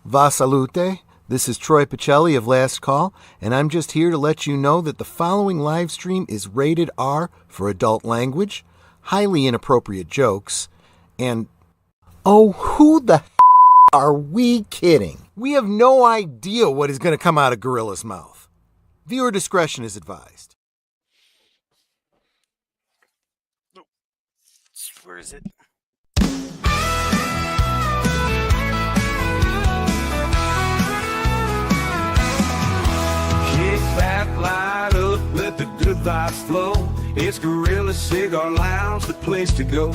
Va salute. This is Troy Pacelli of Last Call, and I'm just here to let you know that the following live stream is rated R for adult language, highly inappropriate jokes, and oh, who the are we kidding? We have no idea what is going to come out of Gorilla's mouth. Viewer discretion is advised. Where is it? Kick back, light up, let the good vibes flow. It's Gorilla Cigar Lounge, the place to go.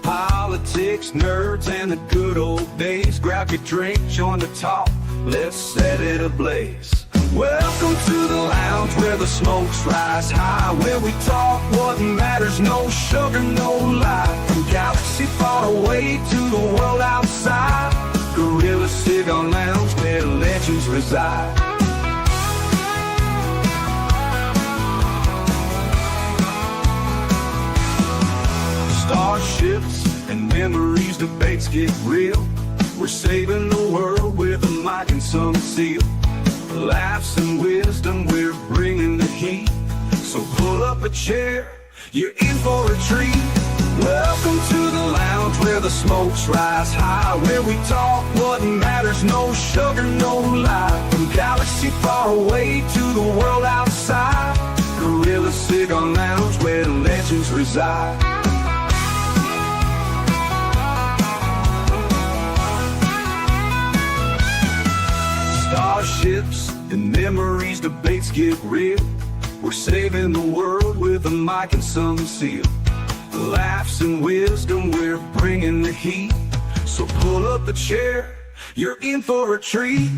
Politics, nerds, and the good old days. Grab your drink, join the talk, let's set it ablaze. Welcome to the lounge where the smokes rise high, where we talk what matters, no sugar, no lie. From galaxy far away to the world outside, Gorilla Cigar Lounge where legends reside. Starships and memories, debates get real. We're saving the world with a mic and some seal. Laughs and wisdom, we're bringing the heat. So pull up a chair, you're in for a treat. Welcome to the lounge where the smokes rise high, where we talk what matters, no sugar, no lie. From galaxy far away to the world outside, Gorilla Cigar Lounge where legends reside. Starships and memories, debates get real. We're saving the world with a mic and some seal. Laughs and wisdom, we're bringing the heat. So pull up a chair, you're in for a treat.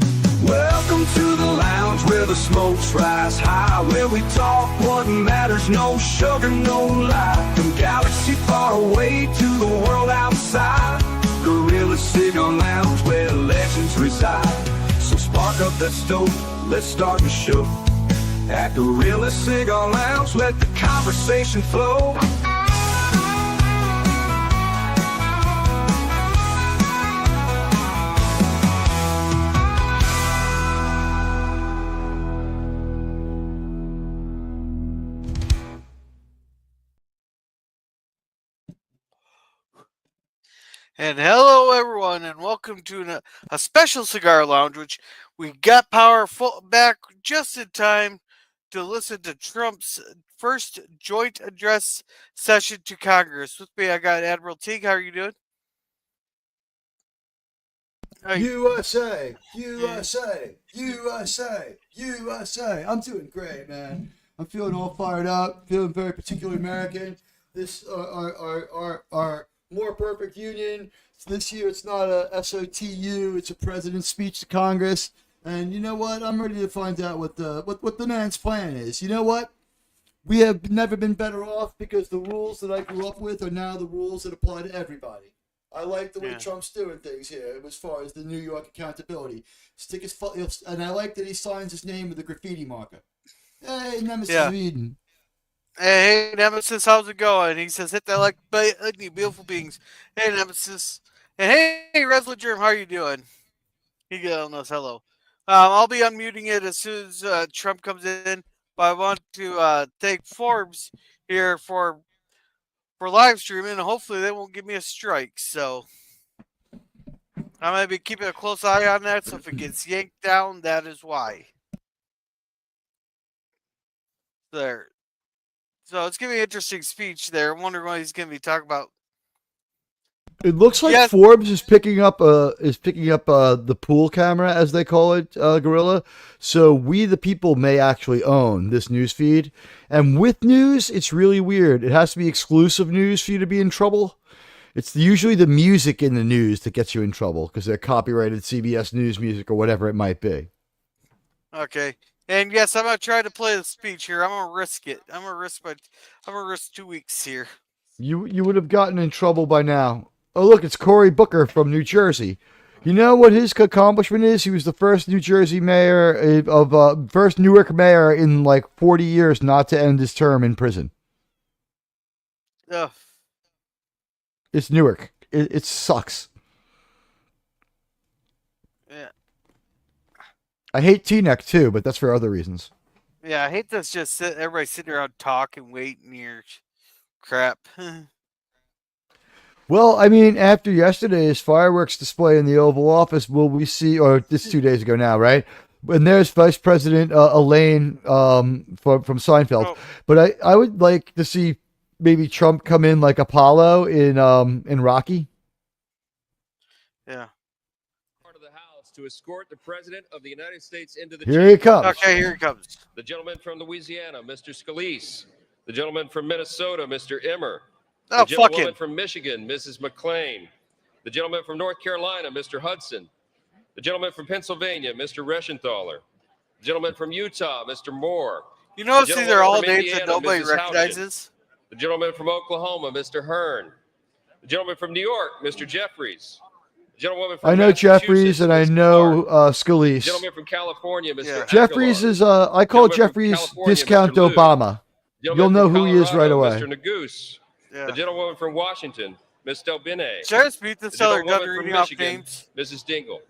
Welcome to the lounge where the smokes rise high, where we talk what matters, no sugar, no lie. From galaxy far away to the world outside, Gorilla Cigar Lounge where legends reside. So spark up that stove, let's start the show. At Gorilla Cigar Lounge, let the conversation flow. And hello, everyone, and welcome to a special Cigar Lounge, which we got power back just in time to listen to Trump's first joint address session to Congress. With me, I got Admiral Teague. How are you doing? USA, USA, USA, USA. I'm doing great, man. I'm feeling all fired up, feeling very particularly American. This, our more perfect union. This year it's not a SOTU, it's a president's speech to Congress. And you know what? I'm ready to find out what the man's plan is. You know what? We have never been better off because the rules that I grew up with are now the rules that apply to everybody. I like the way Trump's doing things here as far as the New York accountability. And I like that he signs his name with a graffiti marker. Hey, Nemesis Eden. Hey, Nemesis, how's it going? He says, hit that like button, you beautiful beings. Hey, Nemesis. And hey, Resla Germ, how are you doing? He telling us hello. I'll be unmuting it as soon as Trump comes in, but I want to thank Forbes here for live streaming, and hopefully they won't give me a strike. So I'm going to be keeping a close eye on that, so if it gets yanked down, that is why. There. So it's going to be an interesting speech there. I'm wondering what he's going to be talking about. It looks like Forbes is picking up the pool camera, as they call it, Gorilla. So we, the people, may actually own this news feed. And with news, it's really weird. It has to be exclusive news for you to be in trouble. It's usually the music in the news that gets you in trouble because they're copyrighted CBS News music or whatever it might be. Okay. And yes, I'm going to try to play the speech here. I'm going to risk it. I'm going to risk 2 weeks here. You would have gotten in trouble by now. Oh, look, it's Cory Booker from New Jersey. You know what his accomplishment is? He was the first New Jersey mayor first Newark mayor in like 40 years not to end his term in prison. Ugh. It's Newark. It sucks. Yeah. I hate T-neck too, but that's for other reasons. Yeah, I hate this just everybody sitting around talking, waiting here. Crap. Well, I mean, after yesterday's fireworks display in the Oval Office, will we see, or this is 2 days ago now, right? And there's Vice President Elaine from Seinfeld. Oh. But I would like to see maybe Trump come in like Apollo in Rocky. Yeah. Part of the House to escort the President of the United States into the Here he comes. Okay, here he comes. The gentleman from Louisiana, Mr. Scalise. The gentleman from Minnesota, Mr. Emmer. Oh, The fuck gentleman him. from Michigan, Mrs. McClain. The gentleman from North Carolina, Mr. Hudson. The gentleman from Pennsylvania, Mr. Reschenthaler. The gentleman from Utah, Mr. Moore. You notice The these are all gentleman from names that Indiana, nobody Mrs. recognizes? The gentleman from Oklahoma, Mr. Hearn. The gentleman from New York, Mr. Jeffries. The gentleman from I know Jeffries and I Massachusetts, Mr. know Clark. The Scalise. gentleman from California, Mr. Yeah. Aguilar. Jeffries is I call Gentleman from Jeffries California, discount Mr. Liu. Obama. The You'll gentleman know from who he is right Colorado, away. Mr. Nagoose. Yeah. The gentlewoman from Washington, Ms. Delbene. Should I just beat this The seller gentlewoman done from reading off Michigan, names? Mrs. Dingle.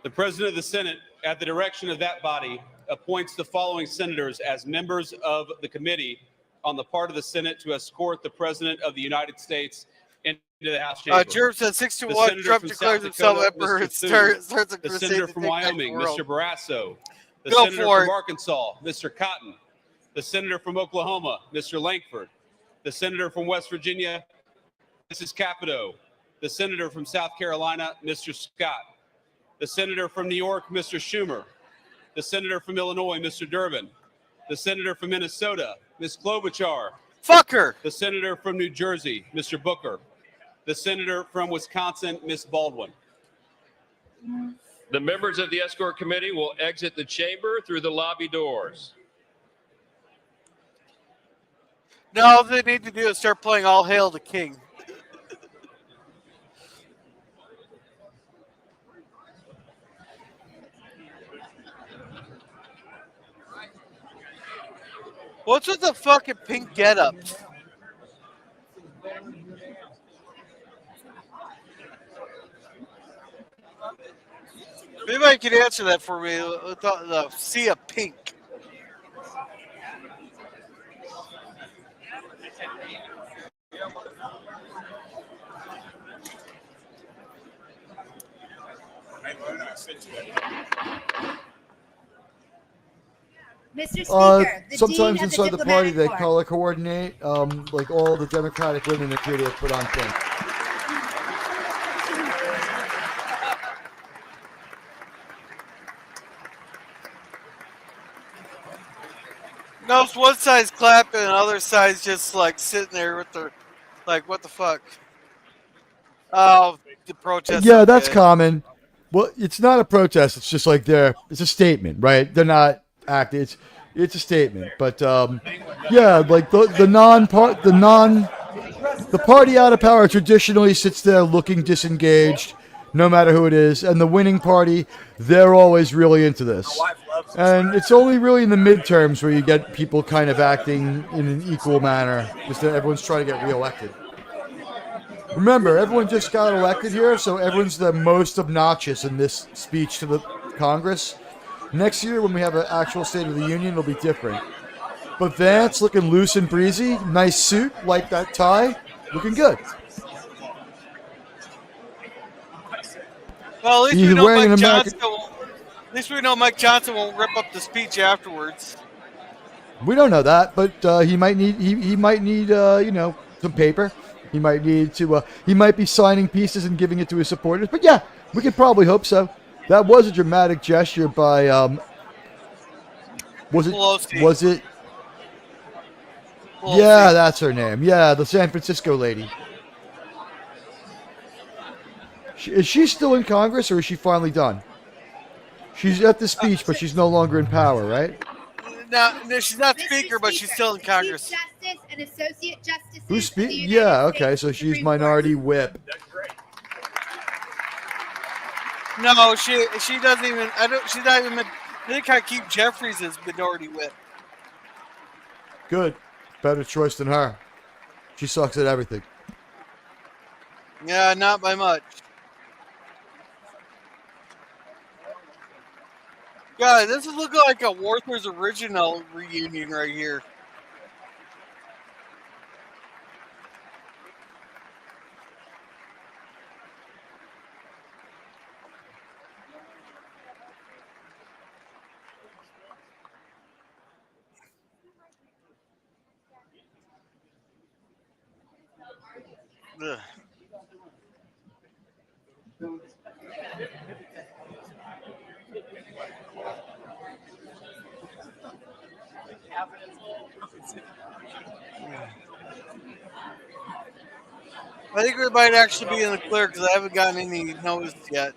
The President of the Senate, at the direction of that body, appoints the following senators as members of the committee on the part of the Senate to escort the President of the United States into the House chamber. Jerv said 6 to The 1. senator Trump from declares South himself Dakota, emperor Mr. and Thune. starts a The crusade senator to from take back the Wyoming, world. Mr. Barrasso. The Go senator for from it. Arkansas, Mr. Cotton. The senator from Oklahoma, Mr. Lankford. The senator from West Virginia, Mrs. Capito. The senator from South Carolina, Mr. Scott. The senator from New York, Mr. Schumer. The senator from Illinois, Mr. Durbin. The senator from Minnesota, Ms. Klobuchar. Fucker! The senator from New Jersey, Mr. Booker. The senator from Wisconsin, Ms. Baldwin. The members of the escort committee will exit the chamber through the lobby doors. Now all they need to do is start playing All Hail the King. What's with the fucking pink get-ups? Maybe I can answer that for me with the sea of pink. Mr. Speaker, the Sometimes Dean of inside the the party Diplomatic they Corps. color coordinate, like all the Democratic women appear to have put on pink. No, it's one side's clapping and the other side's just like sitting there with their, like, what the fuck? Oh, the protest. Yeah, that's common. Well, it's not a protest. It's just like it's a statement, right? They're not acting. It's a statement. But yeah, like the party out of power traditionally sits there looking disengaged, no matter who it is, and the winning party, they're always really into this. And it's only really in the midterms where you get people kind of acting in an equal manner, because everyone's trying to get reelected. Remember, everyone just got elected here, so everyone's the most obnoxious in this speech to the Congress. Next year, when we have an actual State of the Union, it'll be different. But Vance looking loose and breezy, nice suit, like that tie, looking good. Well, at least He's we know wearing Mike an American- Johnson. At least we know Mike Johnson won't rip up the speech afterwards. We don't know that, but he might need some paper. He might need to. He might be signing pieces and giving it to his supporters. But yeah, we could probably hope so. That was a dramatic gesture by. Was it? Pelosi. Was it? Pelosi. Yeah, that's her name. Yeah, the San Francisco lady. Is she still in Congress, or is she finally done? She's at the speech, but she's no longer in power, right? No, she's not speaker, but she's still in Congress. Chief Justice and Associate Justices Who's of the speaking? United Yeah, States okay, so she's Supreme Court. minority whip. No, she doesn't even. She's not even. They kind of keep Jeffries as minority whip. Good. Better choice than her. She sucks at everything. Yeah, not by much. God, this is looking like a Werther's Original reunion right here. Ugh. I think we might actually be in the clear because I haven't gotten any notice yet.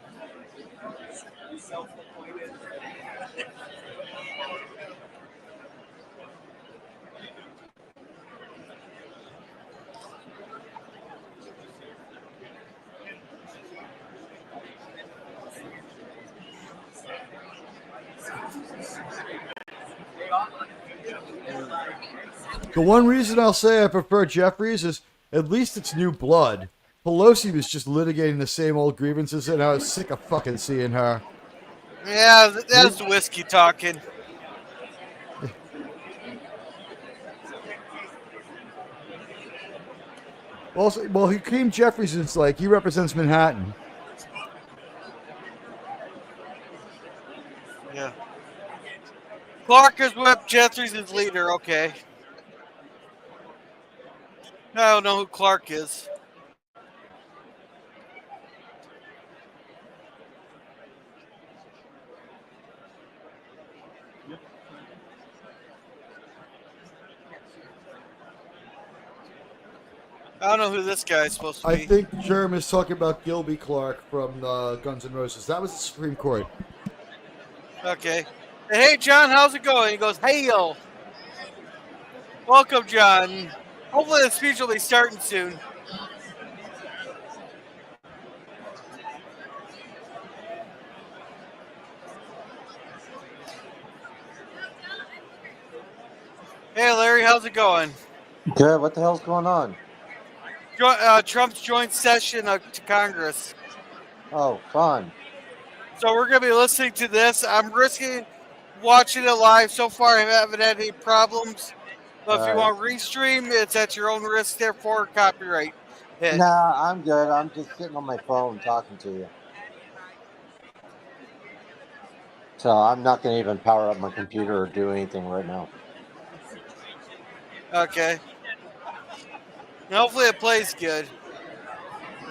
The one reason I'll say I prefer Jeffries is at least it's new blood. Pelosi was just litigating the same old grievances, and I was sick of fucking seeing her. Yeah, that's the whiskey talking. Also, well, Hakeem Jeffries is like, he represents Manhattan. Yeah. Clark is whip, Jeffries is leader. Okay. I don't know who Clark is. I don't know who this guy is supposed to be. I think Jerm is talking about Gilby Clark from Guns N' Roses. That was the Supreme Court. Okay. Hey, John, how's it going? He goes, hey, yo. Welcome, John. Hopefully the speech will be starting soon. Hey, Larry, how's it going? Good. What the hell's going on? Trump's joint session to Congress. Oh, fun. So we're going to be listening to this. I'm risking watching it live. So far, I haven't had any problems. But if you want restream, it's at your own risk, therefore copyright hit. Nah, I'm good. I'm just sitting on my phone talking to you. So I'm not going to even power up my computer or do anything right now. Okay. And hopefully it plays good.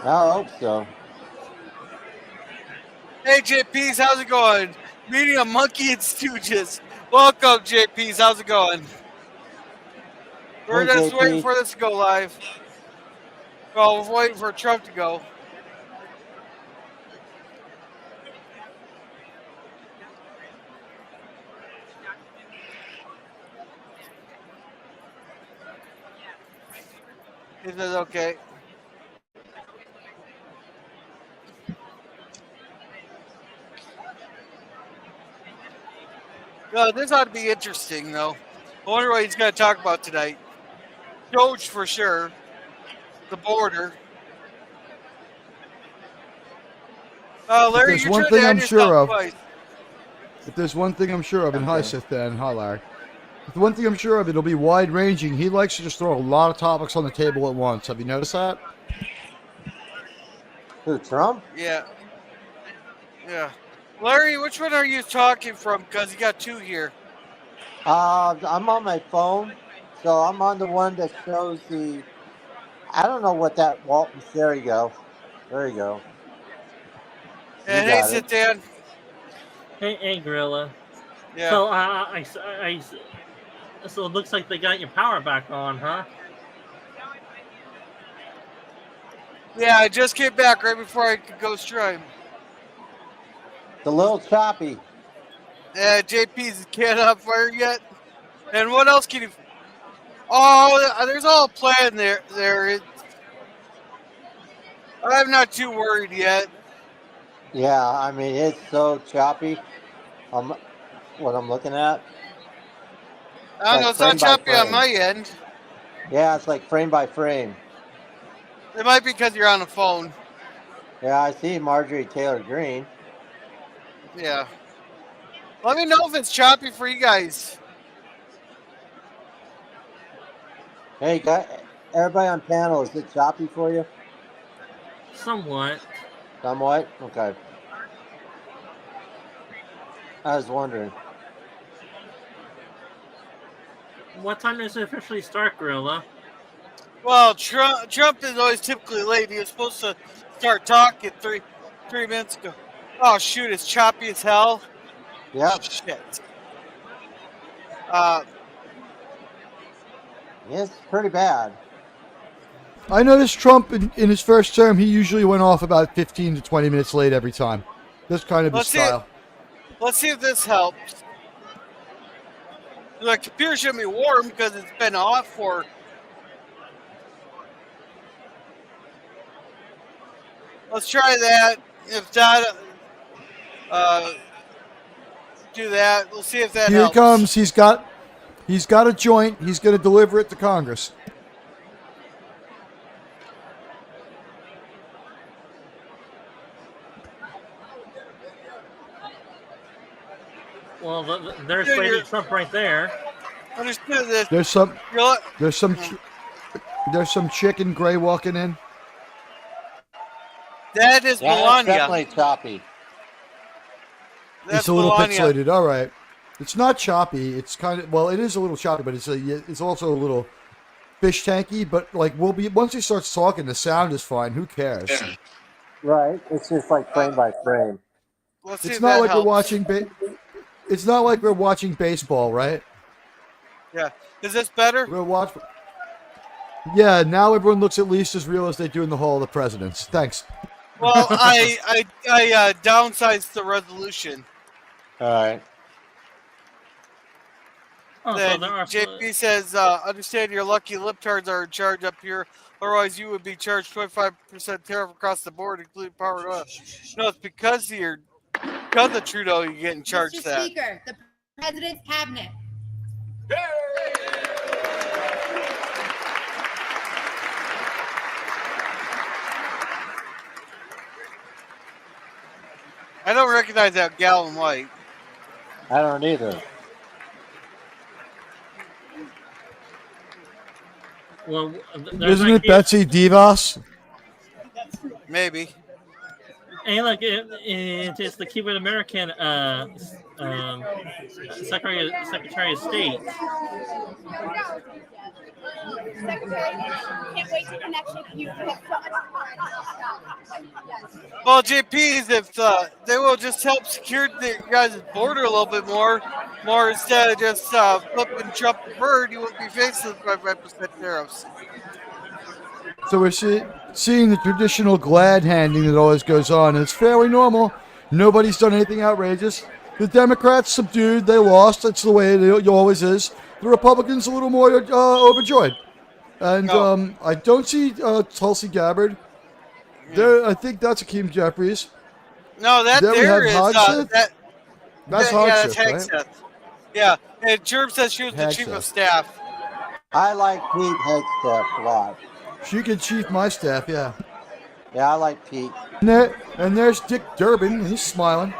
I hope so. Hey, JPs, how's it going? Meeting a monkey and Stooges. Welcome, JPs. How's it going? We're Hey, just JP. waiting for this to go live. Well, we're waiting for Trump to go. He says, okay. This ought to be interesting, though. I wonder what he's going to talk about tonight. Doge for sure. The border. Larry, There's you one turned thing down I'm your sure stuff of. twice. If there's one thing I'm sure of, and hi Sith and hi Larry. If the one thing I'm sure of, it'll be wide ranging. He likes to just throw a lot of topics on the table at once. Have you noticed that? Who, Trump? Yeah. Yeah. Larry, which one are you talking from? Because you got two here. I'm on my phone, so I'm on the one that shows the. I don't know what that Walton. There you go. There you go. And You hey, got sit it. down. Hey, Gorilla. Yeah. So, so it looks like they got your power back on, huh? Yeah, I just came back right before I could go stream. The little choppy. Yeah, JP's can't up fire yet. And what else can you? Oh, there's all a plan there. I'm not too worried yet. Yeah, I mean, it's so choppy. What I'm looking at. I don't know, it's not choppy on my end. Yeah, it's like frame by frame. It might be because you're on the phone. Yeah, I see Marjorie Taylor Greene. Yeah. Let me know if it's choppy for you guys. Hey, everybody on panel, is it choppy for you? Somewhat. Somewhat? Okay. I was wondering. What time does it officially start, Gorilla? Well, Trump is always typically late. He was supposed to start talking 3 minutes ago. Oh shoot, it's choppy as hell. Yep. Shit. It's pretty bad. I noticed Trump in his first term, he usually went off about 15 to 20 minutes late every time. That's kind of his style. Let's see if this helps. The computer should be warm because it's been off for. Let's try that. If that, do that. We'll see if that Here helps. he comes. He's got a joint. He's going to deliver it to Congress. Well, there's Lady Trump right there. Understood this. There's some chicken gray walking in. That is Melania. It's definitely choppy. It's a little pixelated. All right. It's not choppy. It's kind of, well, it is a little choppy, but it's also a little fish tanky. But like once he starts talking, the sound is fine. Who cares? Right. It's just like frame by frame. It's not like we're watching. It's not like we're watching baseball, right? Yeah. Is this better? We're watching. Yeah. Now everyone looks at least as real as they do in the Hall of the Presidents. Thanks. Well, I downsized the resolution. All right. Then JP says, understand your lucky libtards are in charge up here. Otherwise, you would be charged 25% tariff across the board, including power and oil. No, it's because of Trudeau you're getting charged Mr. that. Speaker, the President's Cabinet. I don't recognize that gal in white. I don't either. Well, isn't it Betsy DeVos? Maybe. And like it's the Cuban American Secretary of State. Can't wait to connect with you. Well, JPs, if they will just help secure the guys' border a little bit more instead of just flipping Trump the bird, you wouldn't be facing 25% tariffs. So we're seeing the traditional glad handing that always goes on. It's fairly normal. Nobody's done anything outrageous. The Democrats subdued. They lost. That's the way it always is. The Republicans a little more overjoyed. And I don't see Tulsi Gabbard. There, I think that's Akeem Jeffries. No, that then there we is have that's Hogseth, right? Hogseth. Yeah, and Gerb says she was the chief of staff. I like Pete Hegseth a lot. She could chief my staff, yeah. Yeah, I like Pete. And there's Dick Durbin. He's smiling.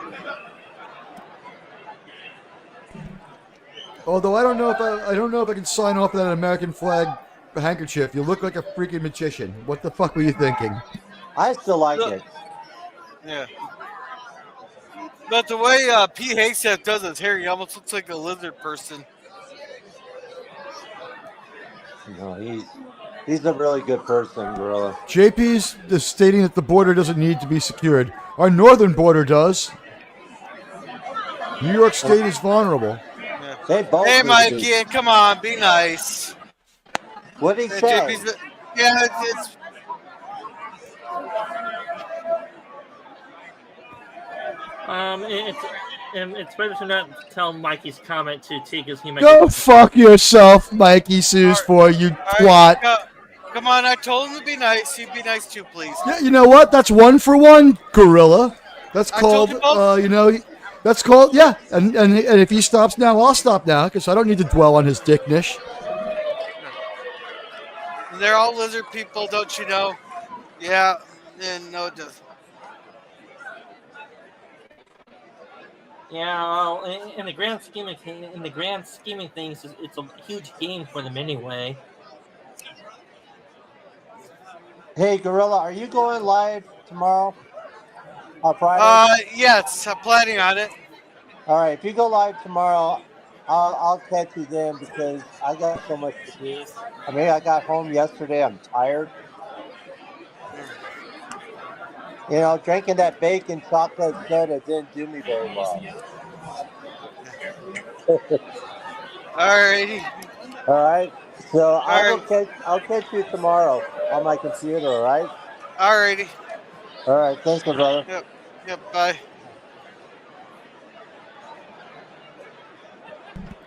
Although I don't know if I can sign off that American flag handkerchief. You look like a freaking magician. What the fuck were you thinking? I still like it. Yeah. But the way Pete Hegseth does his hair, he almost looks like a lizard person. No, he's a really good person, Gorilla. JP's is stating that the border doesn't need to be secured. Our northern border does. New York State is vulnerable. Yeah. They both hey, need Mikey, to be. come on, be nice. What did he say? Yeah, it's it's better to not tell Mikey's comment to T because he might Go fuck yourself, Mikey Sues, for you twat. Come on, I told him to be nice. You be nice too, please. Yeah, you know what? That's 1 for 1, Gorilla. That's called, that's called, yeah. And if he stops now, I'll stop now because I don't need to dwell on his dicknish. They're all lizard people, don't you know? Yeah, and no, it doesn't. Yeah, well, in the grand scheme of things, it's a huge game for them anyway. Hey, Gorilla, are you going live tomorrow or Friday? Yes, I'm planning on it. All right, if you go live tomorrow, I'll catch you then because I got so much to do. I mean, I got home yesterday. I'm tired. You know, drinking that bacon chocolate soda didn't do me very well. Alrighty. All right, so Alright. I'll catch you tomorrow on my computer. All right. Alrighty. All right. Thanks, my brother. Yep. Yep. Bye.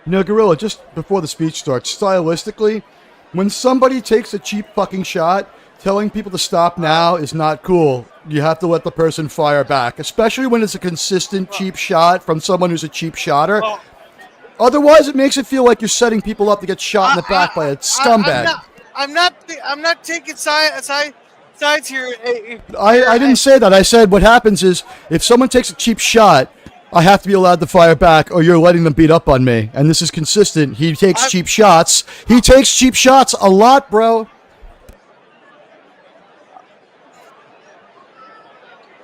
You know, Gorilla, just before the speech starts, stylistically, when somebody takes a cheap fucking shot, telling people to stop now is not cool. You have to let the person fire back, especially when it's a consistent cheap shot from someone who's a cheap shotter. Well, Otherwise, it makes it feel like you're setting people up to get shot in the back by a scumbag. I'm not taking sides here. I didn't say that. I said what happens is if someone takes a cheap shot, I have to be allowed to fire back, or you're letting them beat up on me. And this is consistent. He takes cheap shots. He takes cheap shots a lot, bro.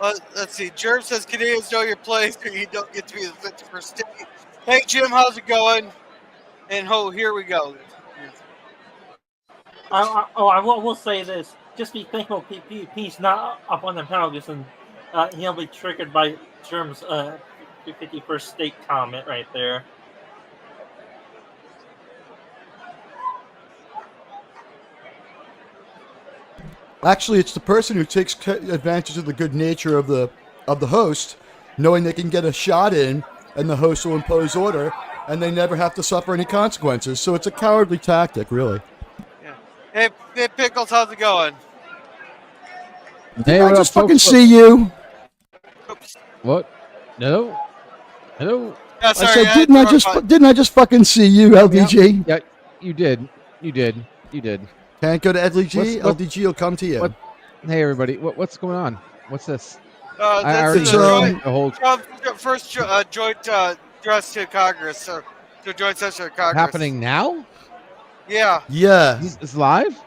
Let's see. Jerv says Canadians know your place, but you don't get to be the 51st state. Hey Jim, how's it going? And here we go. I will say this: just be thankful he's not up on the Pelgus, and he'll be triggered by Germ's 51st state comment right there. Actually, it's the person who takes advantage of the good nature of the host, knowing they can get a shot in, and the host will impose order, and they never have to suffer any consequences. So it's a cowardly tactic, really. Yeah. Hey Pickles, how's it going? Hey, I just fucking see you. Oops. What? No. Hello. Yeah, sorry, I said, didn't I just fucking see you, LDG? Yeah, you did. You did. Can't go to LDG. What- LDG will come to you. What? Hey, everybody. What's going on? What's this? That's already the heard the whole first joint address to Congress, so to joint session of Congress. happening now. Yeah. Yeah. It's live.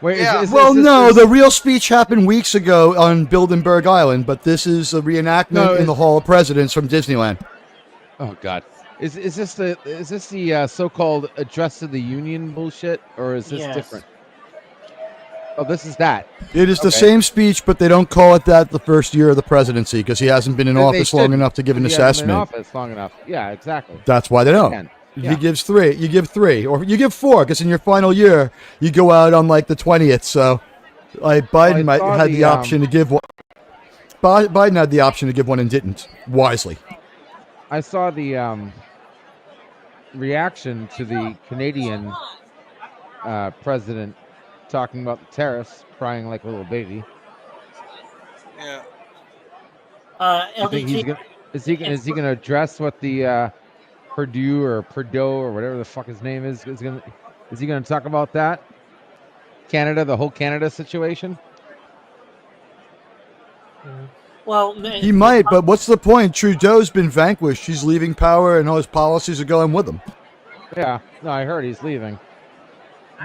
Wait. Yeah. The real speech happened weeks ago on Bilderberg Island, but this is a reenactment in the Hall of Presidents from Disneyland. Oh God. Is this the so-called address to the Union bullshit, or is this different? Oh, this is that. It is the same speech, but they don't call it that the first year of the presidency because he hasn't been in office long enough to give an assessment. He hasn't been in office long enough. Yeah, exactly. That's why they don't. Yeah. He gives 3. You give 3, or you give 4, because in your final year you go out on like the 20th. So, Biden had the option to give one. Biden had the option to give one and didn't wisely. I saw the reaction to the Canadian president talking about the tariffs, crying like a little baby. Yeah. Is he going to address what the Purdue or whatever the fuck his name is he going to talk about that? Canada, the whole Canada situation? Well, he might, but what's the point? Trudeau's been vanquished. He's leaving power, and all his policies are going with him. Yeah, no, I heard he's leaving.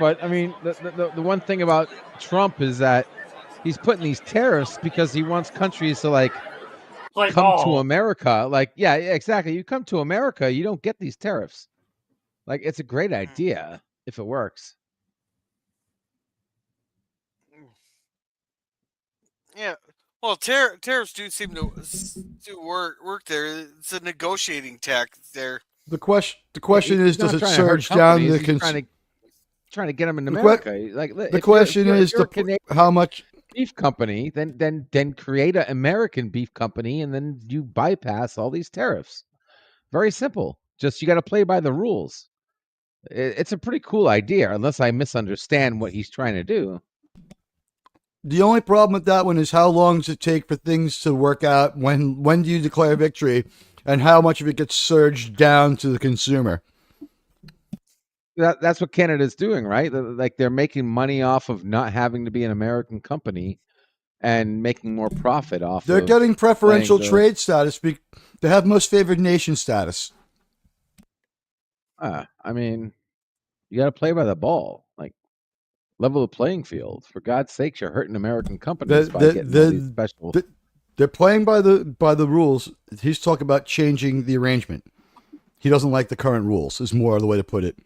But I mean, the one thing about Trump is that he's putting these tariffs because he wants countries to come to America. Yeah, exactly. You come to America, you don't get these tariffs. It's a great idea if it works. Yeah. Well, tariffs do seem to work there. It's a negotiating tactic there. The question is, does it surge down the trying to get them in America? The question is how much beef company, then create an American beef company, and then you bypass all these tariffs. Very simple. Just you got to play by the rules. It's a pretty cool idea, unless I misunderstand what he's trying to do. The only problem with that one is how long does it take for things to work out? When do you declare victory, and how much of it gets surged down to the consumer? That's what Canada's doing, right? They're making money off of not having to be an American company and making more profit off. They're getting preferential trade status. They have most favored nation status. I mean, you got to play by the ball. Like, level the playing field. For God's sakes, you're hurting American companies by getting all these special. They're playing by the rules. He's talking about changing the arrangement. He doesn't like the current rules. Is more the way to put it.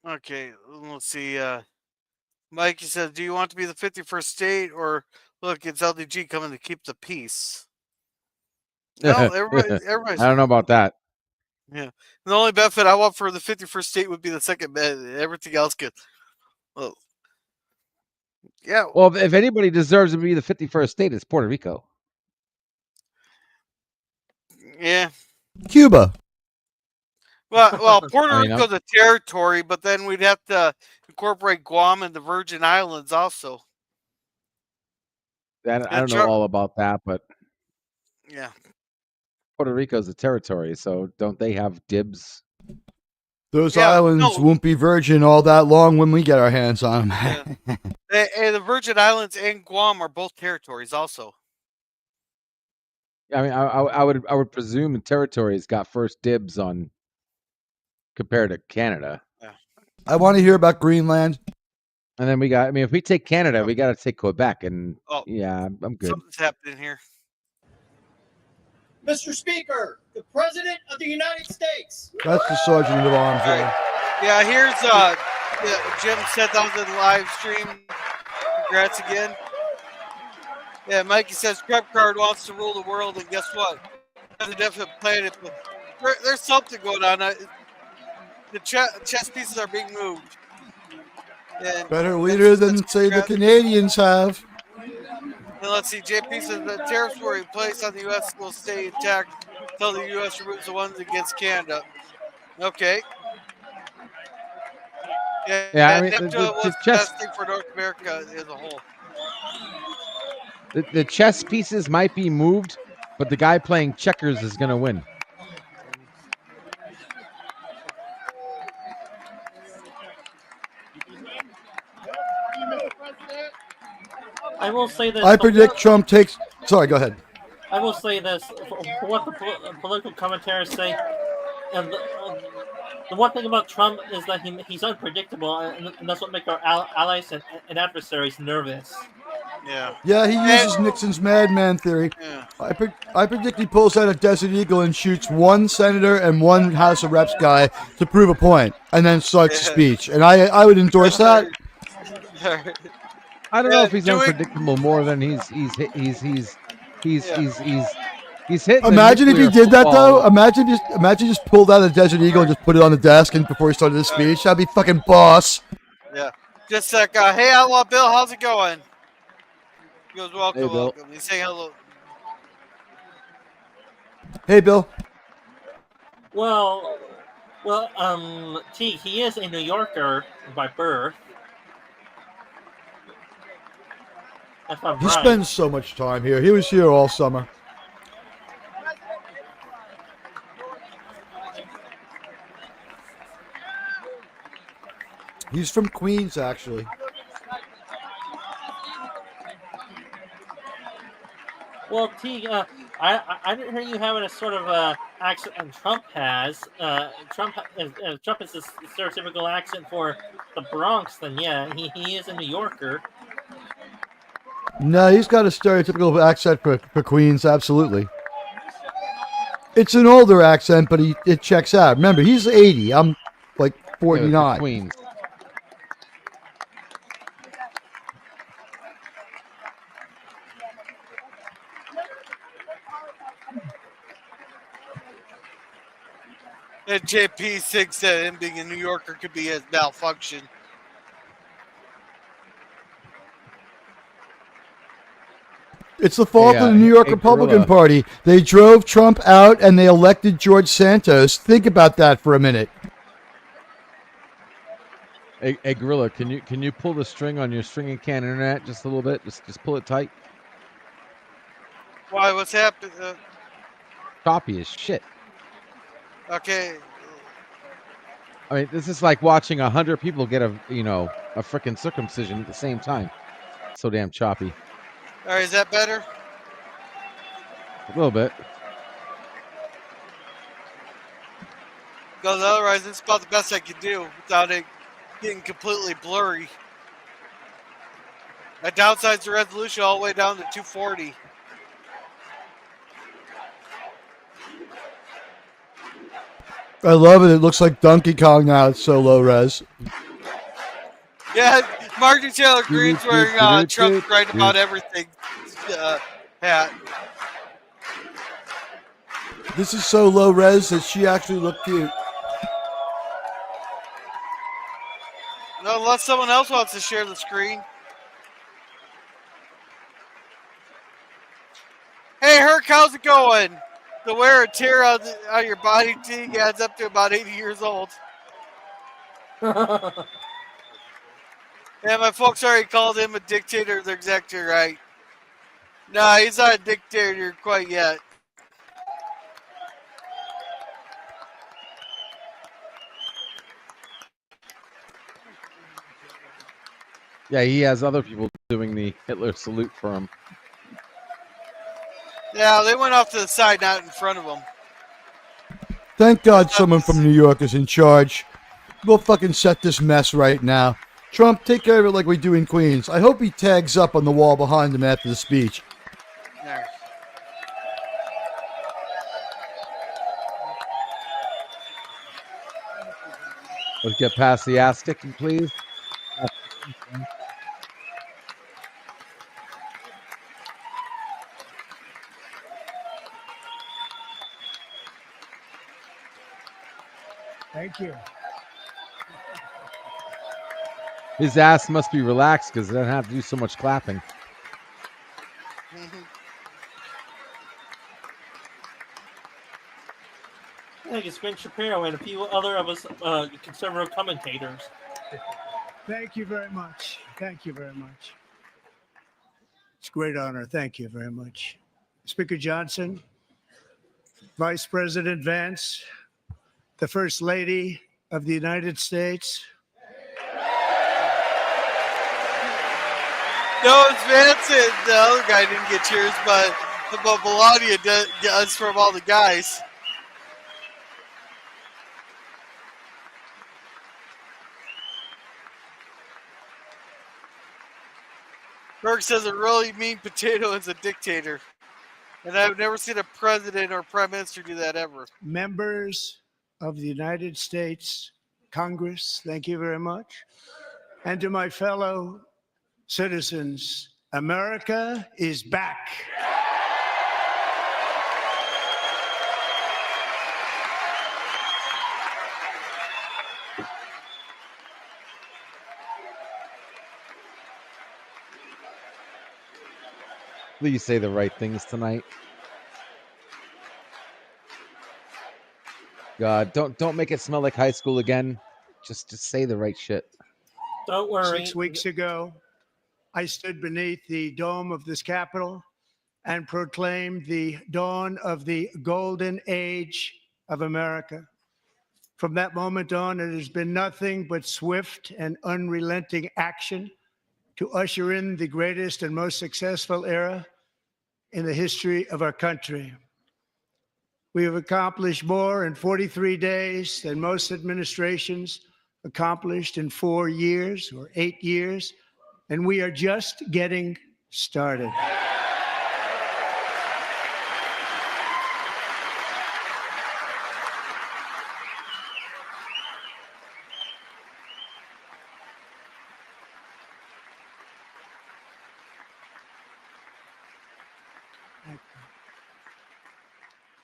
Okay, let's see. Mikey says, "Do you want to be the 51st state, or look, it's LDG coming to keep the peace?" No, everybody. I don't know about that. Yeah, the only benefit I want for the 51st state would be the second bed. Everything else could. Well, yeah. Well, if anybody deserves to be the 51st state, it's Puerto Rico. Yeah. Cuba. Well, Puerto Rico's a territory, but then we'd have to incorporate Guam and the Virgin Islands also. I don't know all about that, but yeah, Puerto Rico's a territory, so don't they have dibs? Those islands won't be virgin all that long when we get our hands on them. And the Virgin Islands and Guam are both territories also. I mean, I would presume the territories got first dibs on compared to Canada. Yeah. I want to hear about Greenland. And then we got, I mean, if we take Canada, we got to take Quebec. And yeah, I'm good. Something's happening here. Mr. Speaker, the President of the United States. That's the Sergeant of Arms. Right. Yeah, here's Jim said that was in the live stream. Congrats again. Yeah, Mikey says Trump card wants to rule the world, and guess what? There's a definite plan. There's something going on. The chess pieces are being moved. And better leader than, say, the Canadians have. And let's see, JP says the tariffs were in place on the U.S. will stay intact until the U.S. removes the ones against Canada. Okay. Yeah, I mean, the chess thing for North America as a whole. The chess pieces might be moved, but the guy playing checkers is going to win. I will say this. I predict Trump takes. Sorry, go ahead. I will say this. For what the political commentators say, and the one thing about Trump is that he's unpredictable, and that's what makes our allies and adversaries nervous. Yeah. Yeah, he uses Nixon's madman theory. Yeah. I predict he pulls out a Desert Eagle and shoots one senator and one House of Reps guy to prove a point, and then starts the speech. And I would endorse that. I don't know if he's unpredictable more than he's hitting. Imagine if he did that though. Imagine just pulled out a Desert Eagle and just put it on the desk and before he started his speech. That'd be fucking boss. Yeah. Just like, hey, Outlaw Bill, how's it going? He goes, welcome, Hey, Bill. welcome. He's saying hello. Hey, Bill. Well, he is a New Yorker by birth. He spends so much time here. He was here all summer. He's from Queens, actually. Well, T, I didn't hear you having a sort of accent and Trump has. Trump has a stereotypical accent for the Bronx. Then yeah, he is a New Yorker. No, he's got a stereotypical accent for Queens, absolutely. It's an older accent, but it checks out. Remember, he's 80. I'm like 49. Queens. And JP thinks that him being a New Yorker could be his malfunction. It's the fault of the New York Republican Party. They drove Trump out and they elected George Santos. Think about that for a minute. Hey Gorilla, can you pull the string on your stringing can internet just a little bit? Just pull it tight. Why? What's happened? Choppy as shit. Okay. I mean, this is like watching 100 people get a freaking circumcision at the same time. so damn choppy. All right, is that better? A little bit. Because otherwise, it's about the best I could do without it getting completely blurry. I downsized the resolution all the way down to 240. I love it. It looks like Donkey Kong now. It's so low res. Yeah, Martin Taylor Green's wearing Trump right about everything hat. This is so low res that she actually looked cute. No, unless someone else wants to share the screen. Hey, Herc, how's it going? The wear and tear on your body adds up to about 80 years old. Yeah, my folks already called him a dictator. They're exactly right. No, he's not a dictator quite yet. Yeah, he has other people doing the Hitler salute for him. Yeah, they went off to the side, not in front of him. Thank God someone from New York is in charge. We'll fucking set this mess right now. Trump, take care of it like we do in Queens. I hope he tags up on the wall behind him after the speech. There. Let's get past the ass sticking, please. Thank you. His ass must be relaxed because he doesn't have to do so much clapping. I think it's Ben Shapiro and a few other of us conservative commentators. Thank you very much. Thank you very much. It's a great honor. Thank you very much. Speaker Johnson, Vice President Vance, the First Lady of the United States. No, it's Vance and the other guy didn't get cheers, but Melania does from all the guys. Berg says a really mean potato is a dictator. And I've never seen a president or prime minister do that ever. Members of the United States Congress, thank you very much. And to my fellow citizens, America is back. Please say the right things tonight. God, don't make it smell like high school again. Just say the right shit. Don't worry. 6 weeks ago, I stood beneath the dome of this Capitol and proclaimed the dawn of the golden age of America. From that moment on, it has been nothing but swift and unrelenting action to usher in the greatest and most successful era in the history of our country. We have accomplished more in 43 days than most administrations accomplished in 4 years or 8 years, and we are just getting started.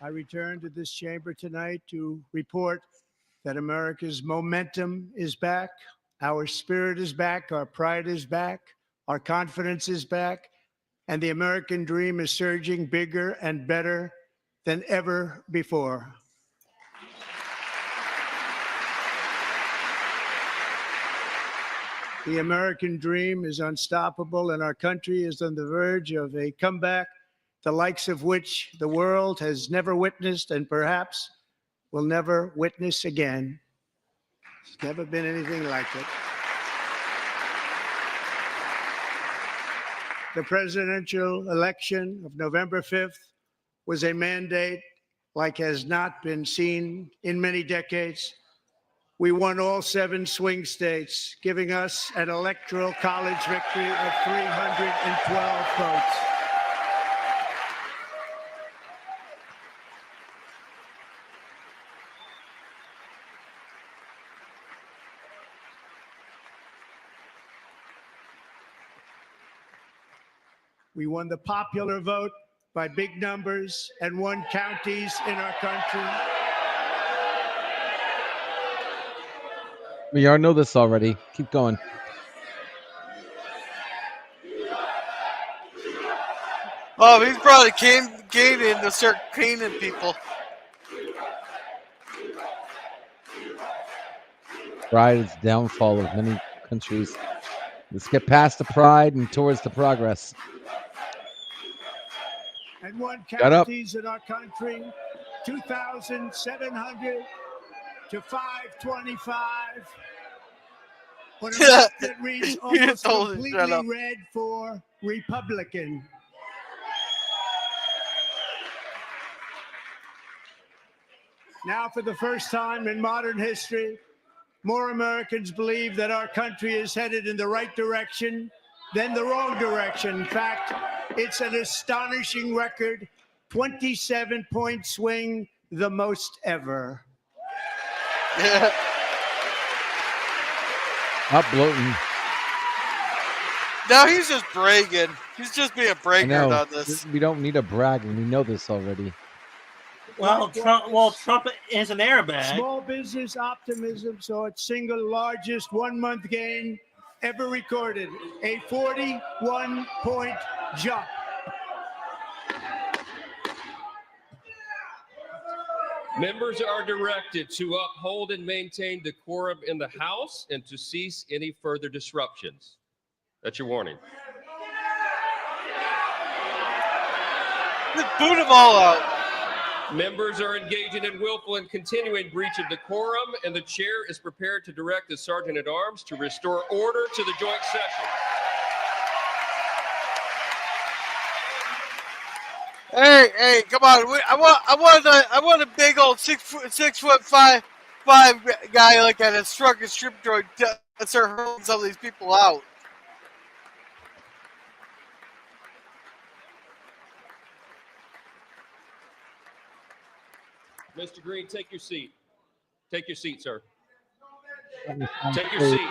I return to this chamber tonight to report that America's momentum is back, our spirit is back, our pride is back, our confidence is back, and the American dream is surging bigger and better than ever before. The American dream is unstoppable, and our country is on the verge of a comeback, the likes of which the world has never witnessed and perhaps will never witness again. There's never been anything like it. The presidential election of November 5th was a mandate like has not been seen in many decades. We won all 7 swing states, giving us an electoral college victory of 312 votes. We won the popular vote by big numbers and won counties in our country. We already know this already. Keep going. Oh, he's probably gained in to start caning people. Pride is the downfall of many countries. Let's get past the pride and towards the progress. And won Shut up. counties in our country, 2,700 to 525. On a map that reads almost completely red for Republican. Now, for the first time in modern history, more Americans believe that our country is headed in the right direction than the wrong direction. In fact, it's an astonishing record, 27-point swing, the most ever. Yeah. Not bloating. Now he's just bragging. He's just being a braggart on this. We don't need a brag, and we know this already. Well, Trump is an airbag. Small business optimism saw its single largest one-month gain ever recorded, a 41-point jump. Members are directed to uphold and maintain decorum in the House and to cease any further disruptions. That's your warning. Just boot them all out. Members are engaging in willful and continuing breach of decorum, and the chair is prepared to direct the Sergeant at Arms to restore order to the joint session. Hey, come on! I want a big old 6'5" guy like that has struck a strip joint to start hurling some of these people out. Mr. Green, take your seat. Take your seat, sir. Take your seat.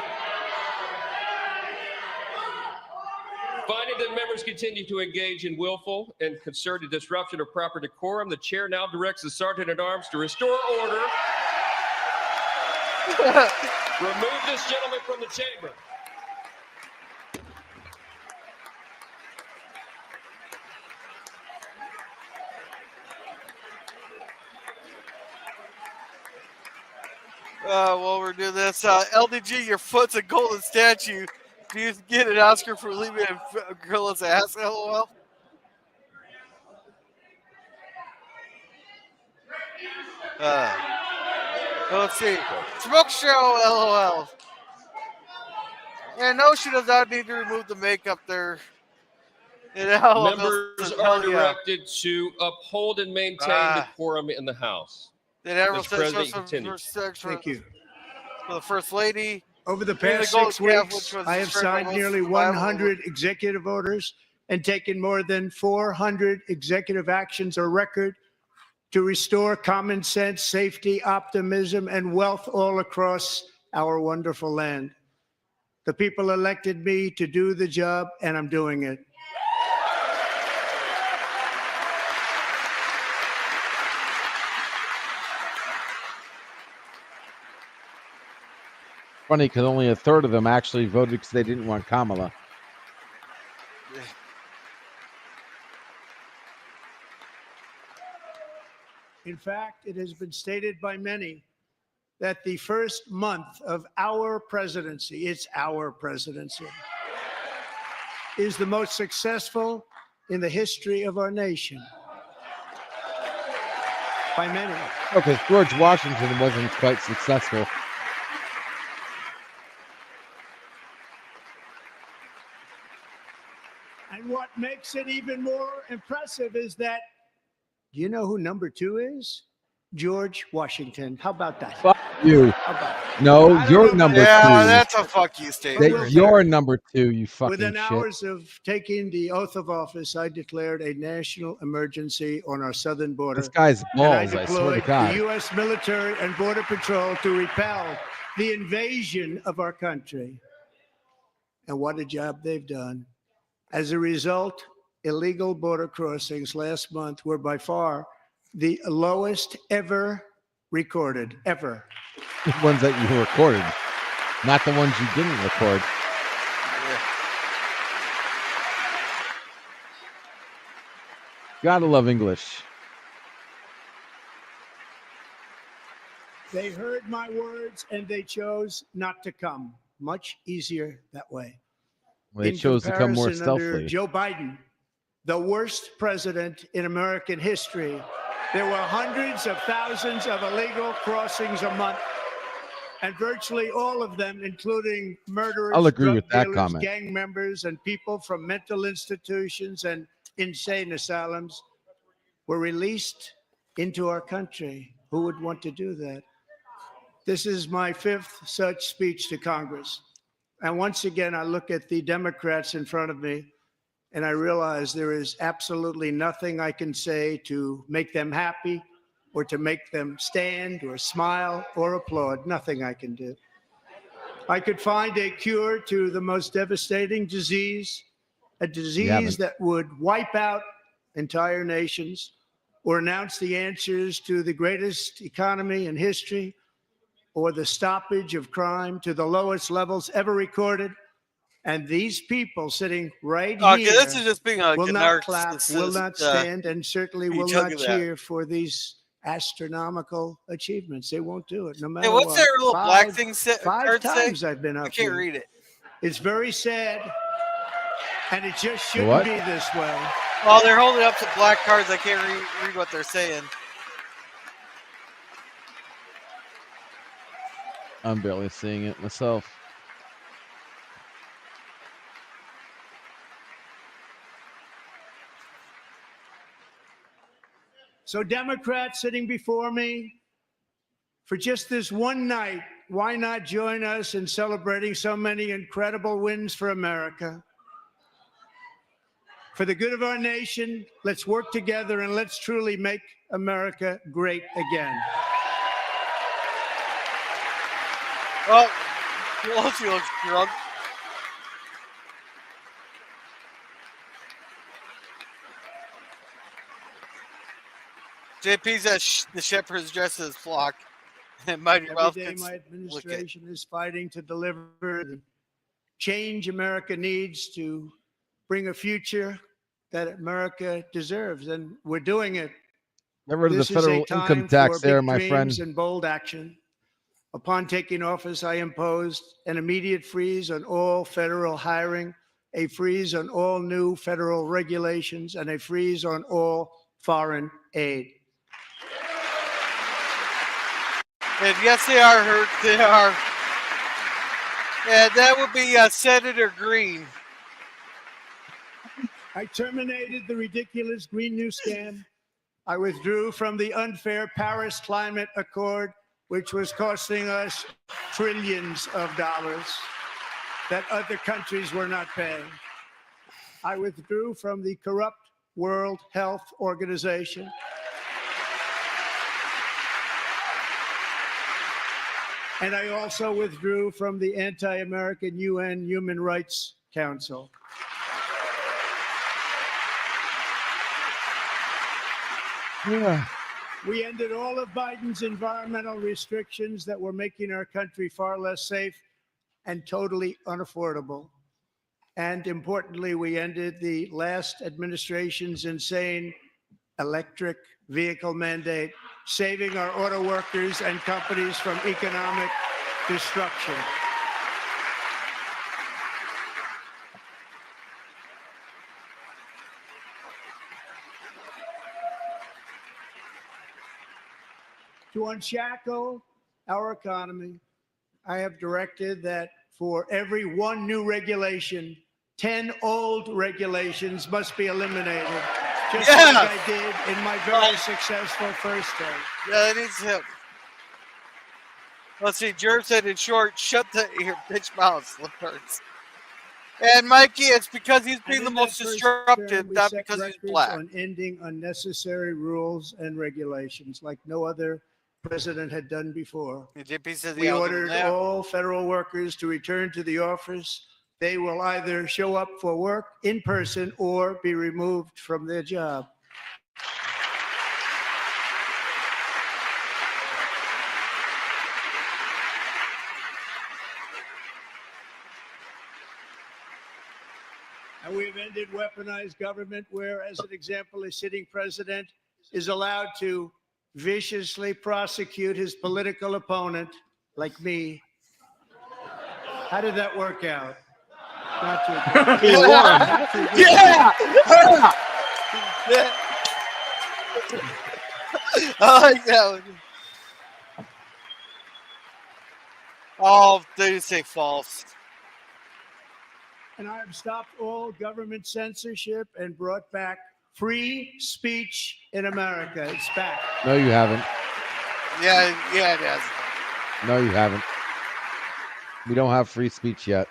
Finding that members continue to engage in willful and concerted disruption of proper decorum, the chair now directs the Sergeant at Arms to restore order. Remove this gentleman from the chamber. While we're doing this, LDG, your foot's a golden statue. Do you get an Oscar for leaving a gorilla's ass? LOL. Let's see. Smoke show. LOL. Yeah, no, she does not need to remove the makeup there. Members are directed to uphold and maintain decorum in the House. Mr. President, continue. Thank you. For the First Lady. Over the past 6 weeks, I have signed nearly 100 executive orders and taken more than 400 executive actions or record to restore common sense, safety, optimism, and wealth all across our wonderful land. The people elected me to do the job, and I'm doing it. Funny, because only a third of them actually voted because they didn't want Kamala. In fact, it has been stated by many that the first month of our presidency, it's our presidency, is the most successful in the history of our nation. By many. Okay, George Washington wasn't quite successful. And what makes it even more impressive is that, do you know who number 2 is? George Washington. How about that? Fuck you. How about that? No, I don't know you're about number you. Yeah, 2. that's a fuck you statement. That you're number 2, you fucking Within shit. hours of taking the oath of office, I declared a national emergency on our southern border. This guy's And I balls, I swear to deployed God. the U.S. military and border patrol to repel the invasion of our country. And what a job they've done. As a result, illegal border crossings last month were by far the lowest ever recorded, ever. The ones that you recorded, not the ones you didn't record. Gotta love English. They heard my words and they chose not to come. Much easier that way. Well, they chose to come more comparison, under stealthily. Joe Biden, the worst president in American history, there were hundreds of thousands of illegal crossings a month, and virtually all of them, including murderers, I'll agree drug with that dealers, comment. gang members, and people from mental institutions and insane asylums, were released into our country. Who would want to do that? This is my 5th such speech to Congress. And once again, I look at the Democrats in front of me, and I realize there is absolutely nothing I can say to make them happy or to make them stand or smile or applaud. Nothing I can do. I could find a cure to the most devastating disease, a disease that would wipe out entire nations, or announce the answers to the greatest economy in history, or the stoppage of crime to the lowest levels ever recorded. And these people sitting right here this is just being a will not clap, narcissist, will not stand, and certainly will took not that. cheer for these astronomical achievements. They won't do it, no matter Hey, what's what. their little black Five- thing Five card say? times I've been up I can't here. read it. It's very sad, and it just The shouldn't what? be this way. Well, they're holding up some black cards. I can't read what they're saying. I'm barely seeing it myself. So Democrats sitting before me, for just this one night, why not join us in celebrating so many incredible wins for America? For the good of our nation, let's work together and let's truly make America great again. Well, Pelosi looks drunk. JP's at the shepherd's dressed as flock. And Mighty Every Ralph day gets my lick it. administration is fighting to deliver the change America needs to bring a future that America deserves, and we're doing it. Get rid of the This is a federal time income tax for there, big my friend. dreams and bold action. Upon taking office, I imposed an immediate freeze on all federal hiring, a freeze on all new federal regulations, and a freeze on all foreign aid. And yes, they are hurt. They are. And that would be Senator Green. I terminated the ridiculous Green New Scam. I withdrew from the unfair Paris Climate Accord, which was costing us trillions of dollars that other countries were not paying. I withdrew from the corrupt World Health Organization. And I also withdrew from the anti-American UN Human Rights Council. Yeah. We ended all of Biden's environmental restrictions that were making our country far less safe and totally unaffordable. And importantly, we ended the last administration's insane electric vehicle mandate, saving our auto workers and companies from economic destruction. To unshackle our economy, I have directed that for every one new regulation, 10 old regulations must be eliminated, just Yeah. like I did in my very successful first term. Yeah, that needs help. Let's see. Jerv said in short, shut your bitch mouth, slip hurts. And Mikey, it's because he's being And the in most that first disruptive, term, we not set because he's records black. on ending unnecessary rules and regulations like no other president had done before. JP says We ordered all federal workers to return to the office. They will either show up for work in person or be removed from their job. And we've ended weaponized government where, as an example, a sitting president is allowed to viciously prosecute his political opponent, like me. How did that work out? Not too good. He won. Not too good. Yeah! I like that one. Oh, they say false. And I have stopped all government censorship and brought back free speech in America. It's back. No, you haven't. Yeah, it has. No, you haven't. We don't have free speech yet.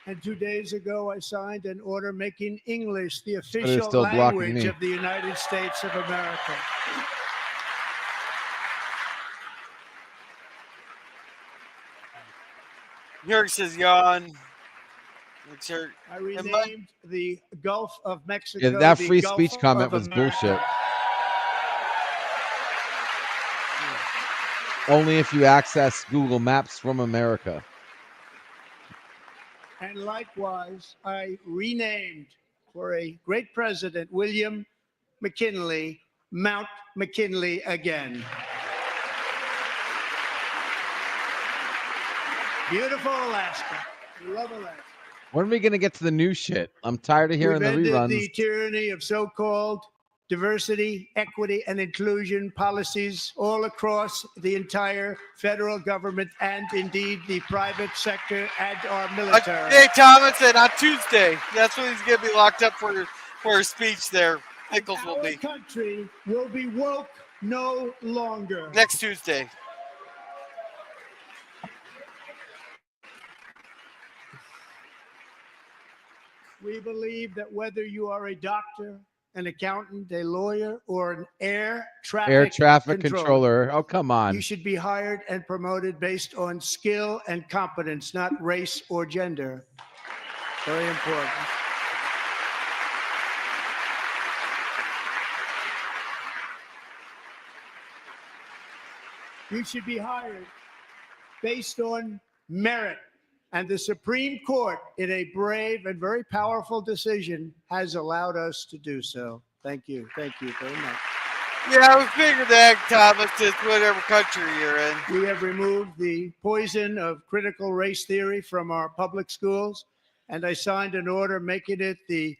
And 2 days ago, I signed an order making English the they're official still blocking language me. of the United States of America. York says yawn. I renamed the Gulf of Mexico. Yeah, that the free Gulf speech comment of was America. bullshit. Only if you access Google Maps from America. And likewise, I renamed for a great president, William McKinley, Mount McKinley again. Beautiful Alaska. We love Alaska. When are we going to get to the new shit? I'm tired of hearing We've the ended reruns. the tyranny of so-called diversity, equity, and inclusion policies all across the entire federal government and indeed the private sector and our military. Hey, Thomas, and on Tuesday, that's when he's going to be locked up for his speech there. Nichols will Our be. country will be woke no longer. Next Tuesday. We believe that whether you are a doctor, an accountant, a lawyer, or an air traffic controller. Oh, come on. you should be hired and promoted based on skill and competence, not race or gender. Very important. You should be hired based on merit. And the Supreme Court, in a brave and very powerful decision, has allowed us to do so. Thank you. Thank you very much. Yeah, we figured that, Thomas, just whatever country you're in. We have removed the poison of critical race theory from our public schools, and I signed an order making it the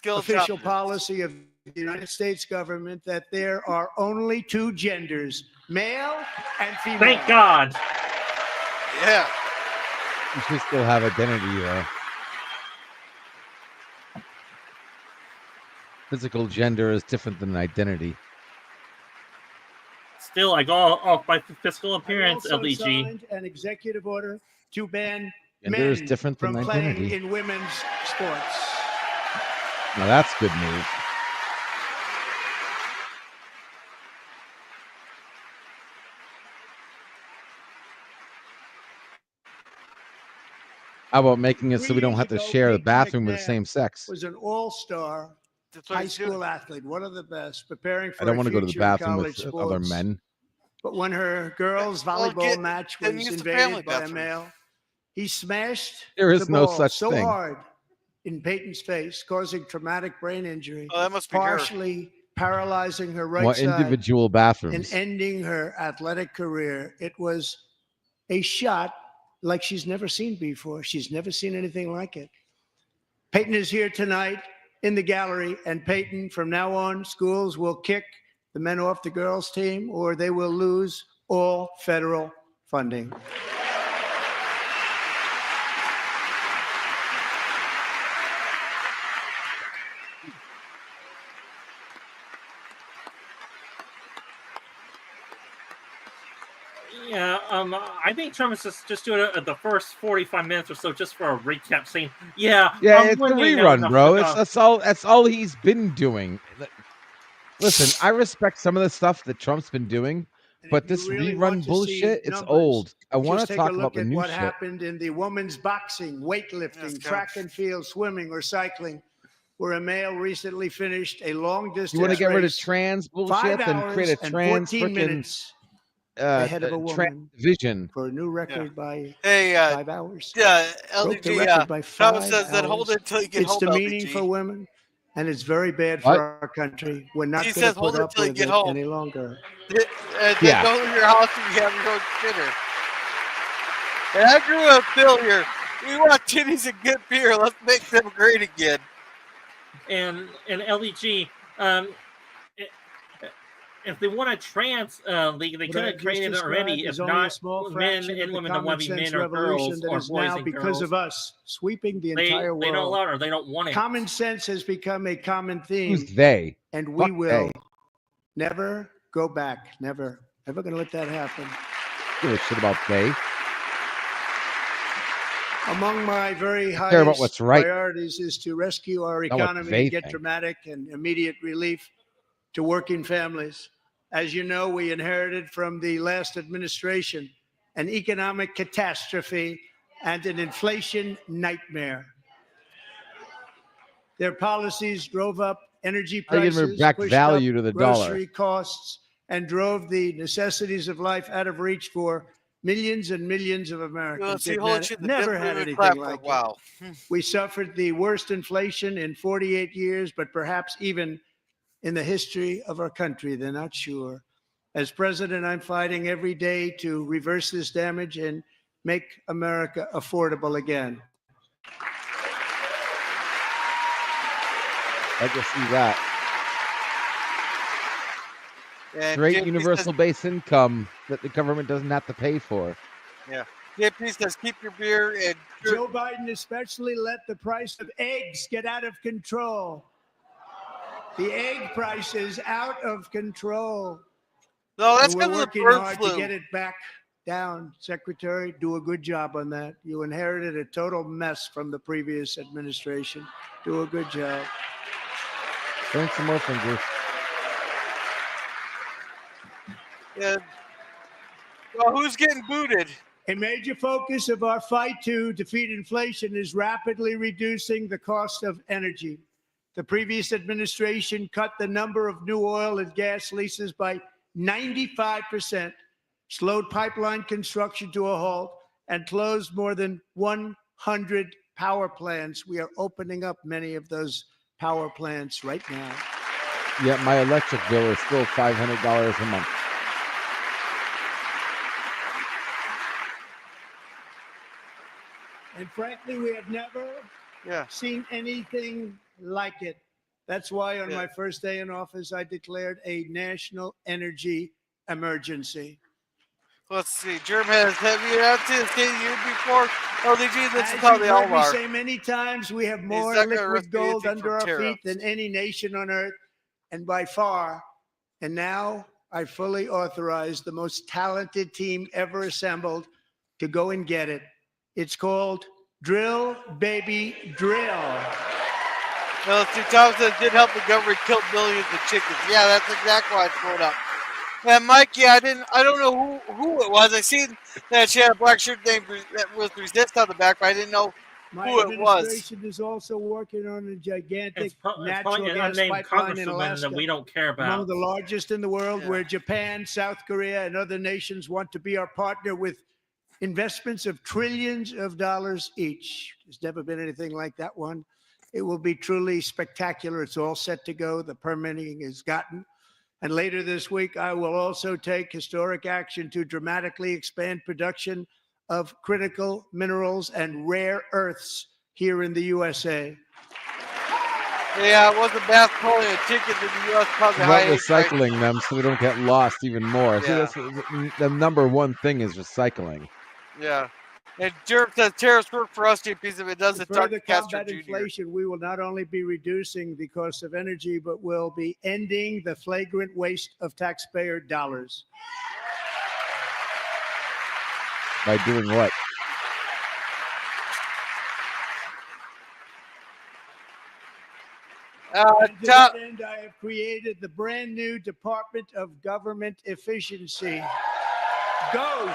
official policy of the United States government that there are only two genders, male and female. Thank God. Yeah. You should still have identity, though. Physical gender is different than identity. Still, I go off by physical appearance, I also LDG. signed an executive order to ban Gender is men different than from playing identity. in women's sports. Now that's good news. How about making it so we don't have to share the bathroom with the same sex? Was an all-star high school athlete, one of the best, preparing for I don't want to go to the future in bathroom with college other sports. men. But when her girls' volleyball match then was use the family invaded by a bathroom. male, he smashed There is the no ball such so thing. hard in Peyton's face, causing traumatic brain injury, Oh, that must be her. partially paralyzing her right What side individual and bathrooms? ending her athletic career. It was a shot like she's never seen before. She's never seen anything like it. Peyton is here tonight in the gallery, and Peyton, from now on, schools will kick the men off the girls' team, or they will lose all federal funding. Yeah, I think Trump is just doing it at the first 45 minutes or so just for a recap saying, yeah, Yeah, I'm it's a winning now rerun, enough bro. to It's go. that's all he's been doing. Listen, I respect some of the stuff that Trump's been doing, but this really want rerun to see bullshit, it's numbers, old. I want just to take a talk about look the at new what shit. happened in the women's boxing, weightlifting, track and field, swimming, or cycling, where a male recently finished a long distance You want to get rid of race, trans 5 bullshit and create hours a and trans 14 freaking minutes ahead of a trans woman division. for a new record by Hey, 5 hours. Broke the LDG, record by Travis 5 says that hold hours. it till you get It's home, demeaning for LDG. women, and it's very bad What? for our country. We're not He going to says put hold it up till you with get it home. any longer. Then Yeah. go to your house and you have your own dinner. And I grew up Phil here. We want titties and good beer. Let's make them great again. And LEG, if they want a trans league, they What could I have just created it already. described If is only a not small men fraction of and the women that want to be common sense men or revolution girls that or is boys now, and because girls, of us, sweeping the they entire don't world. allow it or they don't want it. Common sense has become a common theme, Who's they? and we Fuck will they. never go back. Never. Never going to let that happen. Give a shit about they. Among my very I care about highest what's right. priorities is to rescue our Not what economy they and get think. dramatic and immediate relief to working families. As you know, we inherited from the last administration an economic catastrophe and an inflation nightmare. Their policies drove up energy How you gonna prices, back pushed value up to the dollar? grocery costs, and drove the necessities of life out of reach for millions and millions of Americans. see, They've holy shit, the never dip had moving anything clap like for a while. it. We suffered the worst inflation in 48 years, but perhaps even in the history of our country. They're not sure. As president, I'm fighting every day to reverse this damage and make America affordable again. I can see that. And Great JP universal says, base income that the government doesn't have to pay for. yeah. JP says keep your beer and Joe Biden especially let the price of eggs get out of control. The egg price is out of control. No, that's And because we're of the working bird hard flu. to get it back down. Secretary, do a good job on that. You inherited a total mess from the previous administration. Do a good job. Burn some more fingers. Yeah. Well, who's getting booted? A major focus of our fight to defeat inflation is rapidly reducing the cost of energy. The previous administration cut the number of new oil and gas leases by 95%, slowed pipeline construction to a halt, and closed more than 100 power plants. We are opening up many of those power plants right now. Yet my electric bill is still $500 a month. And frankly, we have never seen anything like it. That's why on my first day in office, I declared a national energy emergency. Let's see. Germ have you announced this to you before? LDG, this As is how you've they heard all me are. say many times, we have more not gonna risk liquid gold anything under from our tariffs. feet than any nation on earth, and by far. And now I fully authorize the most talented team ever assembled to go and get it. It's called Drill, Baby, Drill. Well, see, Tom says did help the government kill millions of chickens. Yeah, that's exactly why it's going up. And Mike, I don't know who it was. I seen that she had a black shirt name that was Resist on the back, but I didn't know My who it was. administration is also working on a gigantic It's probably natural an gas unnamed pipeline in congresswoman Alaska, that we don't care among about. the largest in the world, where Japan, South Korea, and other nations want to be our partner with investments of trillions of dollars each. There's never been anything like that one. It will be truly spectacular. It's all set to go. The permitting is gotten. And later this week, I will also take historic action to dramatically expand production of critical minerals and rare earths here in the USA. Yeah, it wasn't mass pulling a ticket to the U.S. causing Not high recycling them so they don't get lost even more. See, Yeah. that's the number one thing is recycling. Yeah. And Germ says tariffs work for us, JPs. If it doesn't, To talk further to Castro combat Jr. inflation, we will not only be reducing the cost of energy, but will be ending the flagrant waste of taxpayer dollars. By doing what? And to that end, I have created the brand new Department of Government Efficiency. GOGE.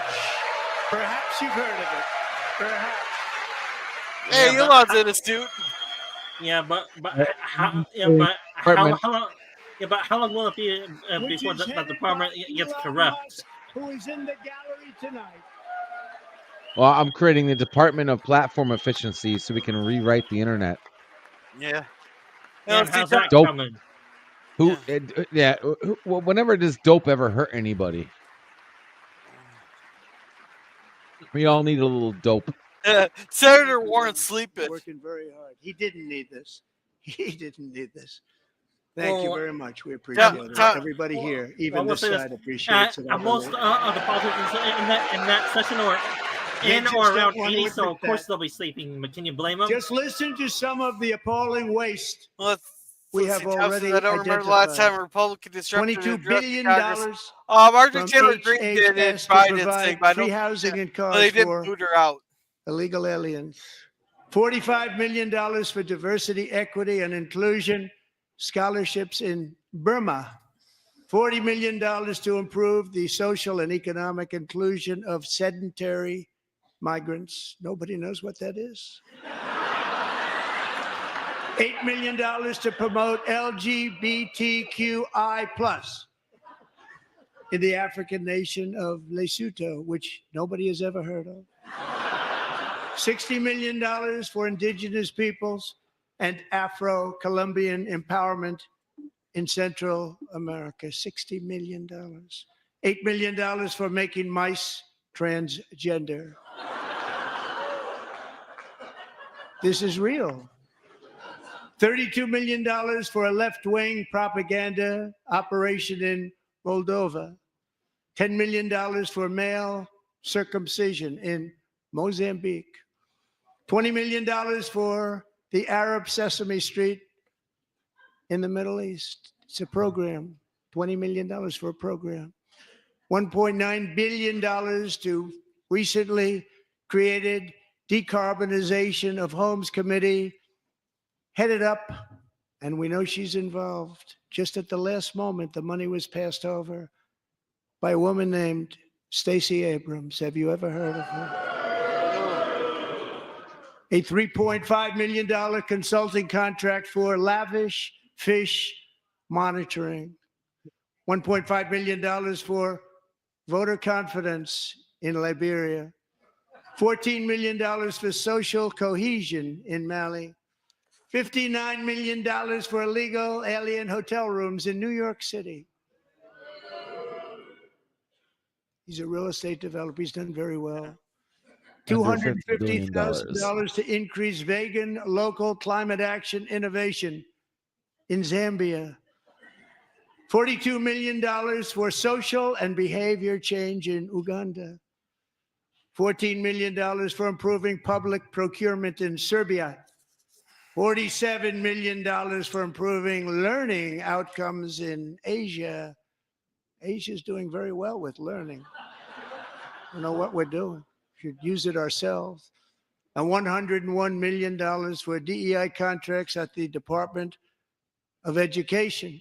Perhaps you've heard of it. Perhaps. Hey, you lost it, astute. Yeah, but how Department. long? Yeah, but how long will it be before Which is the headed department by gets Elon corrupt? Musk, who is in the gallery tonight. Well, I'm creating the Department of Platform Efficiency so we can rewrite the internet. Yeah. Yeah, and how's that Dope. coming? Who? Whenever does dope ever hurt anybody? We all need a little dope. Senator Warren's sleeping. Working very hard. He didn't need this. He didn't need this. Thank you very much. We appreciate it. Everybody here, even this side, appreciates it. Most of the politicians in that session or around 80, so of course they'll be sleeping. But can you blame them? Just listen to some of the appalling waste we have see, already I don't remember the last time a Republican disrupted $22 billion Marjorie from Taylor Greene did in HHS to Biden's provide thing, but free housing and cars they didn't for boot her out. illegal aliens. $45 million for diversity, equity, and inclusion scholarships in Burma. $40 million to improve the social and economic inclusion of sedentary migrants. Nobody knows what that is. $8 million to promote LGBTQI+ in the African nation of Lesotho, which nobody has ever heard of. $60 million for indigenous peoples and Afro-Colombian empowerment in Central America. $60 million. $8 million for making mice transgender. This is real. $32 million for a left-wing propaganda operation in Moldova. $10 million for male circumcision in Mozambique. $20 million for the Arab Sesame Street in the Middle East. It's a program. $20 million for a program. $1.9 billion to recently created Decarbonization of Homes Committee, headed up, and we know she's involved. Just at the last moment, the money was passed over by a woman named Stacey Abrams. Have you ever heard of her? A $3.5 million consulting contract for lavish fish monitoring. $1.5 million for voter confidence in Liberia. $14 million for social cohesion in Mali. $59 million for illegal alien hotel rooms in New York City. He's a real estate developer. He's done very well. $250,000 to increase vegan local climate action innovation in Zambia. $42 million for social and behavior change in Uganda. $14 million for improving public procurement in Serbia. $47 million for improving learning outcomes in Asia. Asia's doing very well with learning. I don't know what we're doing. We should use it ourselves. And $101 million for DEI contracts at the Department of Education,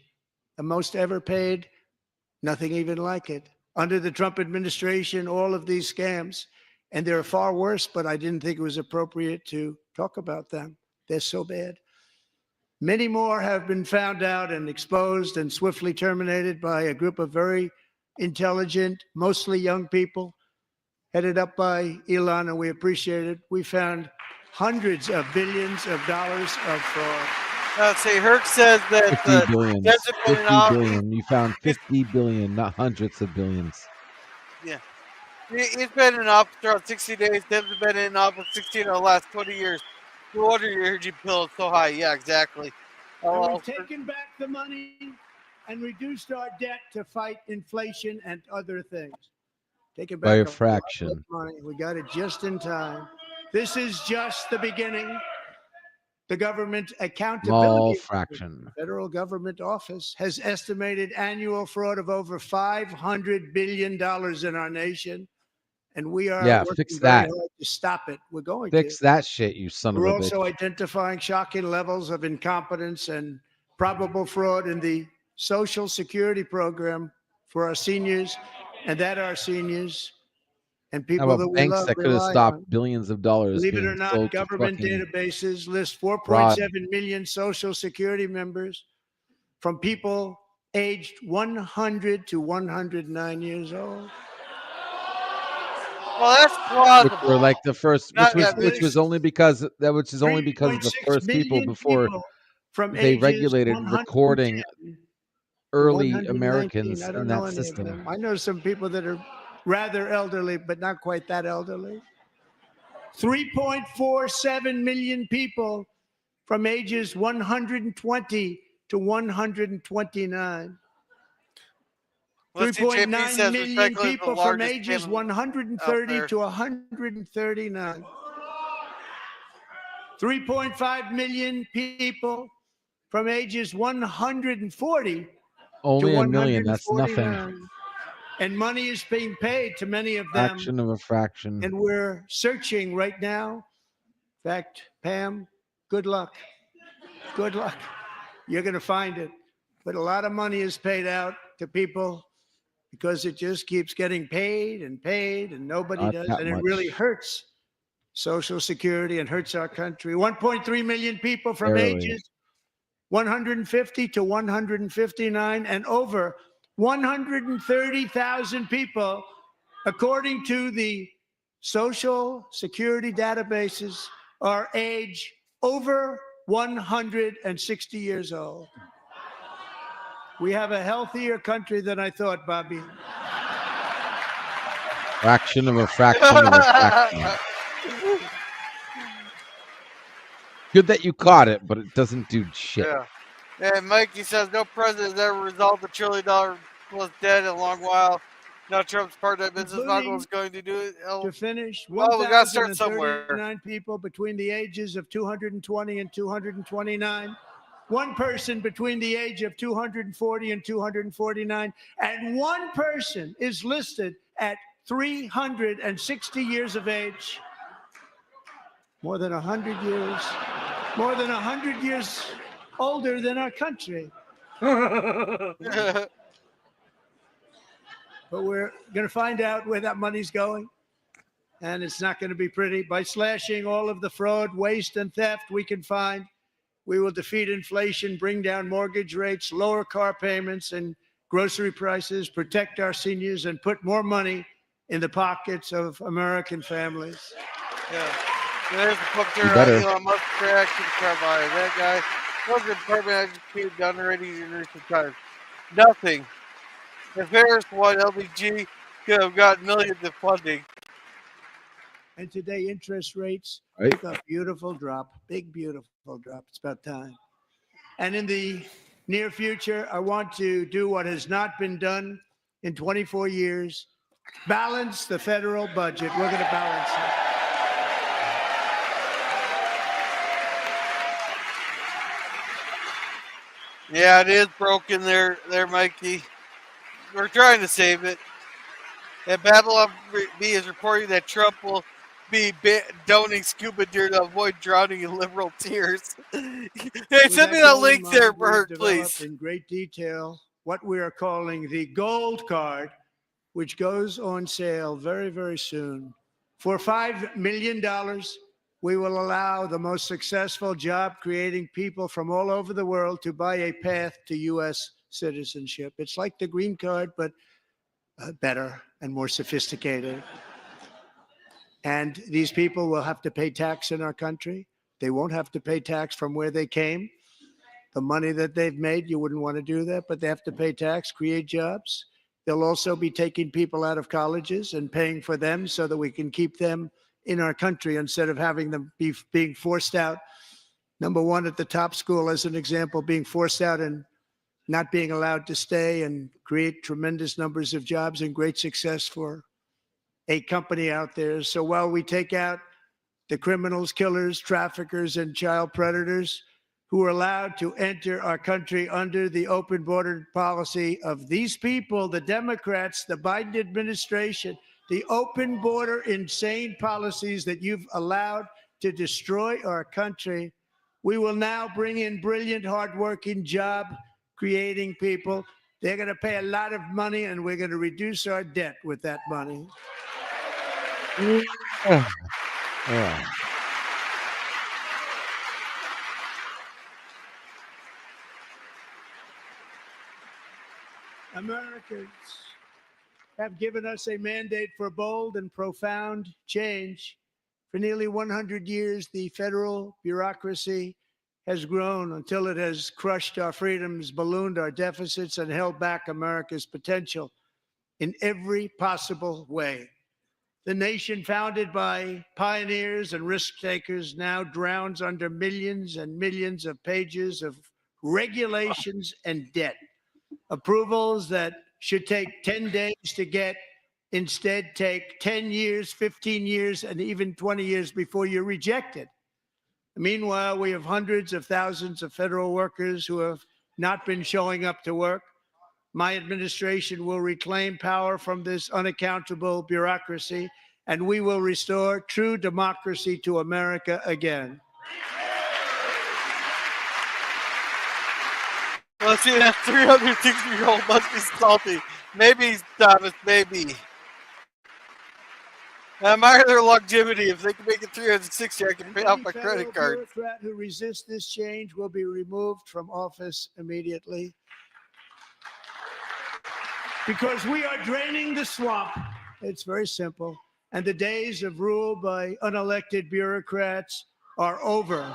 the most ever paid, nothing even like it. Under the Trump administration, all of these scams, and they're far worse, but I didn't think it was appropriate to talk about them. They're so bad. Many more have been found out and exposed and swiftly terminated by a group of very intelligent, mostly young people, headed up by Elon, and we appreciate it. We found hundreds of billions of dollars of fraud. Let's see, Herc says that 50 billion. 50 billion. You found 50 billion, not hundreds of billions. Yeah. It's been in up throughout 60 days. Deb's been in up with 16 of the last 20 years. No wonder your energy bill is so high. Yeah, exactly. And we've taken back the money and reduced our debt to fight inflation and other things. Take it back By a fraction. Money. We got it just in time. This is just the beginning. The government accountability fraction. Federal government office has estimated annual fraud of over $500 billion in our nation. and we are Yeah, working fix very that. hard to stop it. We're going Fix to. that shit, you son of We're a also bitch. identifying shocking levels of incompetence and probable fraud in the Social Security program for our seniors, and that our seniors and How people that about we banks love that could have rely stopped on. billions of dollars Believe it being or not, sold to government fucking databases list 4.7 fraud? million Social Security members from people aged 100 to 109 years old. Well, that's Which were plausible. like the first, Not which was only because the 3.6 first people million before people from they ages regulated 110 recording to early 119. Americans I in don't know that any of system. them. I know some people that are rather elderly, but not quite that elderly. 3.47 million people from ages 120 to 129. Let's see, JP 3.9 says million recycling is the people from largest ages scam 130 there. to 139. 3.5 million people from ages 140 Only to a million. That's nothing. 149. And money is being paid to many of them. Fraction of a fraction. And we're searching right now. In fact, Pam, good luck. Good luck. You're going to find it. But a lot of money is paid out to people because it just keeps getting paid, and nobody Not does. that And it much. really hurts Social Security and hurts our country. 1.3 million people from Barely. ages 150 to 159, and over 130,000 people, according to the Social Security databases, are age over 160 years old. We have a healthier country than I thought, Bobby. Fraction of a fraction of a fraction. Good that you caught it, but it doesn't do shit. Yeah. And Mikey says no president has ever resolved a $1 trillion plus debt in a long while. Now Trump's part-time business model is going to do it. To finish, Well, we got to start somewhere. 1,039 people between the ages of 220 and 229. One person between the age of 240 and 249. And one person is listed at 360 years of age. More than 100 years. More than 100 years older than our country. But we're going to find out where that money's going. And it's not going to be pretty. By slashing all of the fraud, waste, and theft we can find, we will defeat inflation, bring down mortgage rates, lower car payments and grocery prices, protect our seniors, and put more money in the pockets of American families. Yeah. There's the book there, Elon Musk reaction to carbide. That guy was the department educated done already in recent times. Nothing. If Harris won, LBG could have got millions of funding. And today, interest rates took a beautiful drop, big, beautiful drop. It's about time. And in the near future, I want to do what has not been done in 24 years, balance the federal budget. We're going to balance it. Yeah, it is broken there, Mikey. We're trying to save it. And Babylon B is reporting that Trump will be donating scuba gear to avoid drowning in liberal tears. Hey, send me that link there, Bert, please. In great detail, what we are calling the Gold Card, which goes on sale very, very soon. For $5 million, we will allow the most successful job-creating people from all over the world to buy a path to U.S. citizenship. It's like the green card, but better and more sophisticated. And these people will have to pay tax in our country. They won't have to pay tax from where they came. The money that they've made, you wouldn't want to do that, but they have to pay tax, create jobs. They'll also be taking people out of colleges and paying for them so that we can keep them in our country instead of having them being forced out. Number one, at the top school, as an example, being forced out and not being allowed to stay and create tremendous numbers of jobs and great success for a company out there. So while we take out the criminals, killers, traffickers, and child predators who are allowed to enter our country under the open border policy of these people, the Democrats, the Biden administration, the open border, insane policies that you've allowed to destroy our country. We will now bring in brilliant, hardworking, job-creating people. They're going to pay a lot of money, and we're going to reduce our debt with that money. Yeah. Americans have given us a mandate for bold and profound change. For nearly 100 years, the federal bureaucracy has grown until it has crushed our freedoms, ballooned our deficits, and held back America's potential in every possible way. The nation founded by pioneers and risk takers now drowns under millions and millions of pages of regulations and debt. Approvals that should take 10 days to get instead take 10 years, 15 years, and even 20 years before you're rejected. Meanwhile, we have hundreds of thousands of federal workers who have not been showing up to work. My administration will reclaim power from this unaccountable bureaucracy, and we will restore true democracy to America again. Well, see, that 360-year-old must be salty. Maybe, Thomas, maybe. I admire their longevity. If they can make it 360, I can pay off my credit card. Any bureaucrat who resists this change will be removed from office immediately. Because we are draining the swamp. It's very simple. And the days of rule by unelected bureaucrats are over.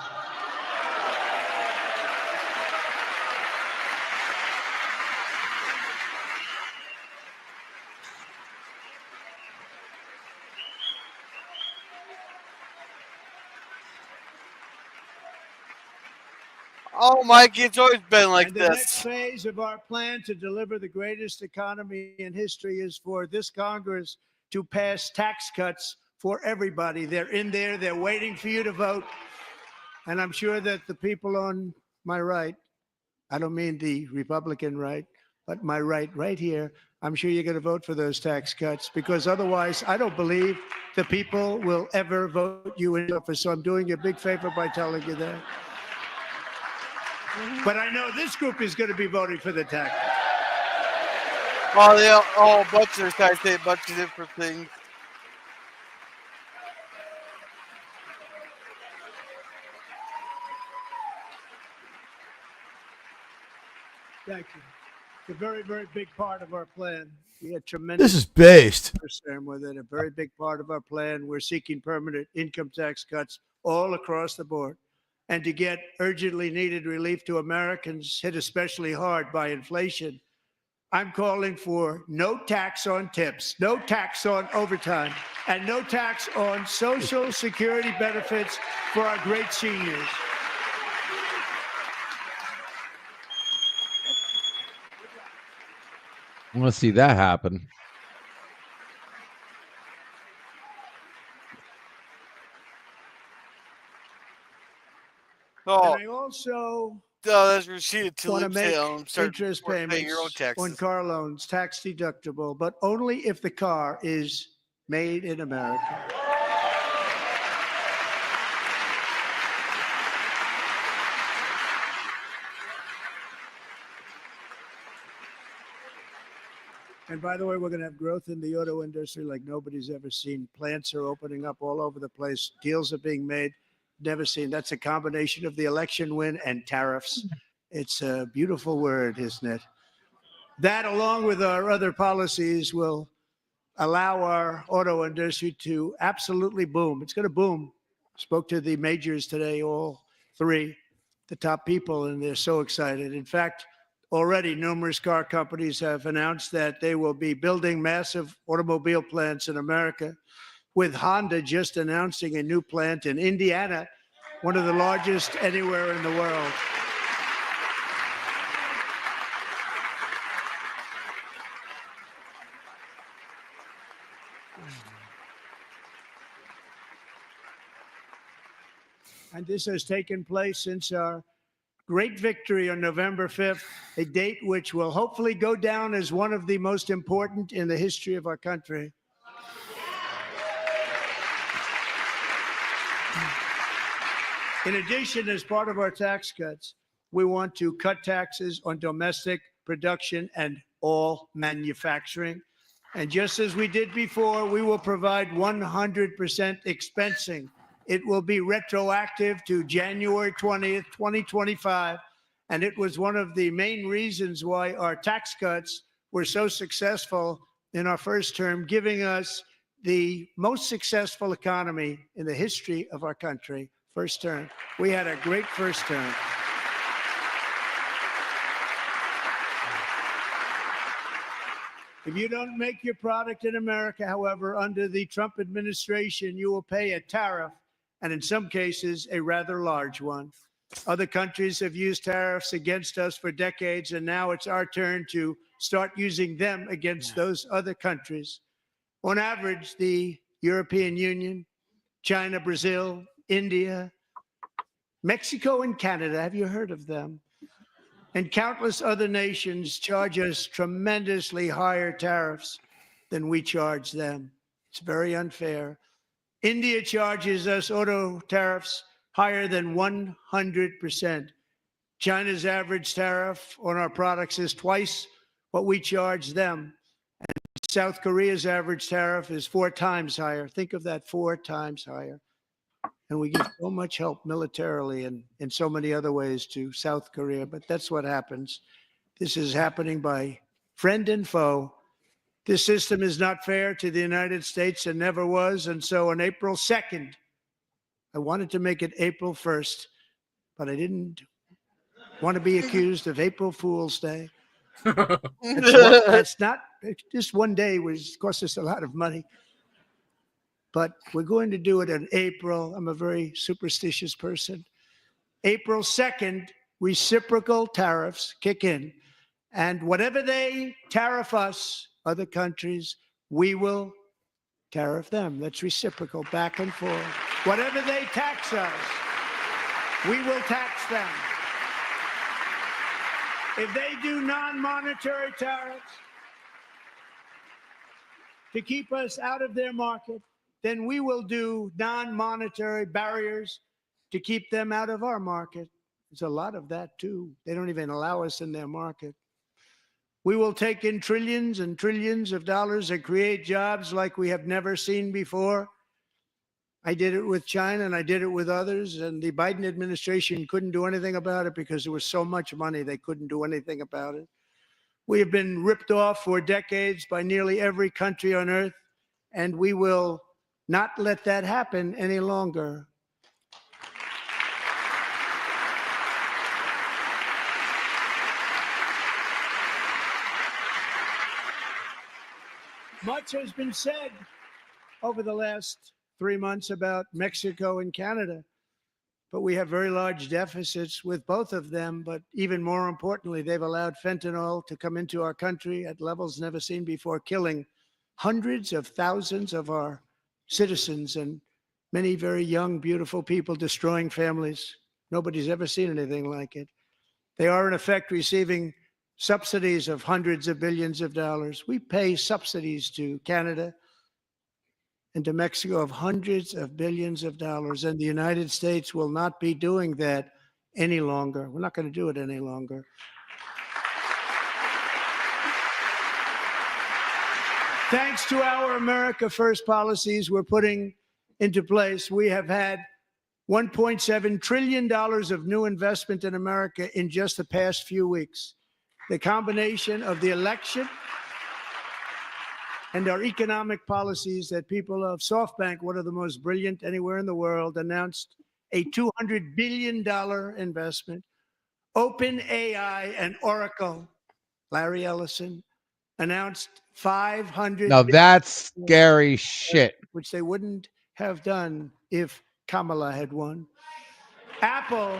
Oh, Mike, it's always been like And the this. next phase of our plan to deliver the greatest economy in history is for this Congress to pass tax cuts for everybody. They're in there. They're waiting for you to vote. And I'm sure that the people on my right, I don't mean the Republican right, but my right here, I'm sure you're going to vote for those tax cuts, because otherwise I don't believe the people will ever vote you in office. So I'm doing you a big favor by telling you that. But I know this group is going to be voting for the tax. Well, they all a bunch of their guys say a bunch of different things. Thank you. It's a very, very big part of our plan. We had tremendous. This is based. Concern with it. A very big part of our plan. We're seeking permanent income tax cuts all across the board. And to get urgently needed relief to Americans hit especially hard by inflation, I'm calling for no tax on tips, no tax on overtime, and no tax on Social Security benefits for our great seniors. I want to see that happen. Oh, And I also that's received to want to make start interest paying payments your own taxes. on car loans tax deductible, but only if the car is made in America. And by the way, we're going to have growth in the auto industry like nobody's ever seen. Plants are opening up all over the place. Deals are being made. Never seen. That's a combination of the election win and tariffs. It's a beautiful word, isn't it? That, along with our other policies, will allow our auto industry to absolutely boom. It's going to boom. Spoke to the majors today, all three, the top people, and they're so excited. In fact, already numerous car companies have announced that they will be building massive automobile plants in America, with Honda just announcing a new plant in Indiana, one of the largest anywhere in the world. And this has taken place since our great victory on November 5th, a date which will hopefully go down as one of the most important in the history of our country. In addition, as part of our tax cuts, we want to cut taxes on domestic production and all manufacturing. And just as we did before, we will provide 100% expensing. It will be retroactive to January 20th, 2025. And it was one of the main reasons why our tax cuts were so successful in our first term, giving us the most successful economy in the history of our country. First term. We had a great first term. If you don't make your product in America, however, under the Trump administration, you will pay a tariff, and in some cases, a rather large one. Other countries have used tariffs against us for decades, and now it's our turn to start using them against those other countries. On average, the European Union, China, Brazil, India, Mexico, and Canada, have you heard of them? And countless other nations charge us tremendously higher tariffs than we charge them. It's very unfair. India charges us auto tariffs higher than 100%. China's average tariff on our products is twice what we charge them. And South Korea's average tariff is 4 times higher. Think of that, 4 times higher. And we give so much help militarily and in so many other ways to South Korea. But that's what happens. This is happening by friend and foe. This system is not fair to the United States and never was. And so on April 2nd, I wanted to make it April 1st, but I didn't want to be accused of April Fool's Day. That's not, just one day was cost us a lot of money. But we're going to do it in April. I'm a very superstitious person. April 2nd, reciprocal tariffs kick in. And whatever they tariff us, other countries, we will tariff them. That's reciprocal, back and forth. Whatever they tax us, we will tax them. If they do non-monetary tariffs to keep us out of their market, then we will do non-monetary barriers to keep them out of our market. There's a lot of that too. They don't even allow us in their market. We will take in trillions and trillions of dollars and create jobs like we have never seen before. I did it with China and I did it with others, and the Biden administration couldn't do anything about it because there was so much money they couldn't do anything about it. We have been ripped off for decades by nearly every country on earth, and we will not let that happen any longer. Much has been said over the last 3 months about Mexico and Canada, but we have very large deficits with both of them. But even more importantly, they've allowed fentanyl to come into our country at levels never seen before, killing hundreds of thousands of our citizens and many very young, beautiful people, destroying families. Nobody's ever seen anything like it. They are, in effect, receiving subsidies of hundreds of billions of dollars. We pay subsidies to Canada and to Mexico of hundreds of billions of dollars, and the United States will not be doing that any longer. We're not going to do it any longer. Thanks to our America First policies we're putting into place, we have had $1.7 trillion of new investment in America in just the past few weeks. The combination of the election and our economic policies that people of SoftBank, one of the most brilliant anywhere in the world, announced a $200 billion investment. OpenAI and Oracle, Larry Ellison, announced 500. Now that's scary shit. Which they wouldn't have done if Kamala had won. Apple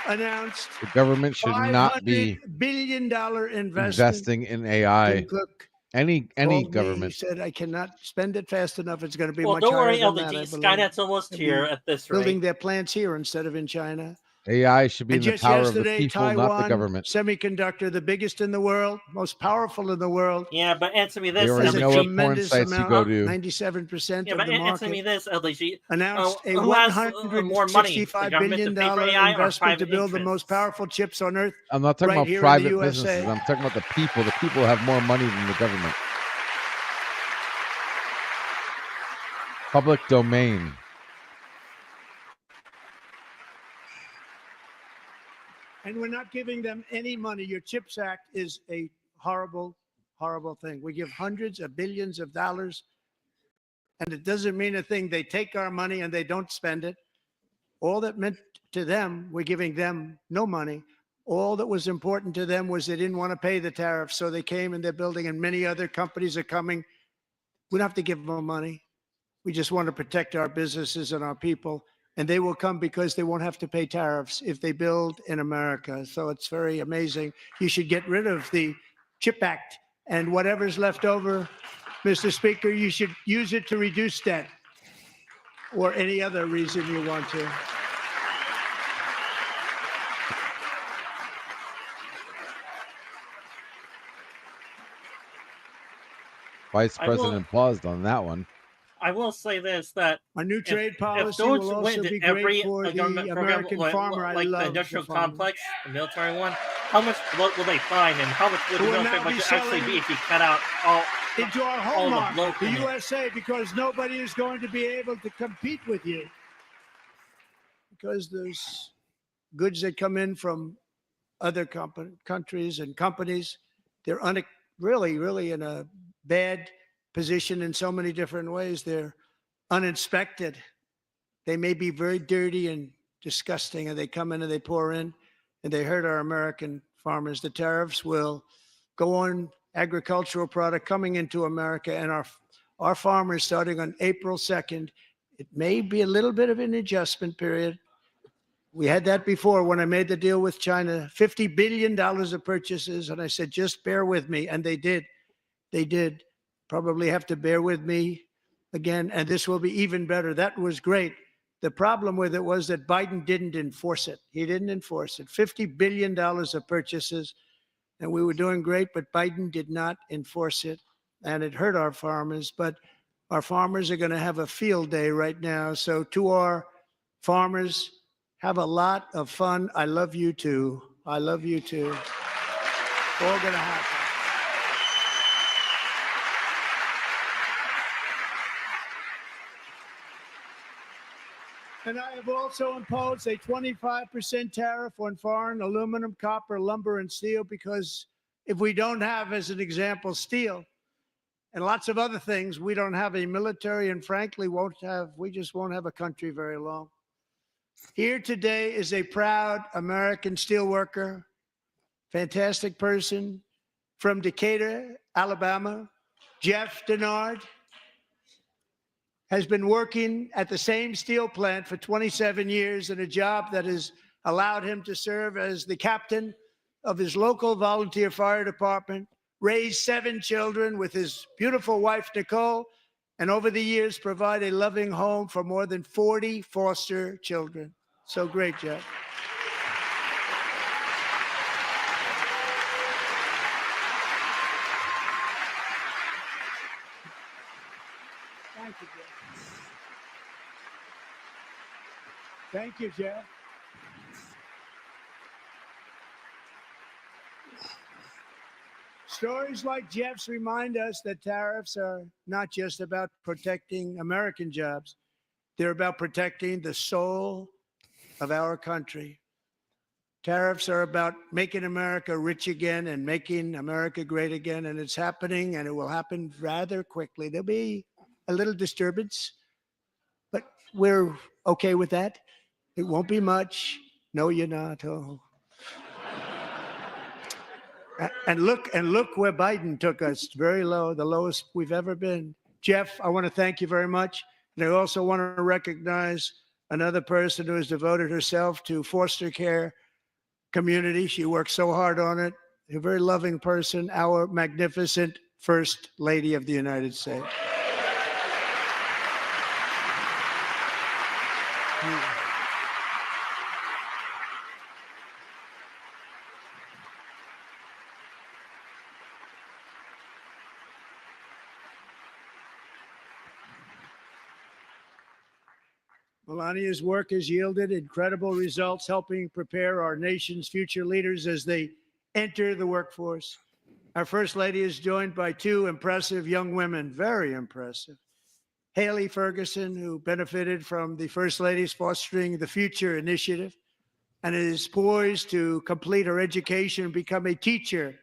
announced The government should not be $500 billion investment. investing in AI. Tim Cook Any called me. He government. said, I cannot spend it fast enough. It's going to be Well, much don't higher worry, than that, I LDG. believe. Skynet's almost They'll here be at this building rate. their plants here instead of in China. AI should be And in the just power of the yesterday, people, not the Taiwan government. Semiconductor, the biggest in the world, most powerful in the world. Yeah, but answer me They this. already Has a know what porn tremendous sites you amount, go to. 97% Yeah, of but the answer me market. this, LDG. Announced a Who has more money, the $165 government billion to pay for AI or investment to private build the interests? most powerful chips on earth I'm not talking right about here in the private USA. businesses. I'm talking about the people. The people have more money than the government. Public domain. And we're not giving them any money. Your CHIPS Act is a horrible, horrible thing. We give hundreds of billions of dollars, and it doesn't mean a thing. They take our money and they don't spend it. All that meant to them, we're giving them no money. All that was important to them was they didn't want to pay the tariffs, so they came and they're building, and many other companies are coming. We don't have to give them money. We just want to protect our businesses and our people, and they will come because they won't have to pay tariffs if they build in America. So it's very amazing. You should get rid of the CHIP Act, and whatever's left over, Mr. Speaker, you should use it to reduce debt or any other reason you want to. Vice I will- President paused on that one. I will say this, that Our new trade policy if Doge will went also to be every great for the government program, American like, farmer. I like love the the industrial farmer. complex, the military one, how much bloat will they find, and how much would the Who will military now be budget actually selling be if you cut out all into our all home the market, bloat the in it? USA, because nobody is going to be able to compete with you. Because there's goods that come in from other countries and companies, they're really in a bad position in so many different ways. They're uninspected. They may be very dirty and disgusting, and they come in and they pour in, and they hurt our American farmers. The tariffs will go on agricultural product coming into America, and our farmers, starting on April 2nd, it may be a little bit of an adjustment period. We had that before when I made the deal with China, $50 billion of purchases, and I said, just bear with me, and they did. They did. Probably have to bear with me again, and this will be even better. That was great. The problem with it was that Biden didn't enforce it. He didn't enforce it. $50 billion of purchases, and we were doing great, but Biden did not enforce it, and it hurt our farmers. But our farmers are going to have a field day right now. So to our farmers, have a lot of fun. I love you too. I love you too. All going to happen. And I have also imposed a 25% tariff on foreign aluminum, copper, lumber, and steel, because if we don't have, as an example, steel and lots of other things, we don't have a military, and frankly, we just won't have a country very long. Here today is a proud American steelworker, fantastic person from Decatur, Alabama, Jeff Denard. Has been working at the same steel plant for 27 years in a job that has allowed him to serve as the captain of his local volunteer fire department, raise 7 children with his beautiful wife, Nicole, and over the years provide a loving home for more than 40 foster children. So great, Jeff. Thank you, Jeff. Thank you, Jeff. Stories like Jeff's remind us that tariffs are not just about protecting American jobs. They're about protecting the soul of our country. Tariffs are about making America rich again and making America great again, and it's happening, and it will happen rather quickly. There'll be a little disturbance, but we're okay with that. It won't be much. No, you're not. Oh. And look where Biden took us. Very low, the lowest we've ever been. Jeff, I want to thank you very much. And I also want to recognize another person who has devoted herself to foster care community. She works so hard on it. A very loving person, our magnificent First Lady of the United States. Melania's work has yielded incredible results, helping prepare our nation's future leaders as they enter the workforce. Our First Lady is joined by two impressive young women, very impressive. Haley Ferguson, who benefited from the First Lady's Fostering the Future initiative and is poised to complete her education and become a teacher.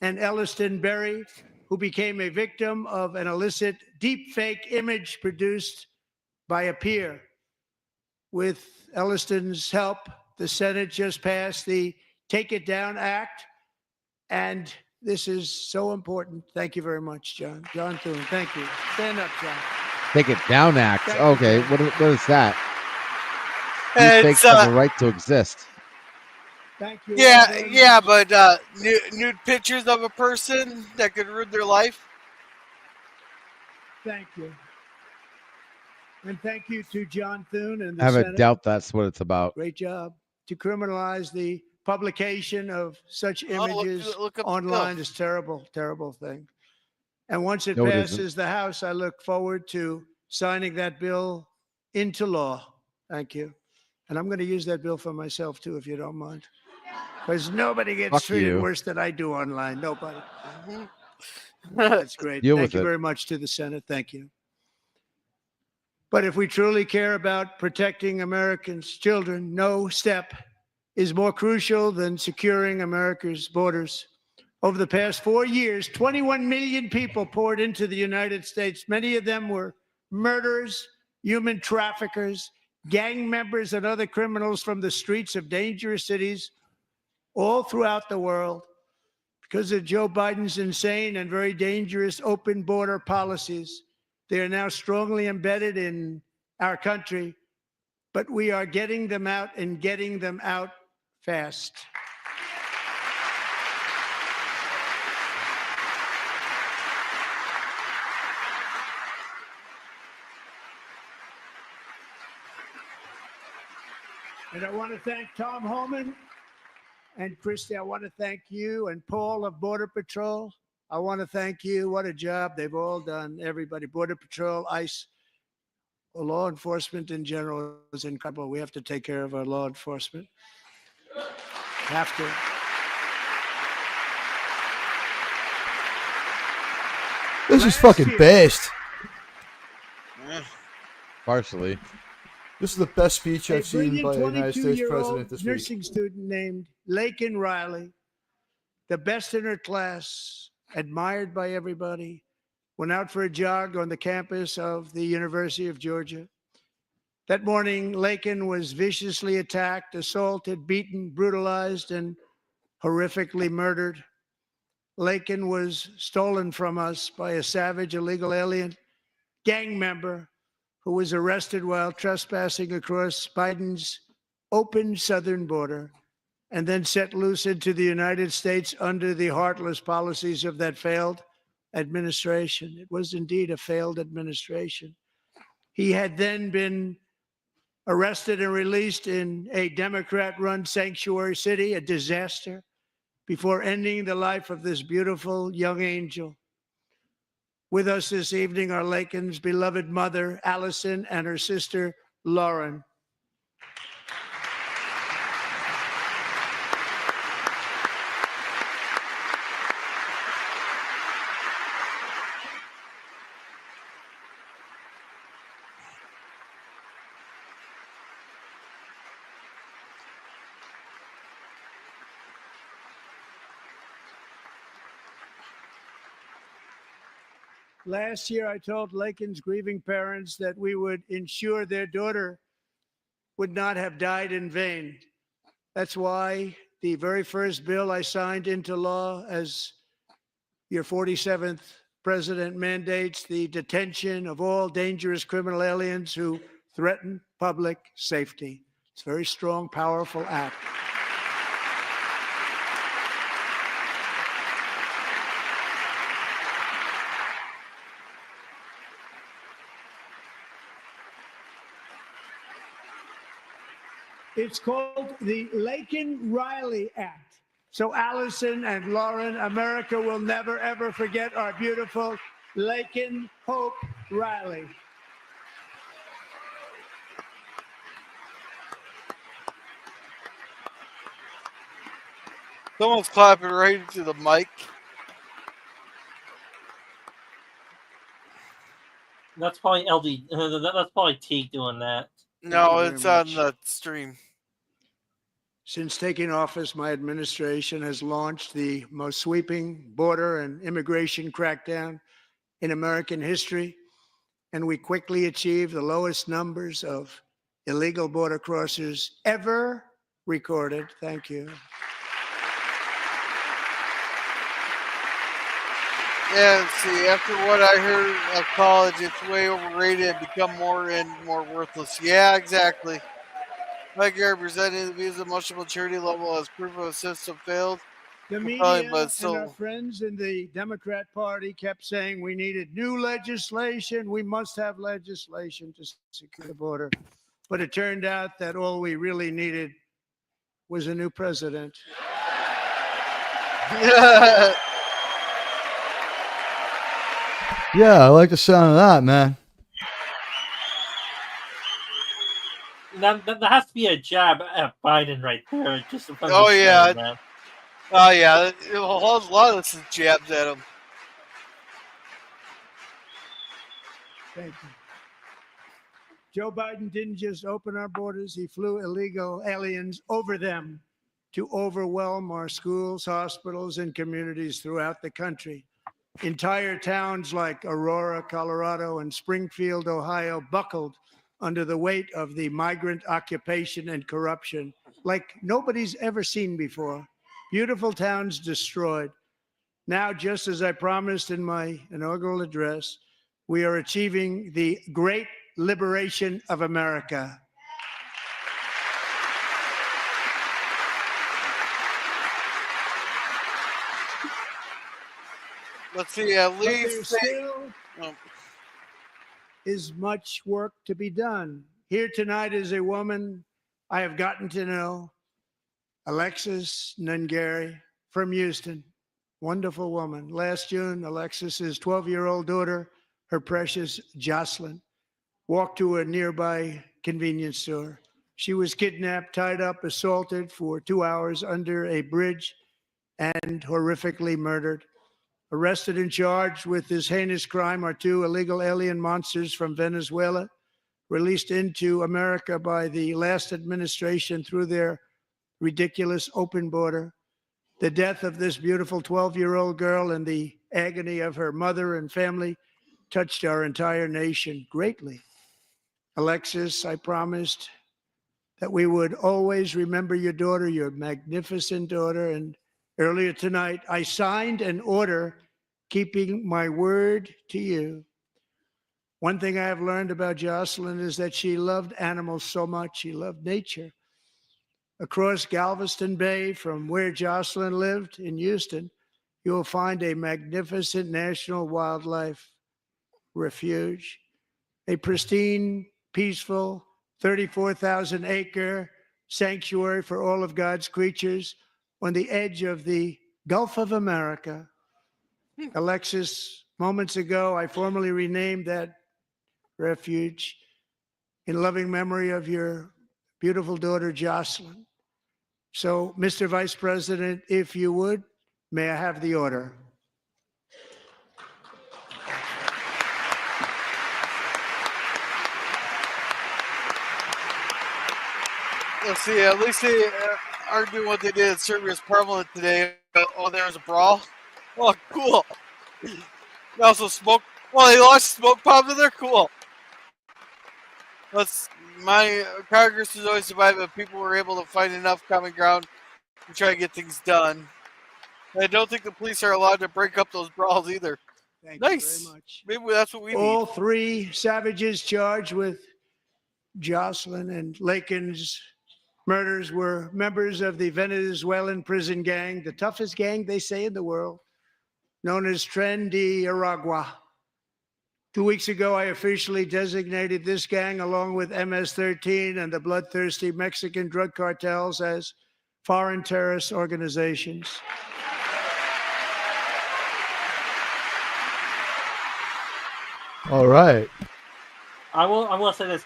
And Elliston Berry, who became a victim of an illicit deepfake image produced by a peer. With Elliston's help, the Senate just passed the Take It Down Act, and this is so important. Thank you very much, John. John Thune, thank you. Stand up, John. Take It Down Act. Thank Okay, you. what is that? It's Deepfakes have a right to exist. Thank you. yeah, but nude pictures of a person that could ruin their life. Thank you. And thank you to John Thune and the I have Senate. a doubt that's what it's about. Great job. To criminalize the publication of such images look up the online bill. is terrible, terrible thing. And once it No, it passes isn't. the House, I look forward to signing that bill into law. Thank you. And I'm going to use that bill for myself, too, if you don't mind. Because nobody gets Fuck treated you. worse than I do online. Nobody. That's great. Deal Thank with you it. very much to the Senate. Thank you. But if we truly care about protecting Americans' children, no step is more crucial than securing America's borders. Over the past 4 years, 21 million people poured into the United States. Many of them were murderers, human traffickers, gang members, and other criminals from the streets of dangerous cities all throughout the world. Because of Joe Biden's insane and very dangerous open border policies, they are now strongly embedded in our country, but we are getting them out and getting them out fast. And I want to thank Tom Homan and Christy. I want to thank you and Paul of Border Patrol. I want to thank you. What a job they've all done. Everybody, Border Patrol, ICE, law enforcement in general is incredible. We have to take care of our law enforcement. Have to. This is fucking best. Partially. This is the best speech I've seen by a brilliant United States 22-year-old president this week. nursing student named Laken Riley, the best in her class, admired by everybody, went out for a jog on the campus of the University of Georgia. That morning, Laken was viciously attacked, assaulted, beaten, brutalized, and horrifically murdered. Laken was stolen from us by a savage illegal alien gang member who was arrested while trespassing across Biden's open southern border and then set loose into the United States under the heartless policies of that failed administration. It was indeed a failed administration. He had then been arrested and released in a Democrat-run sanctuary city, a disaster, before ending the life of this beautiful young angel. With us this evening are Laken's beloved mother, Allison, and her sister, Lauren. Last year, I told Laken's grieving parents that we would ensure their daughter would not have died in vain. That's why the very first bill I signed into law as your 47th president mandates the detention of all dangerous criminal aliens who threaten public safety. It's a very strong, powerful act. It's called the Laken-Riley Act. So Allison and Lauren, America will never, ever forget our beautiful Laken Hope Riley. Someone's clapping right into the mic. That's probably LD. That's probably Teague doing that. No, it's on the stream. Since taking office, my administration has launched the most sweeping border and immigration crackdown in American history, and we quickly achieved the lowest numbers of illegal border crossers ever recorded. Thank you. Yeah, see, after what I heard of college, it's way overrated and become more and more worthless. Yeah, exactly. Like you're representing the views of much maturity level as proof of a system failed. The Compelling, media but and still- our friends in the Democrat Party kept saying we needed new legislation. We must have legislation to secure the border. But it turned out that all we really needed was a new president. Yeah, I like the sound of that, man. That has to be a jab at Biden right there. Just Oh yeah, man. oh yeah. A lot of this is jabs at him. Thank you. Joe Biden didn't just open our borders, he flew illegal aliens over them to overwhelm our schools, hospitals, and communities throughout the country. Entire towns like Aurora, Colorado, and Springfield, Ohio, buckled under the weight of the migrant occupation and corruption like nobody's ever seen before. Beautiful towns destroyed. Now, just as I promised in my inaugural address, we are achieving the great liberation of America. Let's see, at But there least still is much work to be done. Here tonight is a woman I have gotten to know, Alexis Nungary from Houston. Wonderful woman. Last June, Alexis's 12-year-old daughter, her precious Jocelyn, walked to a nearby convenience store. She was kidnapped, tied up, assaulted for 2 hours under a bridge, and horrifically murdered. Arrested and charged with this heinous crime are two illegal alien monsters from Venezuela, released into America by the last administration through their ridiculous open border. The death of this beautiful 12-year-old girl and the agony of her mother and family touched our entire nation greatly. Alexis, I promised that we would always remember your daughter, your magnificent daughter, and earlier tonight, I signed an order keeping my word to you. One thing I have learned about Jocelyn is that she loved animals so much. She loved nature. Across Galveston Bay, from where Jocelyn lived in Houston, you will find a magnificent national wildlife refuge, a pristine, peaceful, 34,000-acre sanctuary for all of God's creatures on the edge of the Gulf of America. Alexis, moments ago, I formally renamed that refuge in loving memory of your beautiful daughter, Jocelyn. So, Mr. Vice President, if you would, may I have the order? let's see, at least they aren't doing what they did at Serbia's Parliament today. Oh, there was a brawl. Oh, cool. They also smoke. Well, they launched smoke bombs in there. Cool. My Congress has always survived, but people were able to find enough common ground to try to get things done. And I don't think the police are allowed to break up those brawls either. Thank Nice. you very much. Maybe that's what we All need. three savages charged with Jocelyn and Lakin's murders were members of the Venezuelan prison gang, the toughest gang, they say, in the world, known as Tren de Aragua. 2 weeks ago, I officially designated this gang, along with MS-13 and the bloodthirsty Mexican drug cartels, as foreign terrorist organizations. All right. I will say this: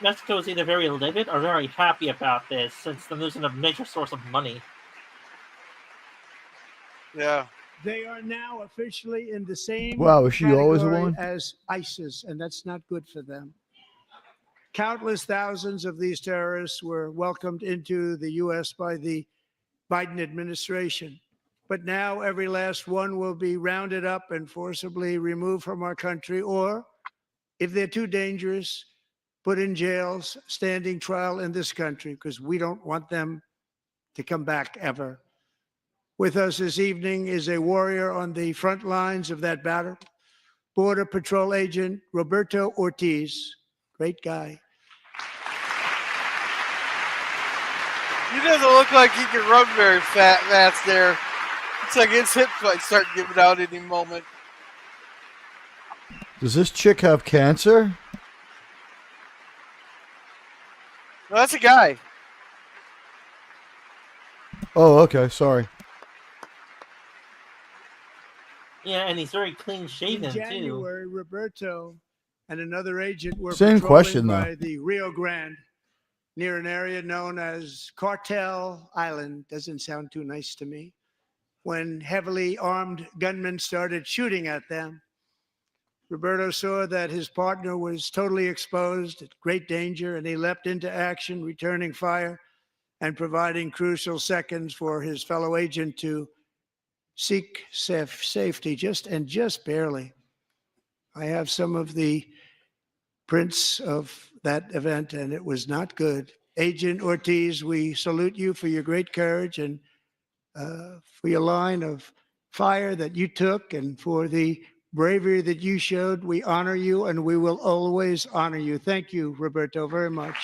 Mexico is either very livid or very happy about this, since they're losing a major source of money. Yeah. They are now officially in the same Wow, is she always a category woman? as ISIS, and that's not good for them. Countless thousands of these terrorists were welcomed into the U.S. by the Biden administration. But now every last one will be rounded up and forcibly removed from our country, or if they're too dangerous, put in jails, standing trial in this country, because we don't want them to come back ever. With us this evening is a warrior on the front lines of that battle, Border Patrol Agent Roberto Ortiz. Great guy. He doesn't look like he can run very fast there. It's like his hip might start giving out any moment. Does this chick have cancer? No, that's a guy. Oh, okay. Sorry. Yeah, and he's very clean shaven In too. January, Roberto and another agent were Same patrolling question, though. by the Rio Grande near an area known as Cartel Island. Doesn't sound too nice to me. When heavily armed gunmen started shooting at them, Roberto saw that his partner was totally exposed, at great danger, and he leapt into action, returning fire and providing crucial seconds for his fellow agent to seek safety, just barely. I have some of the prints of that event, and it was not good. Agent Ortiz, we salute you for your great courage and for your line of fire that you took, and for the bravery that you showed. We honor you, and we will always honor you. Thank you, Roberto, very much.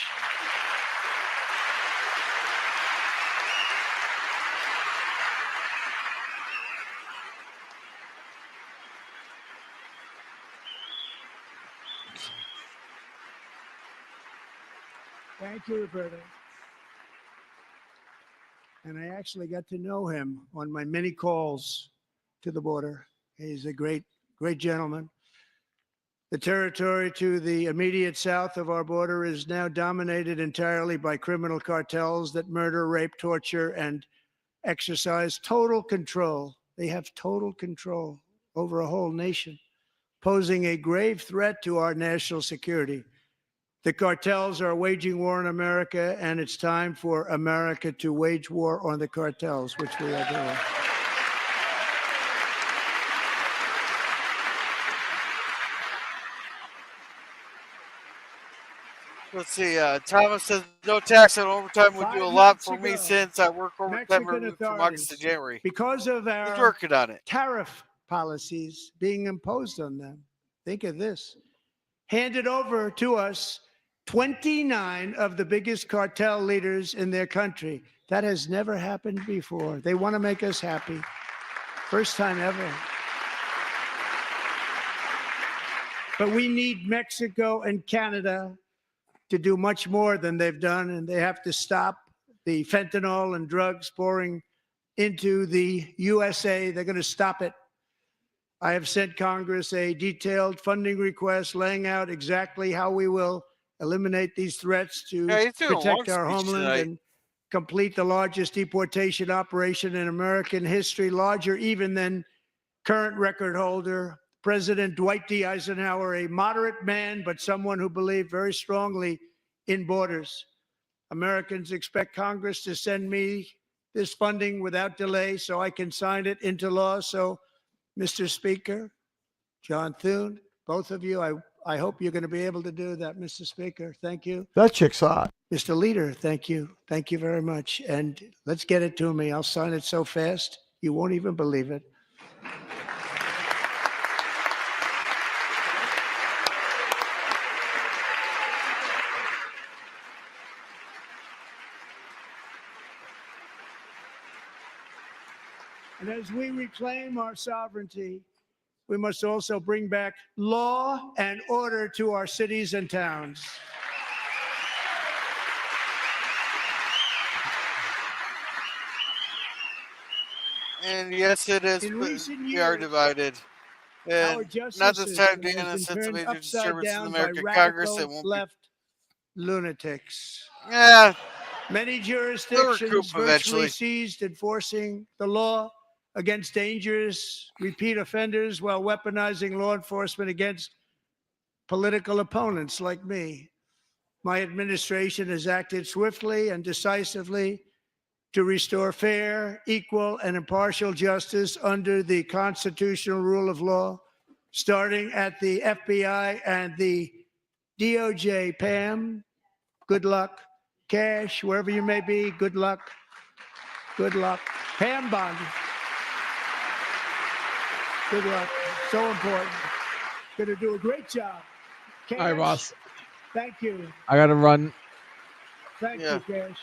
Thank you, Roberto. And I actually got to know him on my many calls to the border. He's a great gentleman. The territory to the immediate south of our border is now dominated entirely by criminal cartels that murder, rape, torture, and exercise total control. They have total control over a whole nation, posing a grave threat to our national security. The cartels are waging war on America, and it's time for America to wage war on the cartels, which we are doing. Let's see. Thomas says no tax on overtime would do a lot for me since I work overtime from August to January. Because of He's our working on it. tariff policies being imposed on them. Think of this. Handed over to us 29 of the biggest cartel leaders in their country. That has never happened before. They want to make us happy. First time ever. But we need Mexico and Canada to do much more than they've done, and they have to stop the fentanyl and drugs pouring into the USA. They're going to stop it. I have sent Congress a detailed funding request laying out exactly how we will eliminate these threats to protect our homeland and complete the largest deportation operation in American history, larger even than current record holder President Dwight D. Eisenhower, a moderate man, but someone who believed very strongly in borders. Americans expect Congress to send me this funding without delay so I can sign it into law. So, Mr. Speaker, John Thune, both of you, I hope you're going to be able to do that, Mr. Speaker. Thank you. That chick's hot. Mr. Leader, thank you. Thank you very much. And let's get it to me. I'll sign it so fast, you won't even believe it. And as we reclaim our sovereignty, we must also bring back law and order to our cities and towns. And yes, it is. We are divided. And not this time, Dana, since a major disturbance in the American Congress, it won't left lunatics. Yeah. Many jurisdictions virtually eventually ceased enforcing the law against dangerous repeat offenders while weaponizing law enforcement against political opponents like me. My administration has acted swiftly and decisively to restore fair, equal, and impartial justice under the constitutional rule of law, starting at the FBI and the DOJ. Pam, good luck. Cash, wherever you may be, good luck. Good luck. Pam Bond, good luck. So important. Going to do a great job. Cash, All right, boss. thank you. I got to run. Thank you, Cash.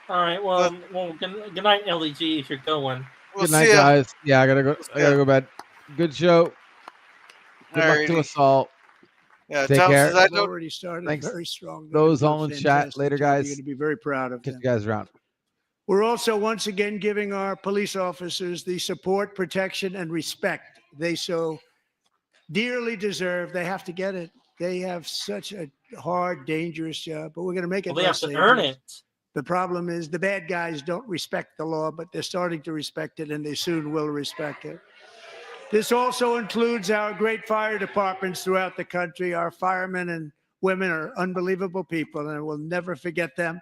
All right. Well, good night, LEG, if you're going. Good night, guys. Yeah, I gotta go. I gotta go to bed. Good show. Good luck to Alrighty. us all. Yeah, Take Tom care. says I I've don't. already started Thanks. very strong. Those They're all in doing a chat. fantastic Later, job. You're guys. going to be very proud of Catch them. you guys around. We're also once again giving our police officers the support, protection, and respect they so dearly deserve. They have to get it. They have such a hard, dangerous job, but we're going to make it. Well, they have less to earn dangerous. it. The problem is the bad guys don't respect the law, but they're starting to respect it, and they soon will respect it. This also includes our great fire departments throughout the country. Our firemen and women are unbelievable people, and we'll never forget them.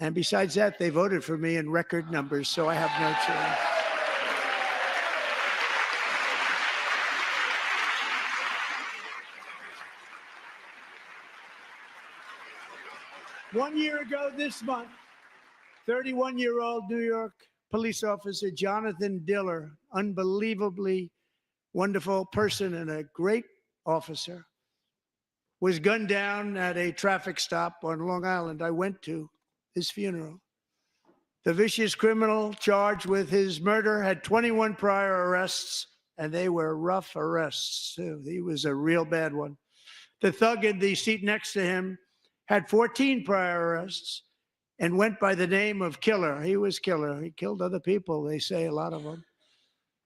And besides that, they voted for me in record numbers, so I have no choice. One year ago this month, 31-year-old New York police officer Jonathan Diller, unbelievably wonderful person and a great officer, was gunned down at a traffic stop on Long Island. I went to his funeral. The vicious criminal charged with his murder had 21 prior arrests, and they were rough arrests, too. He was a real bad one. The thug in the seat next to him had 14 prior arrests and went by the name of Killer. He was Killer. He killed other people, they say, a lot of them.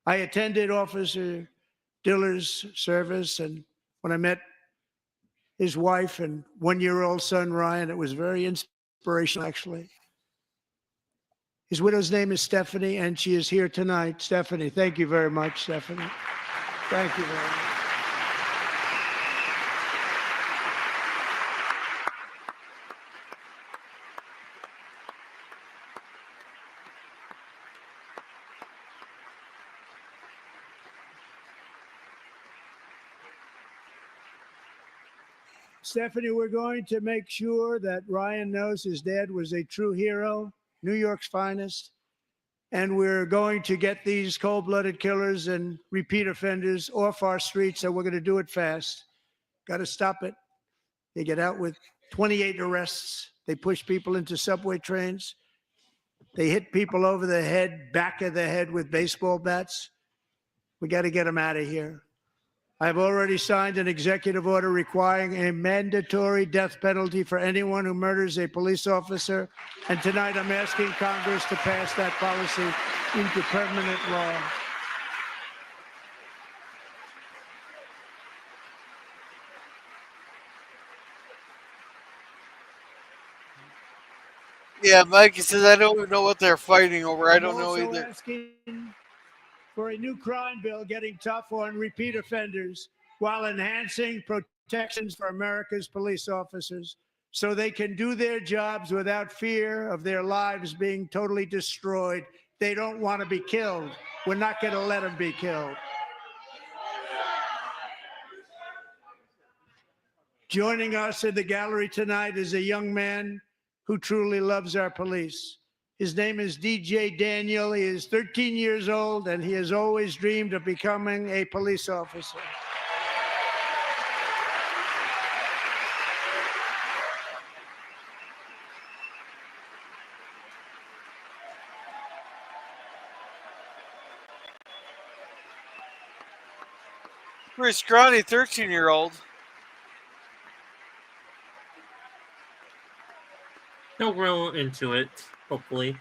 I attended Officer Diller's service, and when I met his wife and one-year-old son, Ryan, it was very inspirational, actually. His widow's name is Stephanie, and she is here tonight. Stephanie, thank you very much, Stephanie. Thank you very much. Stephanie, we're going to make sure that Ryan knows his dad was a true hero, New York's finest. And we're going to get these cold-blooded killers and repeat offenders off our streets, and we're going to do it fast. Got to stop it. They get out with 28 arrests. They push people into subway trains. They hit people over the head, back of the head with baseball bats. We got to get them out of here. I've already signed an executive order requiring a mandatory death penalty for anyone who murders a police officer. And tonight I'm asking Congress to pass that policy into permanent law. Yeah, Mikey says I don't even know what they're fighting over. I don't know I'm also either. asking for a new crime bill getting tough on repeat offenders while enhancing protections for America's police officers so they can do their jobs without fear of their lives being totally destroyed. They don't want to be killed. We're not going to let them be killed. Joining us in the gallery tonight is a young man who truly loves our police. His name is DJ Daniel. He is 13 years old, and he has always dreamed of becoming a police officer. Pretty scrawny 13-year-old. He'll grow into it, hopefully.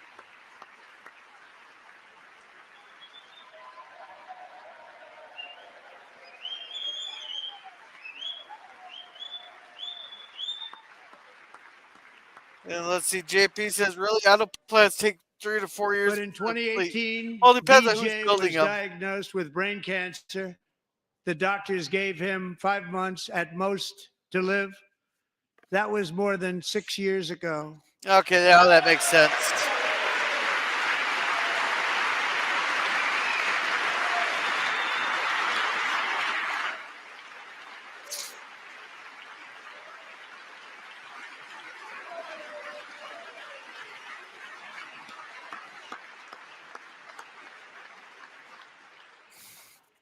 And let's see, JP says, really? I don't plan to take 3 to 4 years. But in 2018, Well, it depends on who's DJ building was them. diagnosed with brain cancer. The doctors gave him 5 months at most to live. That was more than 6 years ago. Okay, now that makes sense.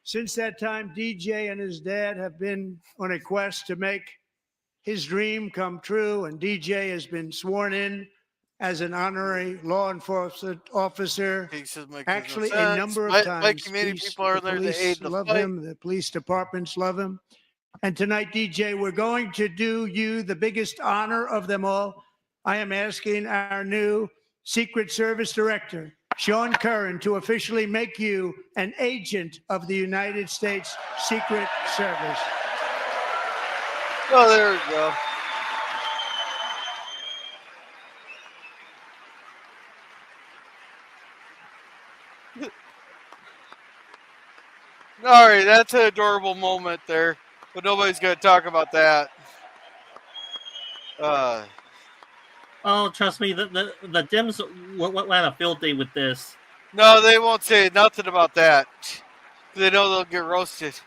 Since that time, DJ and his dad have been on a quest to make his dream come true, and DJ has been sworn in as an honorary law enforcement officer. Actually, a number of times. My community people are there to aid the love fight. him. The police departments love him. And tonight, DJ, we're going to do you the biggest honor of them all. I am asking our new Secret Service Director, Sean Curran, to officially make you an agent of the United States Secret Service. Oh, there we go. All right, that's an adorable moment there, but nobody's going to talk about that. Oh, trust me, the Dems will have a field day with this. No, they won't say nothing about that. They know they'll get roasted.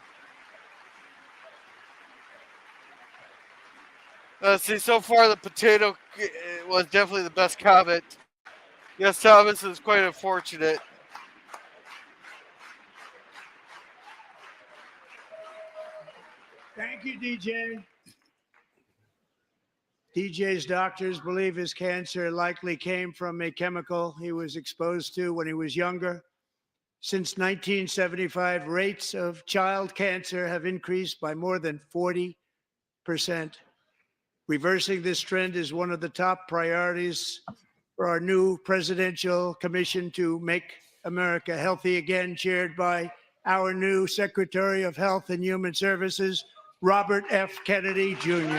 See, so far the potato was definitely the best comment. Yes, Thomas is quite unfortunate. Thank you, DJ. DJ's doctors believe his cancer likely came from a chemical he was exposed to when he was younger. Since 1975, rates of child cancer have increased by more than 40%. Reversing this trend is one of the top priorities for our new presidential commission to make America healthy again, chaired by our new Secretary of Health and Human Services, Robert F. Kennedy, Jr.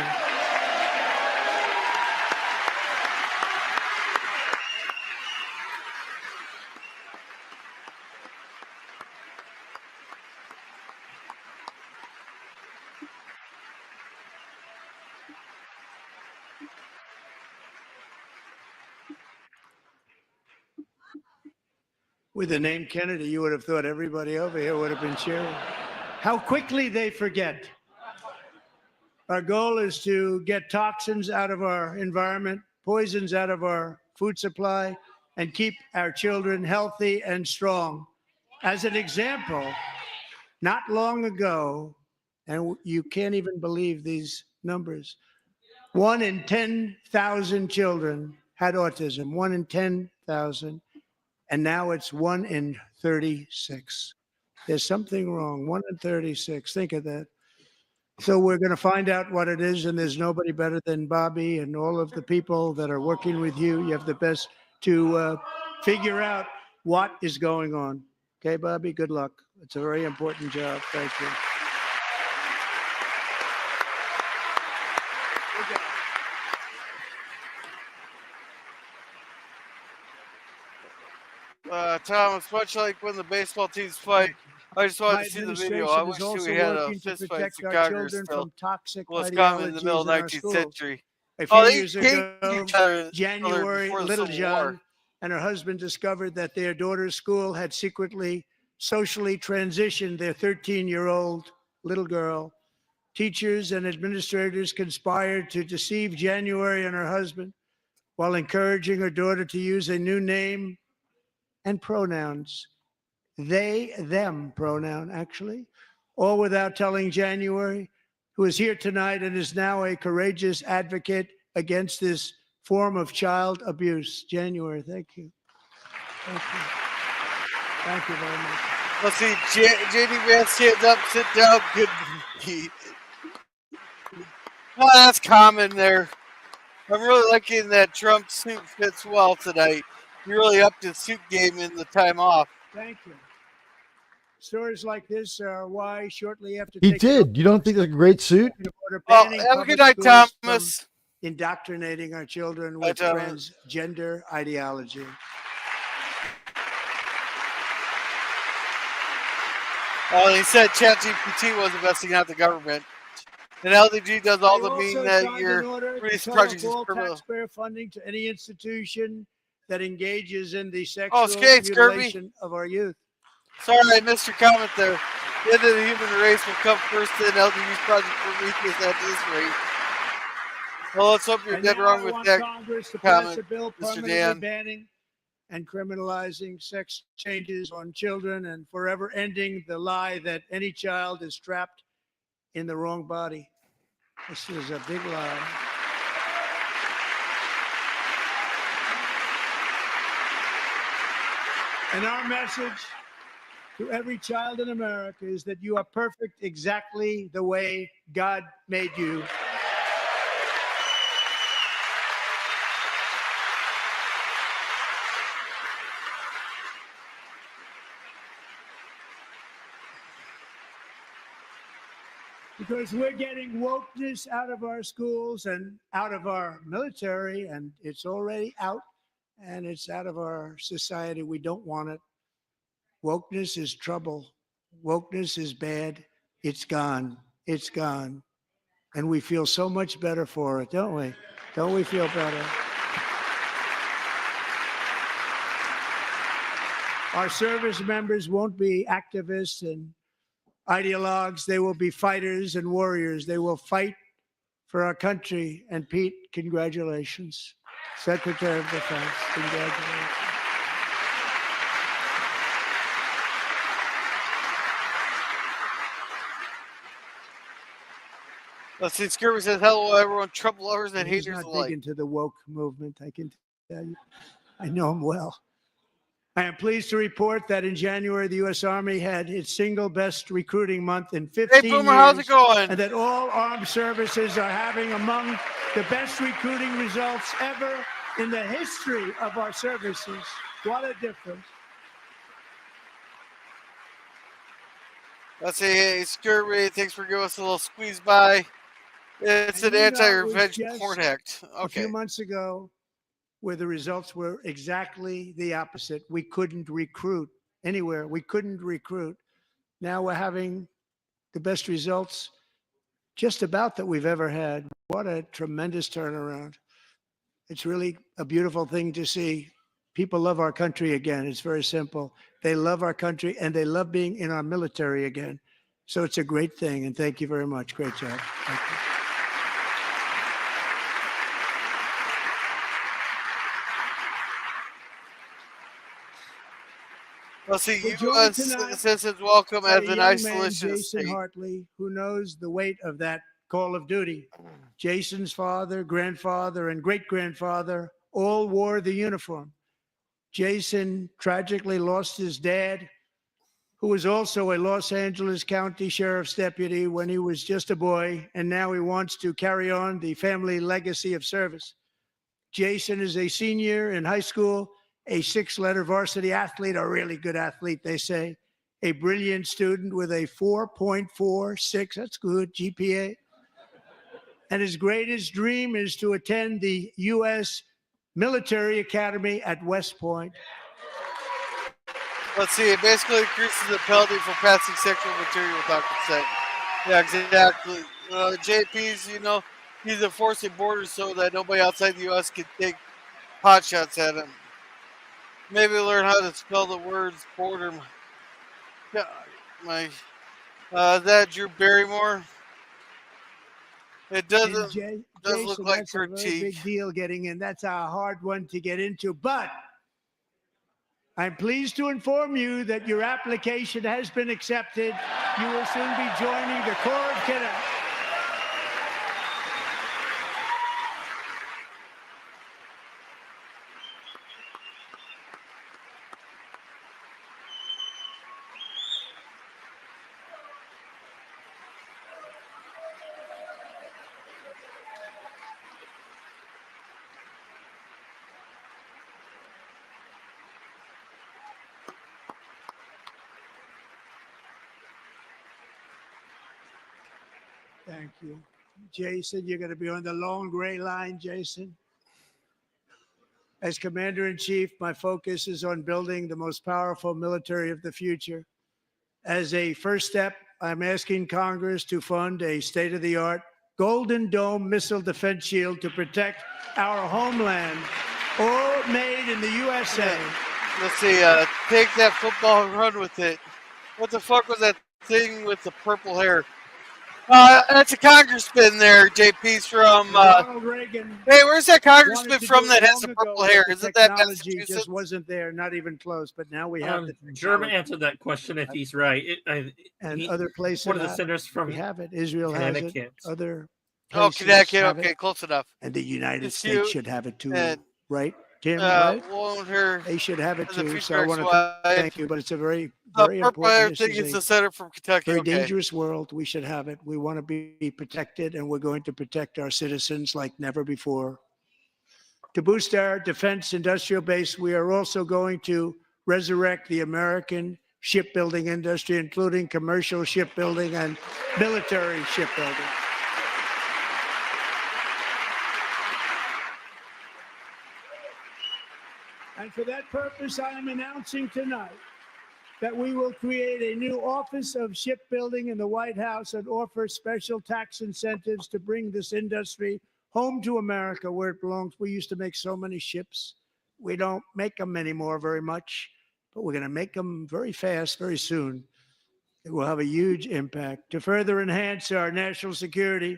With the name Kennedy, you would have thought everybody over here would have been cheering. How quickly they forget. Our goal is to get toxins out of our environment, poisons out of our food supply, and keep our children healthy and strong. As an example, not long ago, and you can't even believe these numbers, 1 in 10,000 children had autism, 1 in 10,000. And now it's 1 in 36. There's something wrong. 1 in 36. Think of that. So we're going to find out what it is, and there's nobody better than Bobby and all of the people that are working with you. You have the best to figure out what is going on. Okay, Bobby, good luck. It's a very important job. Thank you. Thomas, much like when the baseball teams fight, I just wanted My to see the video. administration I is wish also we had a working to fist fight protect Cigars our children still. from toxic Was common in the middle of the ideologies in 19th our century. A few Oh, they years hated ago, each other January, before the Little Civil John War. and her husband discovered that their daughter's school had secretly socially transitioned their 13-year-old little girl. Teachers and administrators conspired to deceive January and her husband while encouraging her daughter to use a new name and pronouns. They, them pronoun, actually, all without telling January, who is here tonight and is now a courageous advocate against this form of child abuse. January, thank you. Thank you. Thank you very much. Let's see, JD Vance stands up, sit down, good. Well, that's common there. I'm really liking that Trump suit fits well tonight. You really upped his suit game in the time off. Thank you. Stories like this are why shortly after He taking did. You don't think that's a great suit? order Well, banning have a good public night, schools Thomas. from indoctrinating our children Bye, with Thomas. transgender ideology. Oh, he said ChatGPT was investing out the government. And LDG does all I the also meaning that signed your an order to release cut project off is all criminal. taxpayer funding to any institution that engages in the Oh, sexual skates, Kirby. mutilation of our youth. Sorry, I missed your comment there. The end of the human race will come first, then LDG's project Prometheus at this rate. Well, let's hope you're And dead now wrong I with want that Congress to pass comment, a bill Mr. permanently Dan. banning and criminalizing sex changes on children and forever ending the lie that any child is trapped in the wrong body. This is a big lie. And our message to every child in America is that you are perfect exactly the way God made you. Because we're getting wokeness out of our schools and out of our military, and it's already out, and it's out of our society. We don't want it. Wokeness is trouble. Wokeness is bad. It's gone. It's gone. And we feel so much better for it, don't we? Don't we feel better? Our service members won't be activists and ideologues. They will be fighters and warriors. They will fight for our country. And Pete, congratulations. Secretary of Defense, congratulations. Let's see, Skirby says, hello, everyone, Trump lovers and He's haters not alike. big into the woke movement, I can tell you. I know him well. I am pleased to report that in January, the U.S. Army had its single best recruiting month in 15 Hey, Boomer, years. how's it going? And that all armed services are having among the best recruiting results ever in the history of our services. What a difference. Let's see, hey, Skirby, thanks for giving us a little squeeze by. It's an And you know, it was anti-revenge just porn act. a few Okay. months ago where the results were exactly the opposite. We couldn't recruit anywhere. We couldn't recruit. Now we're having the best results just about that we've ever had. What a tremendous turnaround. It's really a beautiful thing to see. People love our country again. It's very simple. They love our country and they love being in our military again. So it's a great thing. And thank you very much. Great job. Thank you. Let's see, We're you joined tonight citizens welcome by as a an young man, isolation Jason state. Hartley, who knows the weight of that call of duty. Jason's father, grandfather, and great-grandfather all wore the uniform. Jason tragically lost his dad, who was also a Los Angeles County Sheriff's deputy when he was just a boy, and now he wants to carry on the family legacy of service. Jason is a senior in high school, a six-letter varsity athlete, a really good athlete, they say, a brilliant student with a 4.46, that's good, GPA. And his greatest dream is to attend the U.S. Military Academy at West Point. Let's see, it basically increases the penalty for passing sexual material without consent. Yeah, exactly. JP's, he's enforcing borders so that nobody outside the U.S. can take pot shots at him. Maybe learn how to spell the words border. Yeah, is that Drew Barrymore? It does look Jason, like that's her a very cheek. big deal getting in. That's a hard one to get into. But I'm pleased to inform you that your application has been accepted. You will soon be joining the Corps of Cadets. Thank you. Jason, you're going to be on the long gray line, Jason. As Commander-in-Chief, my focus is on building the most powerful military of the future. As a first step, I'm asking Congress to fund a state-of-the-art Golden Dome missile defense shield to protect our homeland, all made in the USA. Let's see, take that football and run with it. What the fuck was that thing with the purple hair? That's a congressman there, JP's from. Ronald Reagan. Hey, where's that congressman wanted to from do it that has the long purple ago, hair? but the Isn't that technology Massachusetts? just wasn't there, not even close. But now we have the German technology. answered that question if he's right. And other places. One of the senators from we have it. Israel has it. Connecticut. Other Oh, places Connecticut. have Okay, it. close enough. And the United It's States cute. should have it too, And, right, Tim? Right? won't her They should have it as a too. future So I want to ex-wife. thank you. But it's a very, the very purple hair important. thing This is the is a senator from Kentucky. very Okay. dangerous world. We should have it. We want to be protected, and we're going to protect our citizens like never before. To boost our defense industrial base, we are also going to resurrect the American shipbuilding industry, including commercial shipbuilding and military shipbuilding. And for that purpose, I am announcing tonight that we will create a new Office of Shipbuilding in the White House and offer special tax incentives to bring this industry home to America where it belongs. We used to make so many ships. We don't make them anymore very much, but we're going to make them very fast, very soon. It will have a huge impact. To further enhance our national security,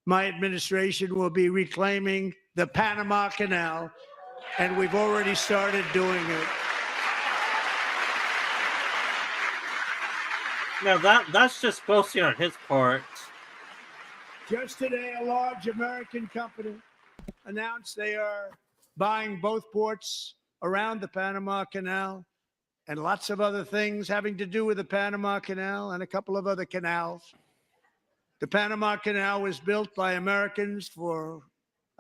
my administration will be reclaiming the Panama Canal, and we've already started doing it. Now that's just boasting on his part. Just today, a large American company announced they are buying both ports around the Panama Canal and lots of other things having to do with the Panama Canal and a couple of other canals. The Panama Canal was built by Americans for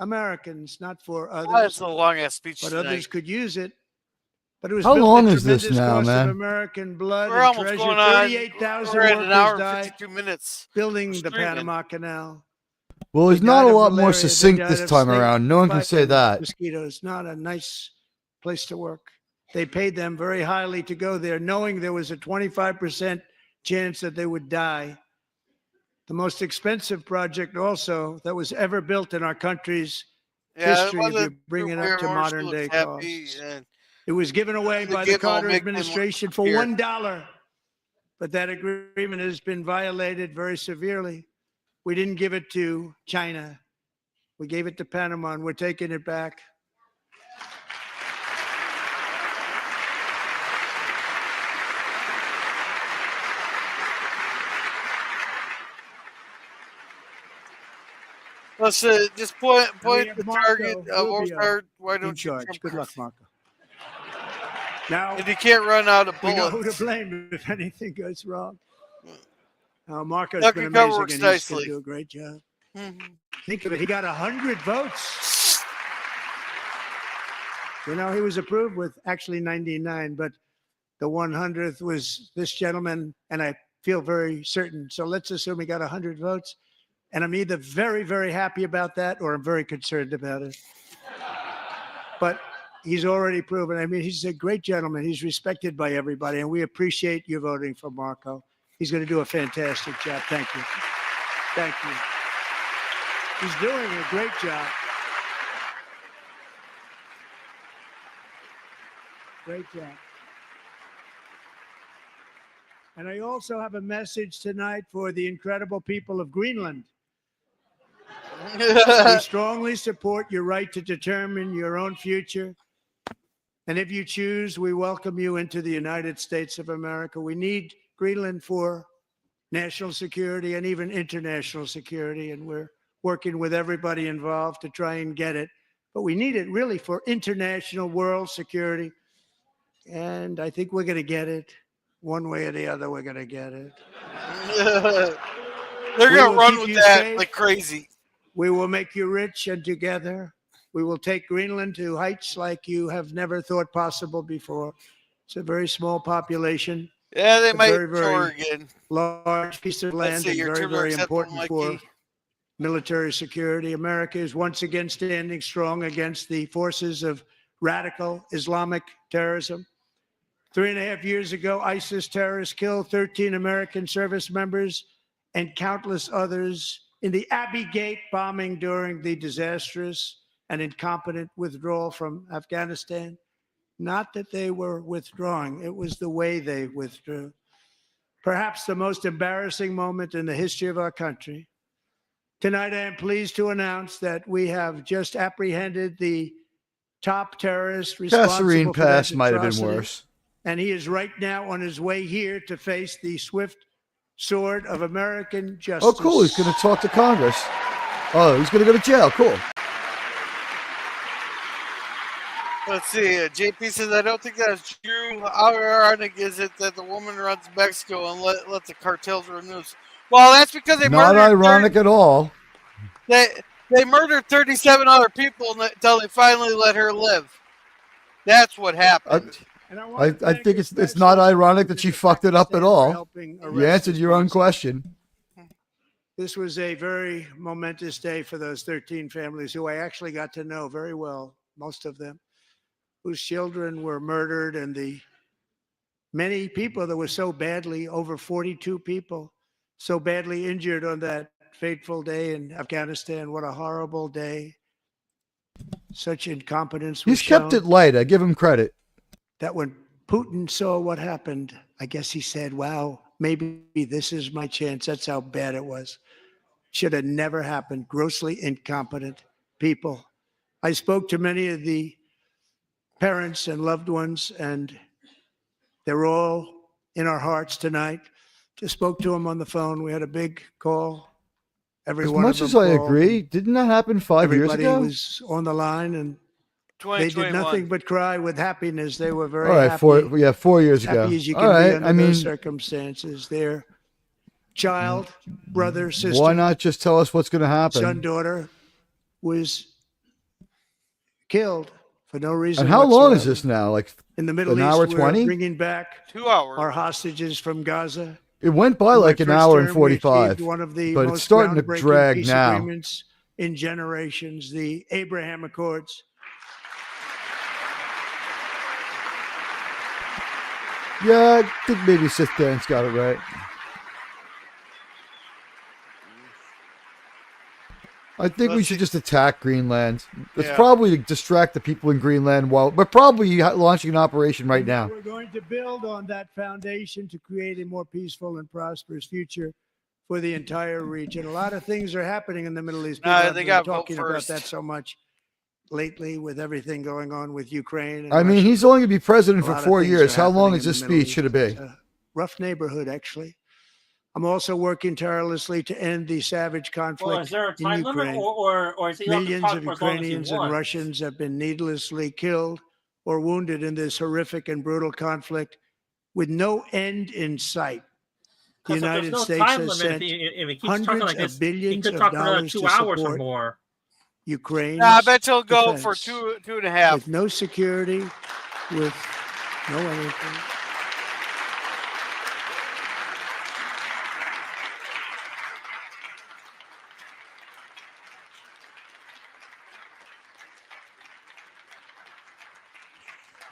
Americans, not for others. That's a long ass speech But tonight. others could use it. But it was How built long at is this tremendous now, cost man? of American blood We're and almost treasure. going on. 38,000 We're at workers an hour and died 52 minutes. building the Streaming. Panama Canal. Well, They he's not died a of lot more malaria. They succinct died this of time snake around. No one can bite say and that. Mosquitoes. Not a nice place to work. They paid them very highly to go there, knowing there was a 25% chance that they would die. The most expensive project also that was ever built in our country's history, if you bring it up to modern day costs. It was given away the by the given will Carter make them administration for here. $1. But that agreement has been violated very severely. We didn't give it to China. We gave it to Panama, and we're taking it back. Let's just point we have the Marco target of Rubio Orsard. Why in don't you charge. Trump Good luck, Chris? Marco. Now, And you can't run out of we know who bullets. to blame if anything goes wrong. Marco's Duck been and cover amazing, works and he's going nicely. to do a great job. Mhm. Think of it. He got 100 votes. You know, he was approved with actually 99, but the 100th was this gentleman, and I feel very certain. So let's assume he got 100 votes. And I'm either very, very happy about that or I'm very concerned about it. But he's already proven. I mean, he's a great gentleman. He's respected by everybody, and we appreciate you voting for Marco. He's going to do a fantastic job. Thank you. Thank you. He's doing a great job. Great job. And I also have a message tonight for the incredible people of Greenland. We strongly support your right to determine your own future. And if you choose, we welcome you into the United States of America. We need Greenland for national security and even international security. And we're working with everybody involved to try and get it. But we need it really for international world security. And I think we're going to get it. One way or the other, we're going to get it. They're We going to will run keep with you that safe. like crazy. We will make you rich, and together we will take Greenland to heights like you have never thought possible before. It's a very small population. Yeah, they a might very, very soar again. large piece of Let's land see, and your very, Timber very acceptable, important for Mikey. military security. America is once again standing strong against the forces of radical Islamic terrorism. 3.5 years ago, ISIS terrorists killed 13 American service members and countless others in the Abbey Gate bombing during the disastrous and incompetent withdrawal from Afghanistan. Not that they were withdrawing, it was the way they withdrew. Perhaps the most embarrassing moment in the history of our country. Tonight, I am pleased to announce that we have just apprehended the top terrorist responsible Kasserine for that Pass might have been atrocity. worse. And he is right now on his way here to face the swift sword of American justice. Oh, cool. He's going to talk to Congress. Oh, he's going to go to jail. Cool. Let's see. JP says, I don't think that's true. How ironic is it that the woman runs Mexico and let the cartels run loose? Well, that's because they Not murdered ironic at all. They murdered 37 other people until they finally let her live. That's what happened. I think it's not ironic that she fucked it up at all. You answered your own question. This was a very momentous day for those 13 families who I actually got to know very well, most of them, whose children were murdered, and the many people that were so badly, over 42 people, so badly injured on that fateful day in Afghanistan. What a horrible day. Such incompetence was He's kept shown. it light. I give him credit. That when Putin saw what happened, I guess he said, wow, maybe this is my chance. That's how bad it was. Should have never happened. Grossly incompetent people. I spoke to many of the parents and loved ones, and they're all in our hearts tonight. Just spoke to them on the phone. We had a big call. Every As one much of as them I called. agree, didn't that happen 5 years Everybody ago? was on the line, and they did 2021. nothing but cry with happiness. They were very All right, happy. 4 years ago. Happy as you All can be right, under I mean, those circumstances. Their child, brother, sister, why not just tell us what's going to happen? son, daughter was killed for no reason And how long is whatsoever. this now? Like In the Middle an East, hour we're 20? bringing back 2 hours. our hostages from Gaza. It went by In my like an first hour and term, we achieved 45, one of the but most it's starting to groundbreaking drag peace now. agreements in generations, the Abraham Accords. Yeah, I think maybe Sith Dan's got it right. I think we should just attack Greenland. It's Yeah. probably to distract the people in Greenland while we're probably launching an operation right now. We're going to build on that foundation to create a more peaceful and prosperous future for the entire region. A lot of things are happening in the Middle East. People Nah, have they been gotta vote talking about first. that so much lately with everything going on with Ukraine. And I mean, Russia. he's only going to be president A for lot of 4 things years. are How long happening is in this the Middle speech should it be? East. It's a rough neighborhood, actually. I'm also working tirelessly to end the savage conflict Well, is there a in time limit, Ukraine. or is he allowed to Millions talk of for as long as he Ukrainians and wants? Russians have been needlessly killed or wounded in this horrific and brutal conflict with no end in sight. The 'Cause if there's United no States time has limit, sent if he keeps hundreds talking like of this, he billions could of talk for another dollars 2 to hours or support more. Ukraine. Nah, I bet you'll go for defense. two and a half. With no security, with no anything.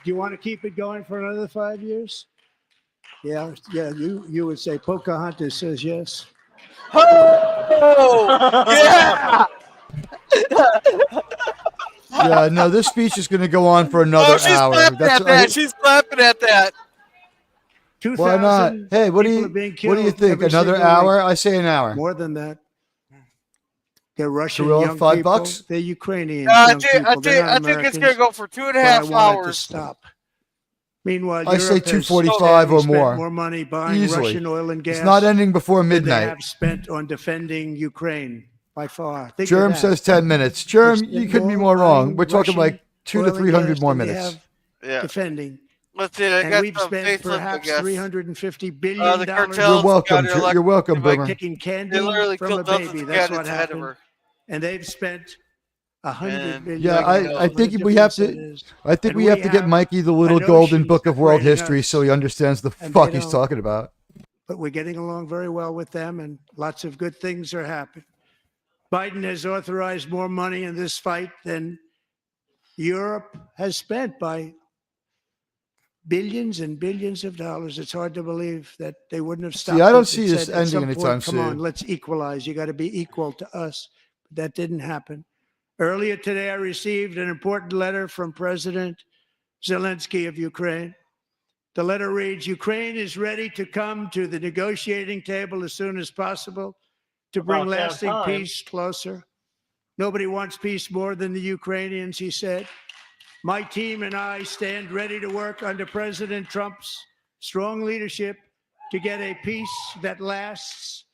Do you want to keep it going for another 5 years? Yeah, you would say Pocahontas says yes. Oh, yeah. Yeah, no, this speech is going to go on for another Oh, she's hour. clapping at that. She's clapping at that. Why not? Hey, what do you think? Another hour? I say an hour. More than that. They're Russian Kirill, young $5 people. bucks? They're Ukrainian I young think, people. They're not I think it's going to Americans, go for 2.5 but I want it to hours. stop. Meanwhile, I say Europe has 2:45 or spent more. more money buying Easily. Russian oil and gas It's not ending before than they midnight. have spent on defending Ukraine by far. Think of Germ that. says 10 minutes. Germ, They've you spent couldn't be more more wrong. buying We're talking Russian like 200 oil to and 300 gas more than they minutes. have Yeah. defending. Let's see. I And got we've some spent faceless, I perhaps guess. $350 billion The You're cartels welcome. got her like- You're welcome, by Boomer. taking candy They literally from a killed dozens baby. of That's what candidates ahead of happened. her. And they've spent $100 billion. Yeah, I think we have to. I think we have to get Mikey the little an golden ocean book of world separating history us, so he understands the and fuck they he's don't. talking about. But we're getting along very well with them, and lots of good things are happening. Biden has authorized more money in this fight than Europe has spent by billions and billions of dollars. It's hard to believe that they wouldn't have stopped. See, I don't it see and this said, at ending some anytime point, come on, soon. let's equalize. You got to be equal to us. But that didn't happen. Earlier today, I received an important letter from President Zelensky of Ukraine. The letter reads, Ukraine is ready to come to the negotiating table as soon as possible to bring About damn lasting time. peace closer. Nobody wants peace more than the Ukrainians, he said. My team and I stand ready to work under President Trump's strong leadership to get a peace that lasts.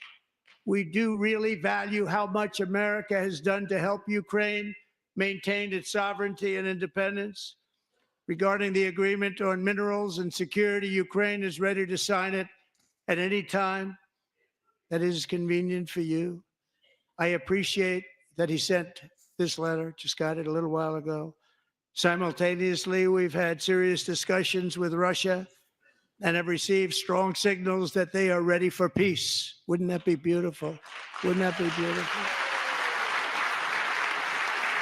We do really value how much America has done to help Ukraine maintain its sovereignty and independence. Regarding the agreement on minerals and security, Ukraine is ready to sign it at any time that is convenient for you. I appreciate that he sent this letter, just got it a little while ago. Simultaneously, we've had serious discussions with Russia and have received strong signals that they are ready for peace. Wouldn't that be beautiful? Wouldn't that be beautiful?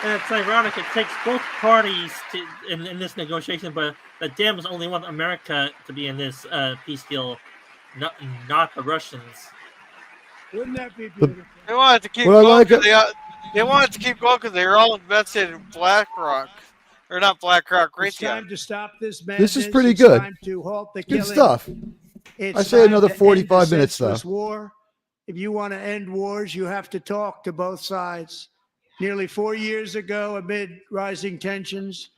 And it's ironic. It takes both parties in this negotiation, but the Dems only want America to be in this peace deal, not the Russians. Wouldn't that be beautiful? They wanted to keep What I going. like- 'Cause they wanted to keep going because they were all invested in BlackRock, or not BlackRock, It's Raytheon. time to stop this madness. This is pretty It's good. time to halt the Good killing. stuff. It's I say time another to end 45 the minutes, though. senseless war. If you want to end wars, you have to talk to both sides. Nearly 4 years ago, amid rising tensions,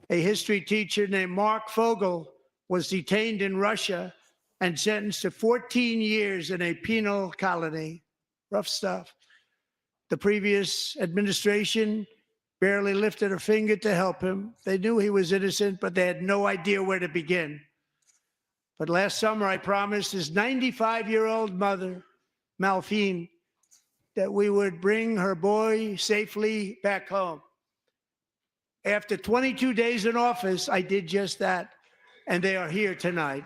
a history teacher named Mark Fogel was detained in Russia and sentenced to 14 years in a penal colony. Rough stuff. The previous administration barely lifted a finger to help him. They knew he was innocent, but they had no idea where to begin. But last summer, I promised his 95-year-old mother, Malphine, that we would bring her boy safely back home. After 22 days in office, I did just that, and they are here tonight.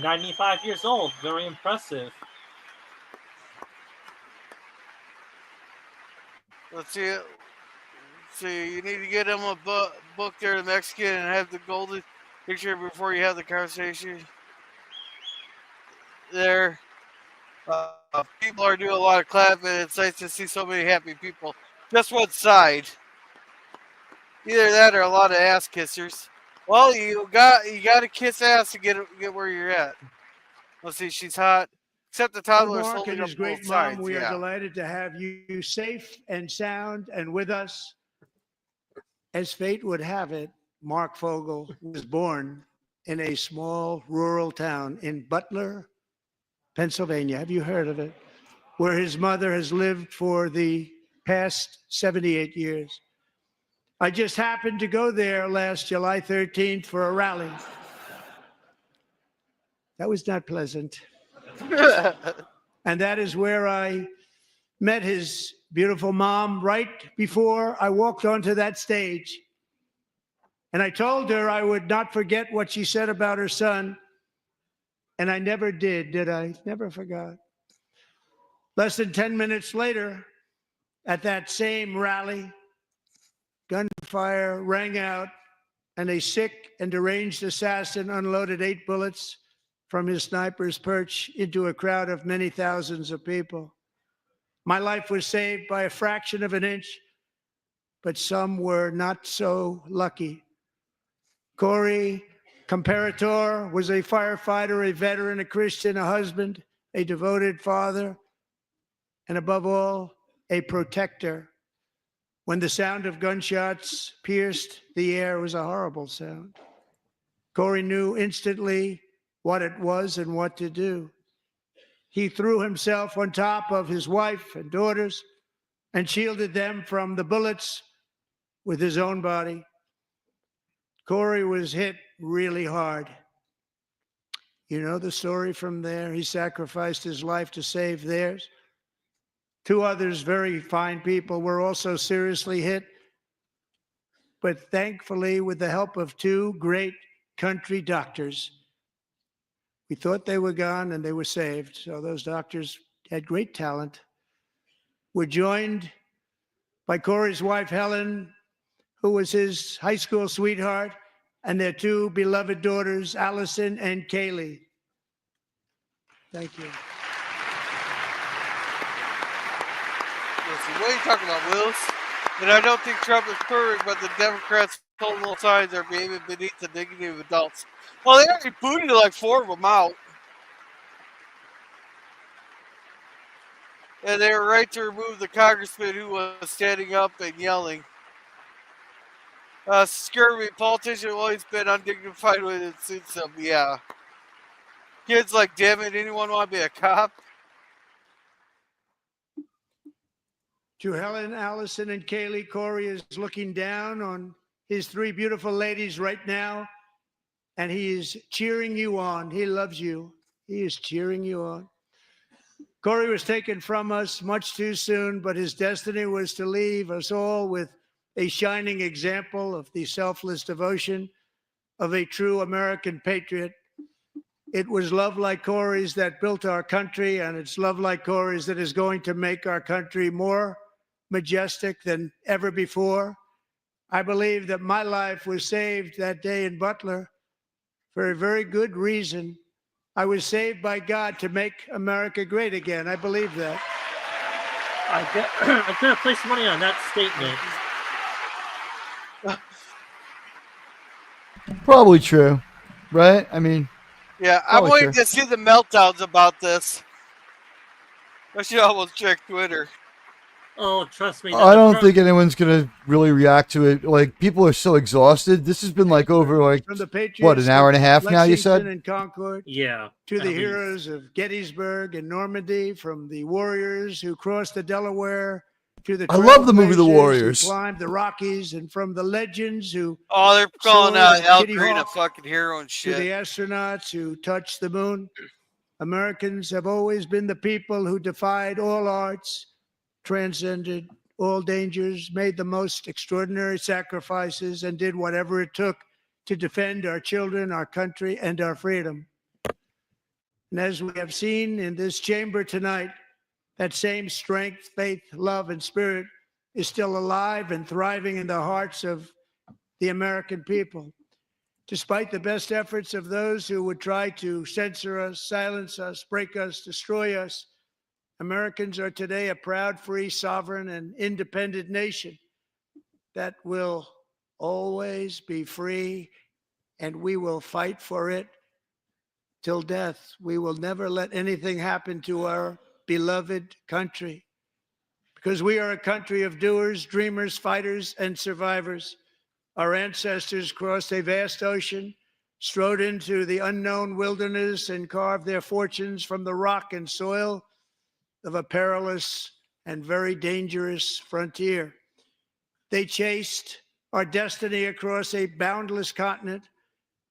"95 years old, very impressive." Let's see. You need to get him a book there, the Mexican, and have the golden picture before you have the conversation. There. People are doing a lot of clapping. It's nice to see so many happy people. Just one side. Either that or a lot of ass kissers. Well, you got to kiss ass to get where you're at. Let's see, she's hot. Except the toddler is Mark holding and up his both great mom, sides. we are Yeah. delighted to have you safe and sound and with us. As fate would have it, Mark Fogel was born in a small rural town in Butler, Pennsylvania. Have you heard of it? Where his mother has lived for the past 78 years. I just happened to go there last July 13th for a rally. That was not pleasant. And that is where I met his beautiful mom right before I walked onto that stage. And I told her I would not forget what she said about her son. And I never did I? Never forgot. Less than 10 minutes later, at that same rally, gunfire rang out, and a sick and deranged assassin unloaded 8 bullets from his sniper's perch into a crowd of many thousands of people. My life was saved by a fraction of an inch, but some were not so lucky. Corey Comparator was a firefighter, a veteran, a Christian, a husband, a devoted father, and above all, a protector. When the sound of gunshots pierced the air, it was a horrible sound. Corey knew instantly what it was and what to do. He threw himself on top of his wife and daughters and shielded them from the bullets with his own body. Corey was hit really hard. You know the story from there. He sacrificed his life to save theirs. 2 others, very fine people, were also seriously hit. But thankfully, with the help of 2 great country doctors, we thought they were gone and they were saved. So those doctors had great talent. We're joined by Corey's wife, Helen, who was his high school sweetheart, and their two beloved daughters, Allison and Kaylee. Thank you. Listen, what are you talking about, Wills? And I don't think Trump is perfect, but the Democrats' total little signs are behaving beneath the dignity of adults. Well, they already booted like 4 of them out. And they were right to remove the congressman who was standing up and yelling. Scurvy, politician have always been undignified when it suits them, yeah. Kids like, damn it, anyone want to be a cop? To Helen, Allison, and Kaylee, Corey is looking down on his 3 beautiful ladies right now, and he is cheering you on. He loves you. He is cheering you on. Corey was taken from us much too soon, but his destiny was to leave us all with a shining example of the selfless devotion of a true American patriot. It was love like Corey's that built our country, and it's love like Corey's that is going to make our country more majestic than ever before. I believe that my life was saved that day in Butler for a very good reason. I was saved by God to make America great again. I believe that. I'm going to place money on that statement. Probably true, right? I mean, yeah, I'm waiting true. to see the meltdowns about this. I should almost check Twitter. Oh, trust me. I don't think anyone's gonna really react to it. Like, people are so exhausted. This has been like over like From the Patriots what, an hour and a half now? You Lexington said. and Concord. Yeah. To the at least. heroes of Gettysburg and Normandy, from the warriors who crossed the Delaware to the I love the movie The trailblazers who Warriors. climbed the Rockies, and from the legends who Oh, they're calling soared Al on Kitty Green a Hawk fucking hero and to the shit. astronauts who touched the moon. Americans have always been the people who defied all odds, transcended all dangers, made the most extraordinary sacrifices, and did whatever it took to defend our children, our country, and our freedom. And as we have seen in this chamber tonight, that same strength, faith, love, and spirit is still alive and thriving in the hearts of the American people. Despite the best efforts of those who would try to censor us, silence us, break us, destroy us, Americans are today a proud, free, sovereign, and independent nation that will always be free, and we will fight for it till death. We will never let anything happen to our beloved country, because we are a country of doers, dreamers, fighters, and survivors. Our ancestors crossed a vast ocean, strode into the unknown wilderness, and carved their fortunes from the rock and soil of a perilous and very dangerous frontier. They chased our destiny across a boundless continent.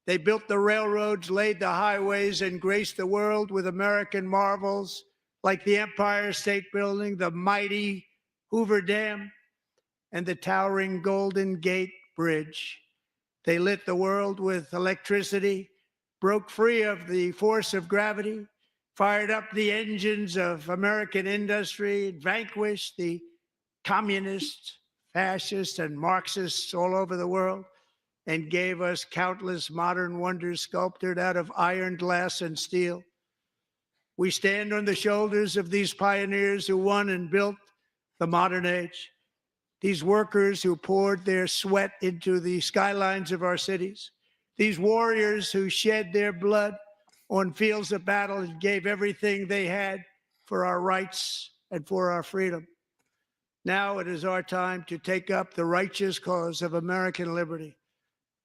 They built the railroads, laid the highways, and graced the world with American marvels like the Empire State Building, the mighty Hoover Dam, and the towering Golden Gate Bridge. They lit the world with electricity, broke free of the force of gravity, fired up the engines of American industry, vanquished the communists, fascists, and Marxists all over the world, and gave us countless modern wonders sculptured out of iron, glass, and steel. We stand on the shoulders of these pioneers who won and built the modern age. These workers who poured their sweat into the skylines of our cities. These warriors who shed their blood on fields of battle and gave everything they had for our rights and for our freedom. Now it is our time to take up the righteous cause of American liberty.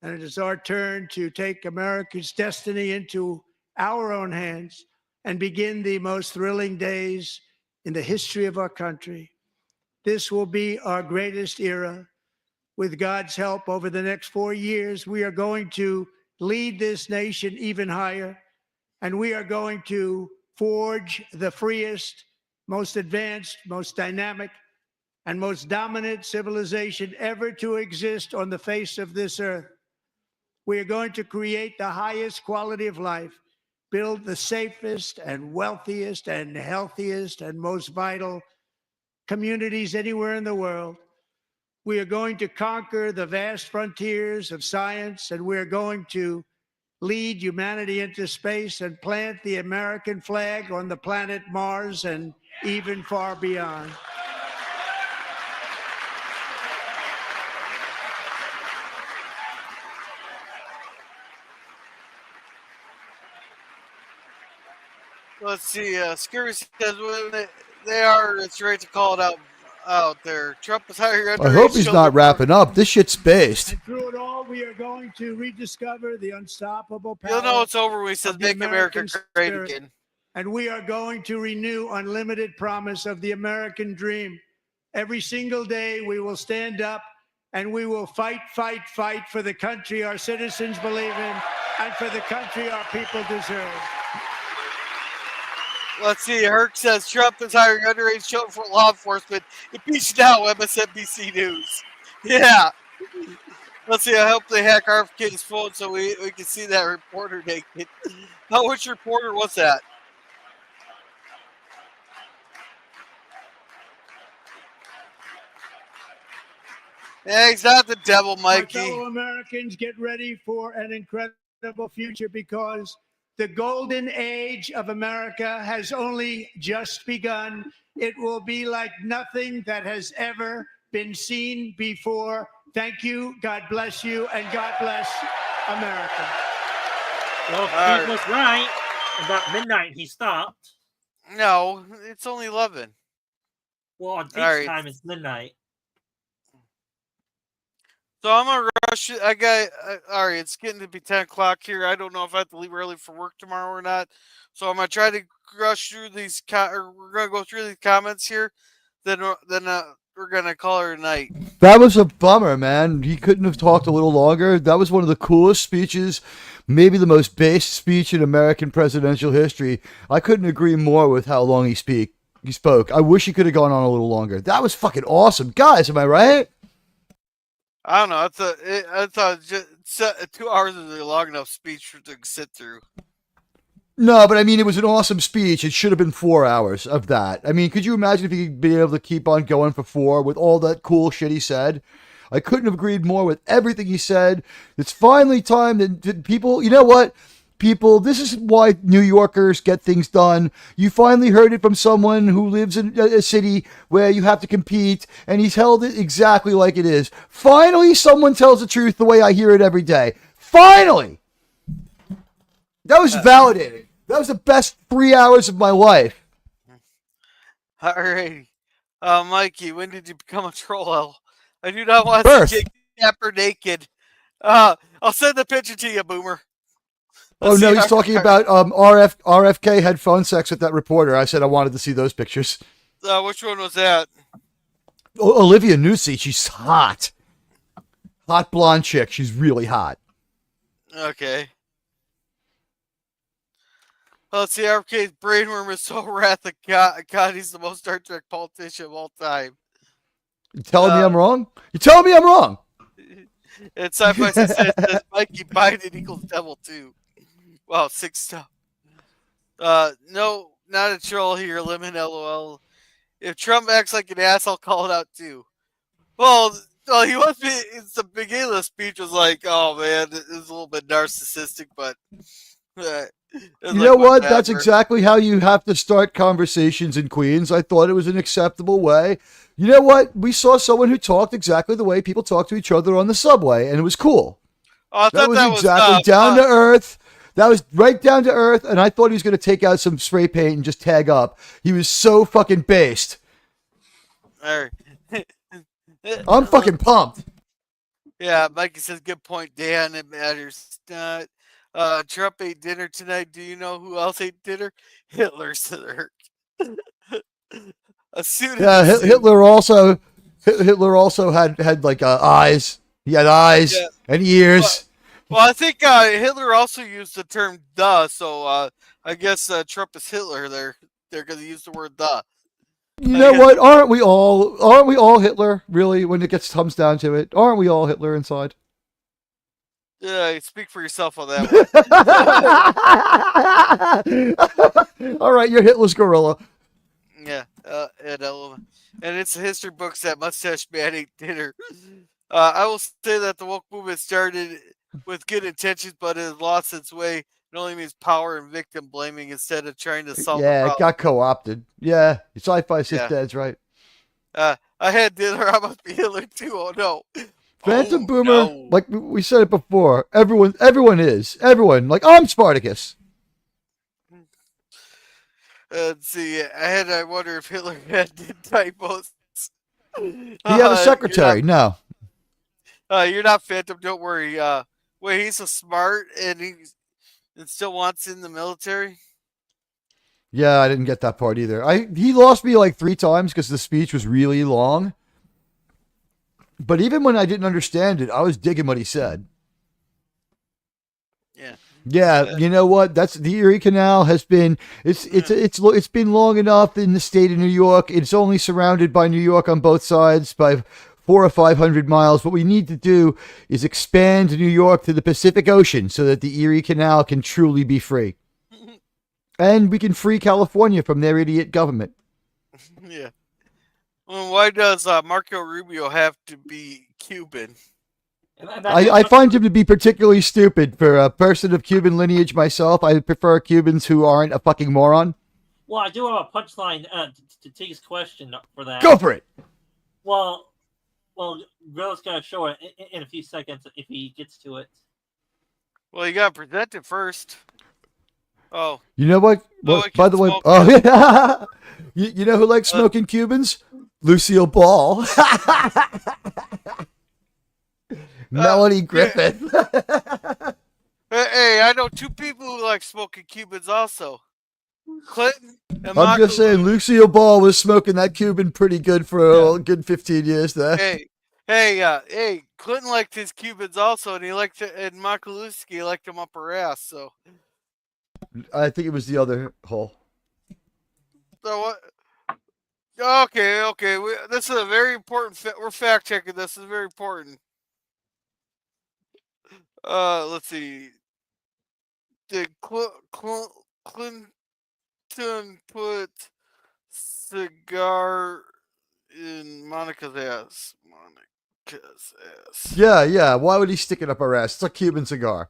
And it is our turn to take America's destiny into our own hands and begin the most thrilling days in the history of our country. This will be our greatest era. With God's help, over the next 4 years, we are going to lead this nation even higher, and we are going to forge the freest, most advanced, most dynamic, and most dominant civilization ever to exist on the face of this earth. We are going to create the highest quality of life, build the safest and wealthiest and healthiest and most vital communities anywhere in the world. We are going to conquer the vast frontiers of science, and we are going to lead humanity into space and plant the American flag on the planet Mars and even far beyond. Let's see. Scary says when they are, it's right to call it out there. Trump is hiring. I hope he's not wrapping up. This shit's based. And through it all, we are going to rediscover the unstoppable power. You'll know it's over when he says of the "Make America American Great spirit. Again." And we are going to renew unlimited promise of the American dream. Every single day, we will stand up and we will fight, fight, fight for the country our citizens believe in and for the country our people deserve. Let's see. Herc says Trump is hiring underage children for law enforcement. Impeach now, MSNBC News. Yeah. Let's see. I hope they hack RFK's phone so we can see that reporter naked. Which reporter was that? Yeah, he's not the devil, Mikey. My fellow Americans, get ready for an incredible future because the golden age of America has only just begun. It will be like nothing that has ever been seen before. Thank you. God bless you. And God bless America. Well, Steve was right. About midnight, he stopped. No, it's only 11. Well, on Tate's time, it's midnight. So I'm gonna rush. All right. It's getting to be 10 o'clock here. I don't know if I have to leave early for work tomorrow or not. So I'm gonna try to rush through these. We're gonna go through these comments here. Then we're gonna call her tonight. That was a bummer, man. He couldn't have talked a little longer. That was one of the coolest speeches, maybe the most based speech in American presidential history. I couldn't agree more with how long he spoke. I wish he could have gone on a little longer. That was fucking awesome, guys. Am I right? I don't know. I thought just 2 hours is a long enough speech to sit through. No, but I mean, it was an awesome speech. It should have been 4 hours of that. I mean, could you imagine if he'd been able to keep on going for 4 with all that cool shit he said? I couldn't have agreed more with everything he said. It's finally time that people, you know what? People, this is why New Yorkers get things done. You finally heard it from someone who lives in a city where you have to compete, and he's held it exactly like it is. Finally, someone tells the truth the way I hear it every day. Finally! That was validating. That was the best 3 hours of my life. All right. Mikey, when did you become a troll? I do not want to see Jake Tapper naked. I'll send the picture to you, Boomer. Oh, no, he's talking about RFK had phone sex with that reporter. I said I wanted to see those pictures. Which one was that? Olivia Newsy, she's hot. Hot blonde chick. She's really hot. Okay. Let's see, RFK's brainworm is so wrath of God, he's the most Star Trek politician of all time. You telling me I'm wrong? You telling me I'm wrong? And sci-fi says Mikey Biden equals devil too. Wow, 6 stuff. No, not a troll here. Lemon, LOL. If Trump acts like an ass, I'll call it out too. Well, he must be. It's the beginning of the speech was like, oh man, it was a little bit narcissistic, but. You know what? That's exactly how you have to start conversations in Queens. I thought it was an acceptable way. You know what? We saw someone who talked exactly the way people talk to each other on the subway, and it was cool. Oh, that was exactly down to earth. That was right down to earth, and I thought he was going to take out some spray paint and just tag up. He was so fucking based. All right. I'm fucking pumped. Yeah, Mikey says, good point, Dan. It matters not. Trump ate dinner tonight. Do you know who else ate dinner? Hitler, said Herc. Hitler also had like eyes. He had eyes and ears. Well, I think Hitler also used the term "the," so I guess Trump is Hitler. They're going to use the word "the." You know what? Aren't we all Hitler? Really, when it comes down to it, aren't we all Hitler inside? Yeah, speak for yourself on that one. All right, you're Hitler's gorilla. Yeah, and it's history books that Mustache Man ate dinner. I will say that the woke movement started with good intentions, but it has lost its way. It only means power and victim blaming instead of trying to solve the Yeah, it problem. got co-opted. Yeah, sci-fi sis Yeah. dad's right. I had dinner. I must be Hitler too. Oh no. Phantom Oh, Boomer, no. like we said it before, everyone is. Everyone, like, I'm Spartacus. Let's see. I wonder if Hitler had did typos. He had a secretary. No. You're not Phantom. Don't worry. Wait, he's so smart and still wants in the military. Yeah, I didn't get that part either. He lost me like 3 times because the speech was really long. But even when I didn't understand it, I was digging what he said. Yeah. Yeah, you know what? That's the Erie Canal has been it's been long enough in the state of New York. It's only surrounded by New York on both sides by 400 or 500 miles. What we need to do is expand New York to the Pacific Ocean so that the Erie Canal can truly be free. And we can free California from their idiot government. Yeah. Well, why does Marco Rubio have to be Cuban? I find him to be particularly stupid. For a person of Cuban lineage myself, I prefer Cubans who aren't a fucking moron. Well, I do have a punchline to T's question for that. Go for it. Well, Grillo's going to show it in a few seconds if he gets to it. Well, you got to present it first. Oh. You know what? By the way, yeah. You know who likes smoking Cubans? Lucille Ball. Melanie Griffith. Hey, I know 2 people who like smoking Cubans also. Clinton and I'm just saying, Lucille Ball was smoking that Cuban pretty good for a good 15 years there. Hey, Clinton liked his Cubans also, and and Makalewski liked them up her ass. So I think it was the other hole. So what? Okay. This is a very important. We're fact checking. This is very important. Let's see. Did Clinton put cigar in Monica's ass? Monica's ass. Yeah. Why would he stick it up her ass? It's a Cuban cigar.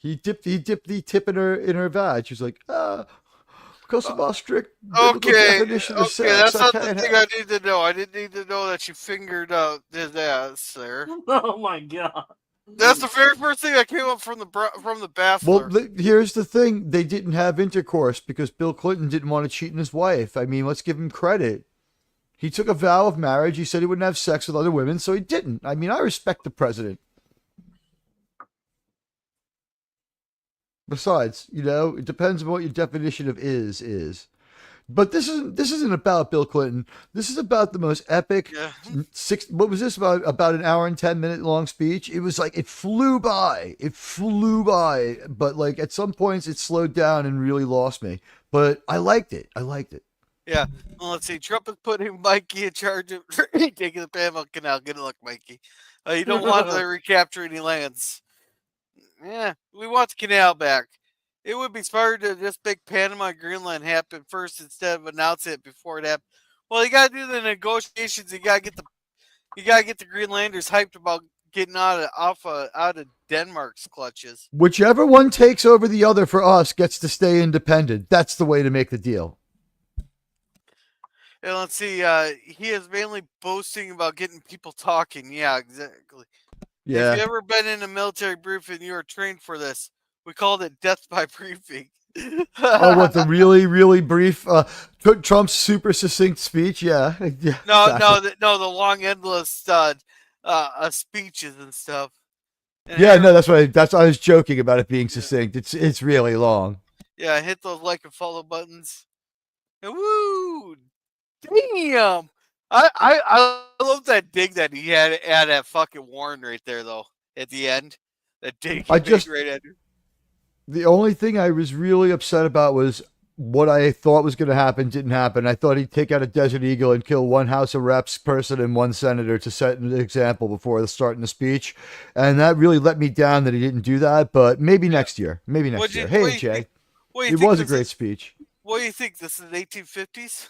He dipped the tip in her vag. She's like, because of our strict definition of sex. That's not the thing I need to know. I didn't need to know that she fingered his ass there. Oh my god. That's the very first thing that came up from the bachelor. Well, here's the thing. They didn't have intercourse because Bill Clinton didn't want to cheat on his wife. I mean, let's give him credit. He took a vow of marriage. He said he wouldn't have sex with other women, so he didn't. I mean, I respect the president. Besides, it depends on what your definition of is. But this isn't about Bill Clinton. This is about the most epic what was this about an hour and 10-minute long speech? It was like it flew by. But like at some points it slowed down and really lost me. But I liked it. Yeah. Well, let's see. Trump is putting Mikey in charge of taking the Panama Canal. Good luck, Mikey. You don't want to recapture any lands. Yeah, we want the canal back. It would be smarter to just make Panama and Greenland happen first instead of announcing it before it happens. Well, you gotta do the negotiations. You gotta get the Greenlanders hyped about getting out of Denmark's clutches. Whichever one takes over the other for us gets to stay independent. That's the way to make the deal. And let's see. He is mainly boasting about getting people talking. Yeah, exactly. Yeah. If you've ever been in a military briefing, you are trained for this. We called it death by briefing. What the really, really brief Trump's super succinct speech? Yeah. No, the long, endless speeches and stuff. And that's what I was joking about it being succinct. It's really long. Yeah, hit those like and follow buttons. And woo! Damn! I love that dig that he had at fucking Warren right there though at the end. That dig he made right at her. The only thing I was really upset about was what I thought was going to happen didn't happen. I thought he'd take out a Desert Eagle and kill one House of Reps person and one senator to set an example before starting the speech. And that really let me down that he didn't do that. But maybe next year. Hey, Jay. It was a great speech. What do you think? This is the 1850s?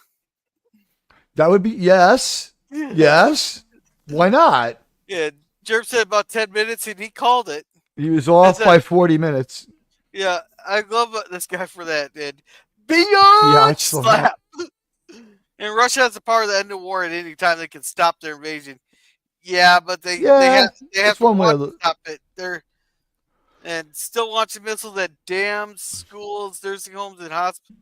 That would be yes. Yes. Why not? Yeah, Jerm said about 10 minutes, and he called it. He was off by 40 minutes. Yeah, I love this guy for that, dude. Beyond slap. And Russia has the power to end the war at any time. They can stop their invasion. Yeah, but they have to want to stop it. And still launching missiles at dams, schools, nursing homes, and hospitals.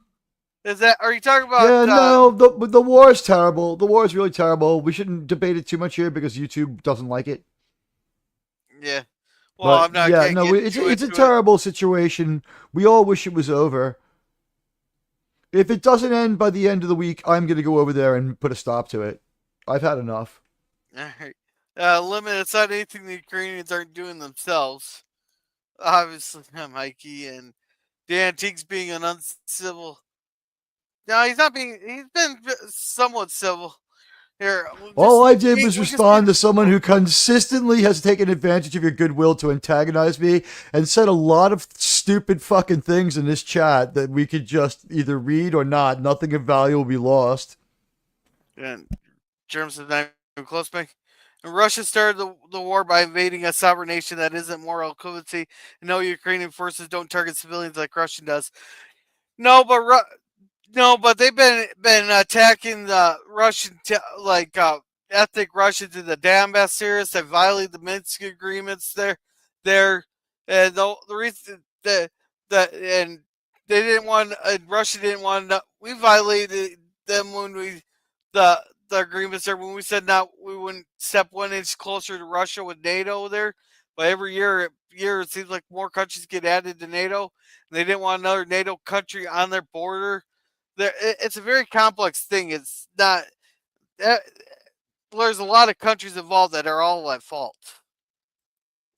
Are you talking about? Yeah, no, the war is terrible. The war is really terrible. We shouldn't debate it too much here because YouTube doesn't like it. Yeah. Well, I'm not. Yeah, no, it's a terrible situation. We all wish it was over. If it doesn't end by the end of the week, I'm going to go over there and put a stop to it. I've had enough. All right. Limit. It's not anything the Ukrainians aren't doing themselves. Obviously, Mikey and the Antiques being an uncivil. No, he's not being. He's been somewhat civil. Here, all I did was respond to someone who consistently has taken advantage of your goodwill to antagonize me and said a lot of stupid fucking things in this chat that we could just either read or not. Nothing of value will be lost. And Germs is not even close, Mike. And Russia started the war by invading a sovereign nation that isn't moral equivalency. No, Ukrainian forces don't target civilians like Russia does. No, but they've been attacking the Russian ethnic Russians in the Donbass areas. They violated the Minsk agreements there, and the reason that and they didn't want Russia didn't want to. We violated them when the agreements there when we said now we wouldn't step 1 inch closer to Russia with NATO there. But every year it seems like more countries get added to NATO. They didn't want another NATO country on their border. It's a very complex thing. It's not. There's a lot of countries involved that are all at fault.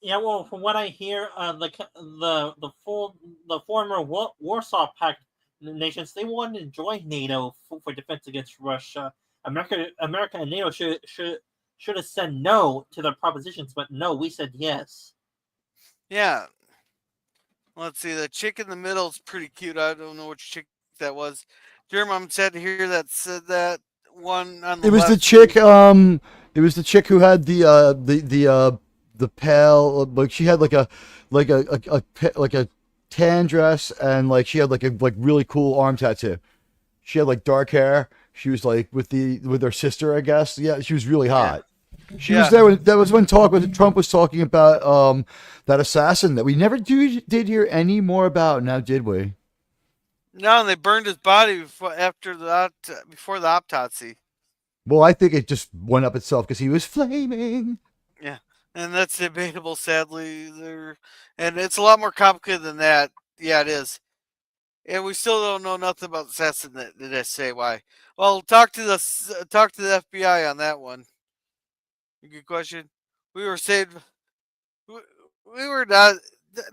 Yeah, well, from what I hear, the former Warsaw Pact nations, they wanted to join NATO for defense against Russia. America and NATO should have said no to their propositions, but no, we said yes. Yeah. Let's see. The chick in the middle is pretty cute. I don't know which chick that was. Jeremy, I'm sad to hear that said that one on the It was left. the chick. It was the chick who had the pale, like she had like a tan dress and like she had like a really cool arm tattoo. She had like dark hair. She was like with her sister, I guess. Yeah, she was really hot. She was there when Trump was talking about that assassin that we never did hear any more about. Now, did we? No, they burned his body before the autopsy. Well, I think it just went up itself because he was flaming. Yeah, and that's debatable, sadly. And it's a lot more complicated than that. Yeah, it is. And we still don't know nothing about the assassin that say why. Well, talk to the FBI on that one. Good question. We were saved. We were not.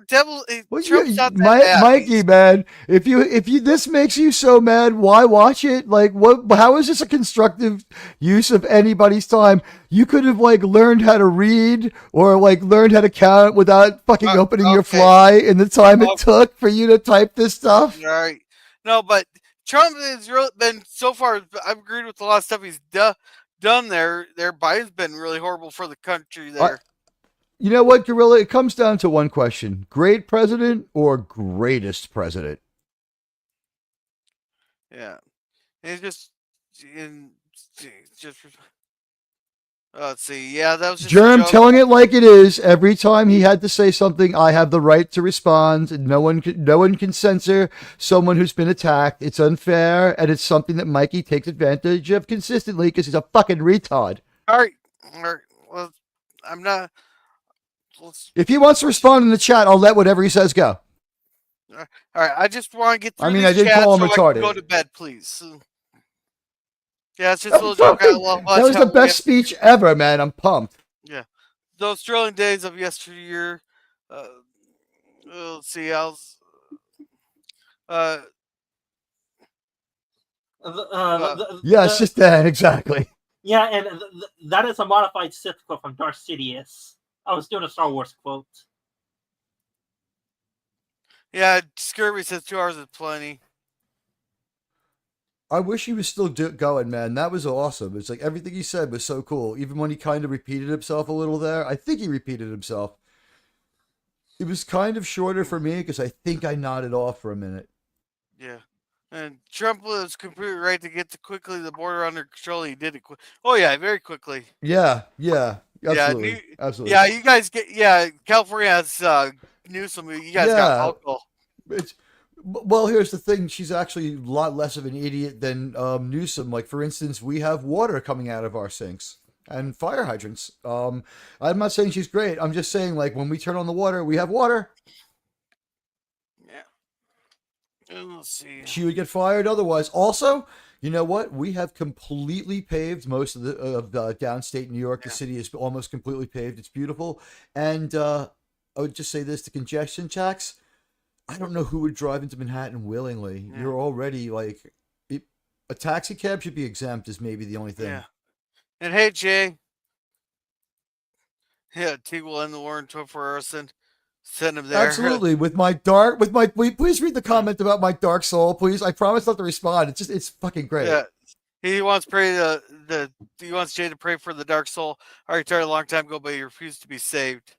Devil. Trump's not that bad. Mikey, man, if you this makes you so mad, why watch it? Like, what? How is this a constructive use of anybody's time? You could have like learned how to read or like learned how to count without fucking opening your fly in the time it took for you to type this stuff. All right. No, but Trump has really been so far. I've agreed with a lot of stuff he's done there. Biden's been really horrible for the country there. You know what, Gorilla? It comes down to one question: great president or greatest president? Yeah, and let's see. Yeah, that was just Germ telling it like it is. Every time he had to say something, I have the right to respond. No one can censor someone who's been attacked. It's unfair, and it's something that Mikey takes advantage of consistently because he's a fucking retard. All right. Well, I'm not. If he wants to respond in the chat, I'll let whatever he says go. All right. I just want to get through. I mean, I did call him retarded. Go to bed, please. Yeah, it's just a little joke. That was the best speech ever, man. I'm pumped. Yeah, those thrilling days of yesteryear. Let's see. Yes, just that exactly. Yeah, and that is a modified Sith quote from Darth Sidious. I was doing a Star Wars quote. Yeah, Scurvy says 2 hours is plenty. I wish he was still going, man. That was awesome. It's like everything he said was so cool. Even when he kind of repeated himself a little there. I think he repeated himself. It was kind of shorter for me because I think I nodded off for a minute. Yeah. And Trump was completely right to get quickly the border under control. He did it quick. Oh, yeah, very quickly. Yeah, absolutely. Yeah, Absolutely. Yeah, you guys California has Newsom. You guys got alcohol. Well, here's the thing. She's actually a lot less of an idiot than Newsom. Like, for instance, we have water coming out of our sinks and fire hydrants. I'm not saying she's great. I'm just saying, like, when we turn on the water, we have water. Yeah. Let's see. She would get fired otherwise. Also, you know what? We have completely paved most of the downstate New York. The city is almost completely paved. It's beautiful. And I would just say this, the congestion tax, I don't know who would drive into Manhattan willingly. Yeah. You're already like, a taxi cab should be exempt is maybe the only thing. Yeah. And hey, Jay. Yeah, Teague will end the war in 24 hours and send him there. Absolutely. Please read the comment about my dark soul, please. I promise not to respond. It's fucking great. Yeah. He wants he wants Jay to pray for the dark soul. I retired a long time ago, but he refused to be saved.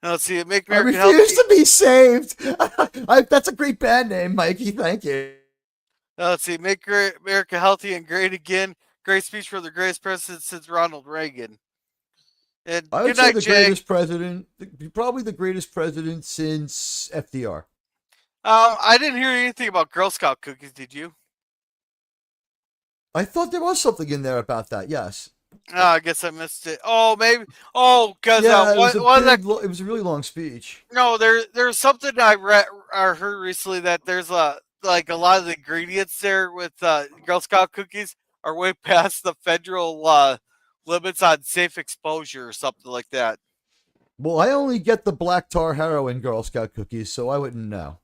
Now, let's see. Make America I refuse to be saved. That's a great band name, Mikey. Thank you. Now, let's see. Make America healthy and great again. Great speech for the greatest president since Ronald Reagan. And I would good say night, the Jay. greatest president, probably the greatest president since FDR. I didn't hear anything about Girl Scout cookies. Did you? I thought there was something in there about that. Yes. Oh, I guess I missed it. Oh, maybe. Oh, because it was a really long speech. No, there's something I heard recently that there's a lot of the ingredients there with Girl Scout cookies are way past the federal limits on safe exposure or something like that. Well, I only get the black tar heroin Girl Scout cookies, so I wouldn't know.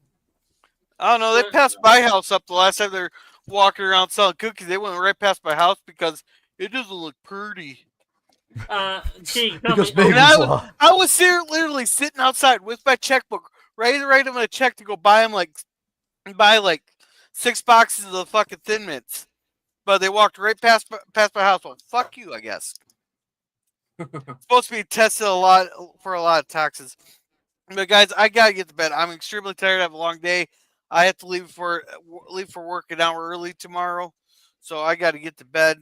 I don't know. They passed my house up the last time they're walking around selling cookies. They went right past my house because it doesn't look pretty. Because Baby's Law. I was literally sitting outside with my checkbook, ready to write them a check to go buy 6 boxes of the fucking Thin Mints. But they walked right past my house. Well, fuck you, I guess. Supposed to be tested for a lot of taxes. But guys, I gotta get to bed. I'm extremely tired. I have a long day. I have to leave for work an hour early tomorrow, so I got to get to bed.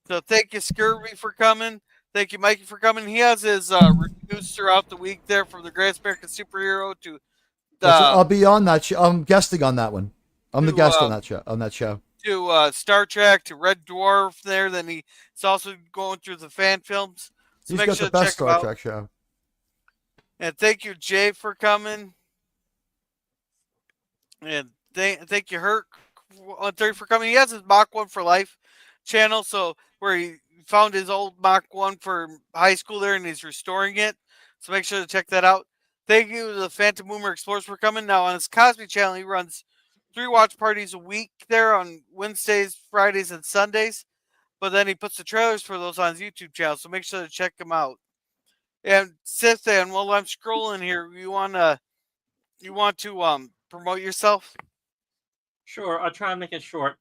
So thank you, Scurvy, for coming. Thank you, Mikey, for coming. He has his reviews throughout the week there, from the Greatest American Superhero to. I'll be on that show. I'm guesting on that one. I'm the guest on that show. To Star Trek, to Red Dwarf there. Then he's also going through the fan films. So He's got the best Star Trek show. And thank you, Jay, for coming. And thank you, Herc, for coming. He has his Mach 1 for Life channel, so where he found his old Mach 1 for high school there, and he's restoring it. So make sure to check that out. Thank you to the Phantom Boomer Explorers for coming. Now on his Cosby channel, he runs 3 watch parties a week there on Wednesdays, Fridays, and Sundays. But then he puts the trailers for those on his YouTube channel, so make sure to check them out. And Sith, and while I'm scrolling here, you want to promote yourself? Sure, I'll try and make it short.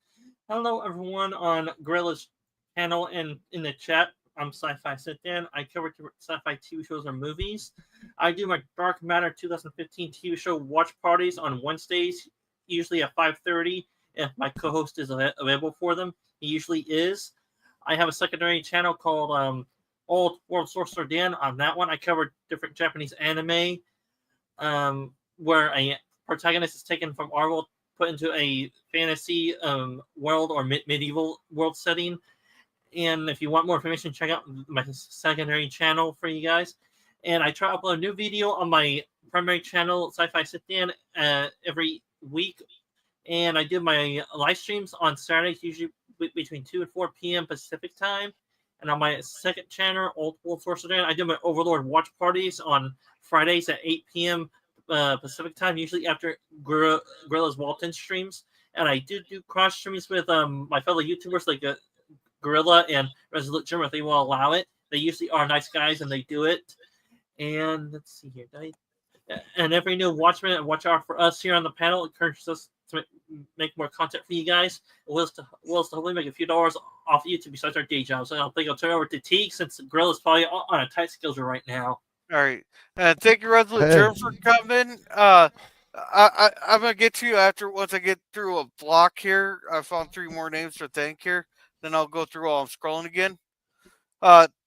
Hello, everyone on Gorilla's channel and in the chat. I'm Sci-Fi Sit Down. I cover sci-fi TV shows or movies. I do my Dark Matter 2015 TV show watch parties on Wednesdays, usually at 5:30. If my co-host is available for them, he usually is. I have a secondary channel called Old World Sorcerer Dan. On that one, I cover different Japanese anime, where a protagonist is taken from our world, put into a fantasy world or medieval world setting. And if you want more information, check out my secondary channel for you guys. And I try to upload a new video on my primary channel, Sci-Fi Sit Down, every week. And I do my live streams on Saturdays, usually between 2 and 4 p.m. Pacific time. And on my second channel, Old World Sorcerer Dan, I do my Overlord watch parties on Fridays at 8 p.m. Pacific time, usually after Gorilla's Walton streams. And I do cross streams with my fellow YouTubers like Gorilla and Resolute German if they will allow it. They usually are nice guys and they do it. And let's see here. And every new Watchman and Watch Hour for us here on the panel encourages us to make more content for you guys. We'll hopefully make a few dollars off YouTube besides our day jobs. So I think I'll turn it over to Teague since Grill is probably on a tight schedule right now. All right. Thank you, Resolute Hey. Germ, for coming. I'm gonna get to you once I get through a block here. I found 3 more names to thank here. Then I'll go through while I'm scrolling again.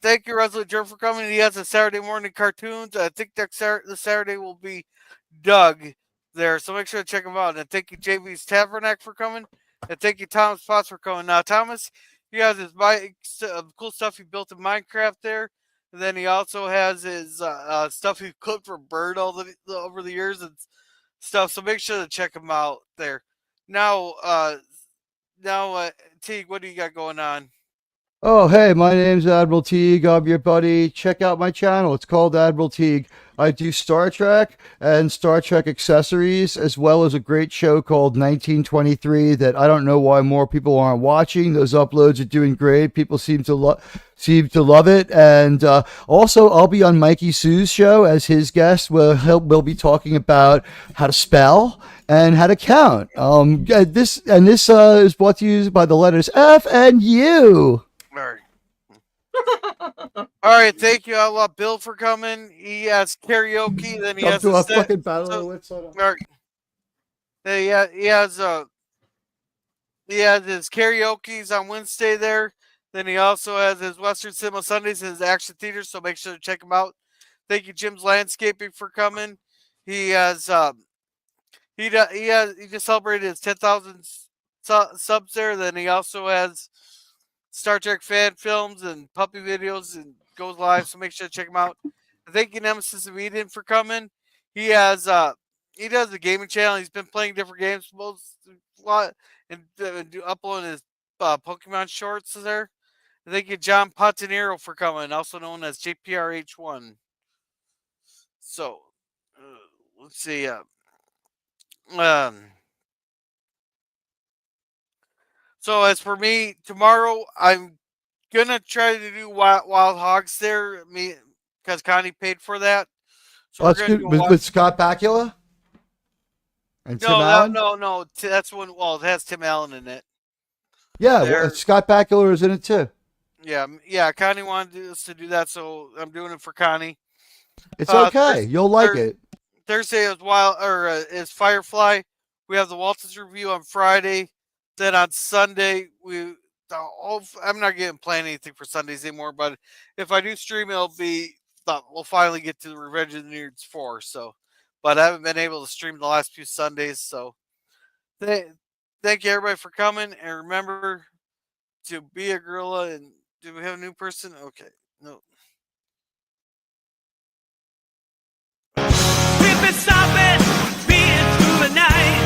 Thank you, Resolute Germ, for coming. He has a Saturday morning cartoons. I think this Saturday will be Doug there, so make sure to check him out. And thank you, JV's Tabernacle, for coming. And thank you, Thomas Potts, for coming. Now, Thomas, he has his cool stuff he built in Minecraft there. And then he also has his stuff he cooked for Bird over the years and stuff. So make sure to check him out there. Now, Teague, what do you got going on? Oh, hey, my name's Admiral Teague. I'm your buddy. Check out my channel. It's called Admiral Teague. I do Star Trek and Star Trek accessories, as well as a great show called 1923 that I don't know why more people aren't watching. Those uploads are doing great. People seem to love it. And also, I'll be on Mikey Sue's show as his guest. We'll be talking about how to spell and how to count. This is brought to you by the letters F and U. All right. All right, thank you, Outlaw Bill, for coming. He has karaoke. Then he Come has to a a set. fucking battle of the wits. All right. He has his karaoke's on Wednesday there. Then he also has his Western Cinema Sundays and his action theater. So make sure to check him out. Thank you, Jim's Landscaping, for coming. He has he just celebrated his 10,000 subs there. Then he also has Star Trek fan films and puppy videos and goes live, so make sure to check him out. Thank you, Nemesis of Eden, for coming. He does a gaming channel. He's been playing different games and uploading his Pokemon shorts there. And thank you, John Pontanero, for coming, also known as JPRH1. So let's see. So as for me, tomorrow I'm gonna try to do Wild Hogs there, because Connie paid for that. So That's good with Scott Bakula and Tim Allen. No. That's one. Well, it has Tim Allen in it. Yeah, well, Scott Bakula is in it too. Yeah. Connie wanted us to do that, so I'm doing it for Connie. It's okay. You'll like it. Thursday is Firefly. We have the Waltons review on Friday. Then on Sunday, I'm not getting planned anything for Sundays anymore, but if I do stream, we'll finally get to the Revenge of the Nerds 4. So, but I haven't been able to stream the last few Sundays. So, thank you everybody for coming, and remember to be a gorilla. And do we have a new person? Okay, no. We've been stopping, being through the night.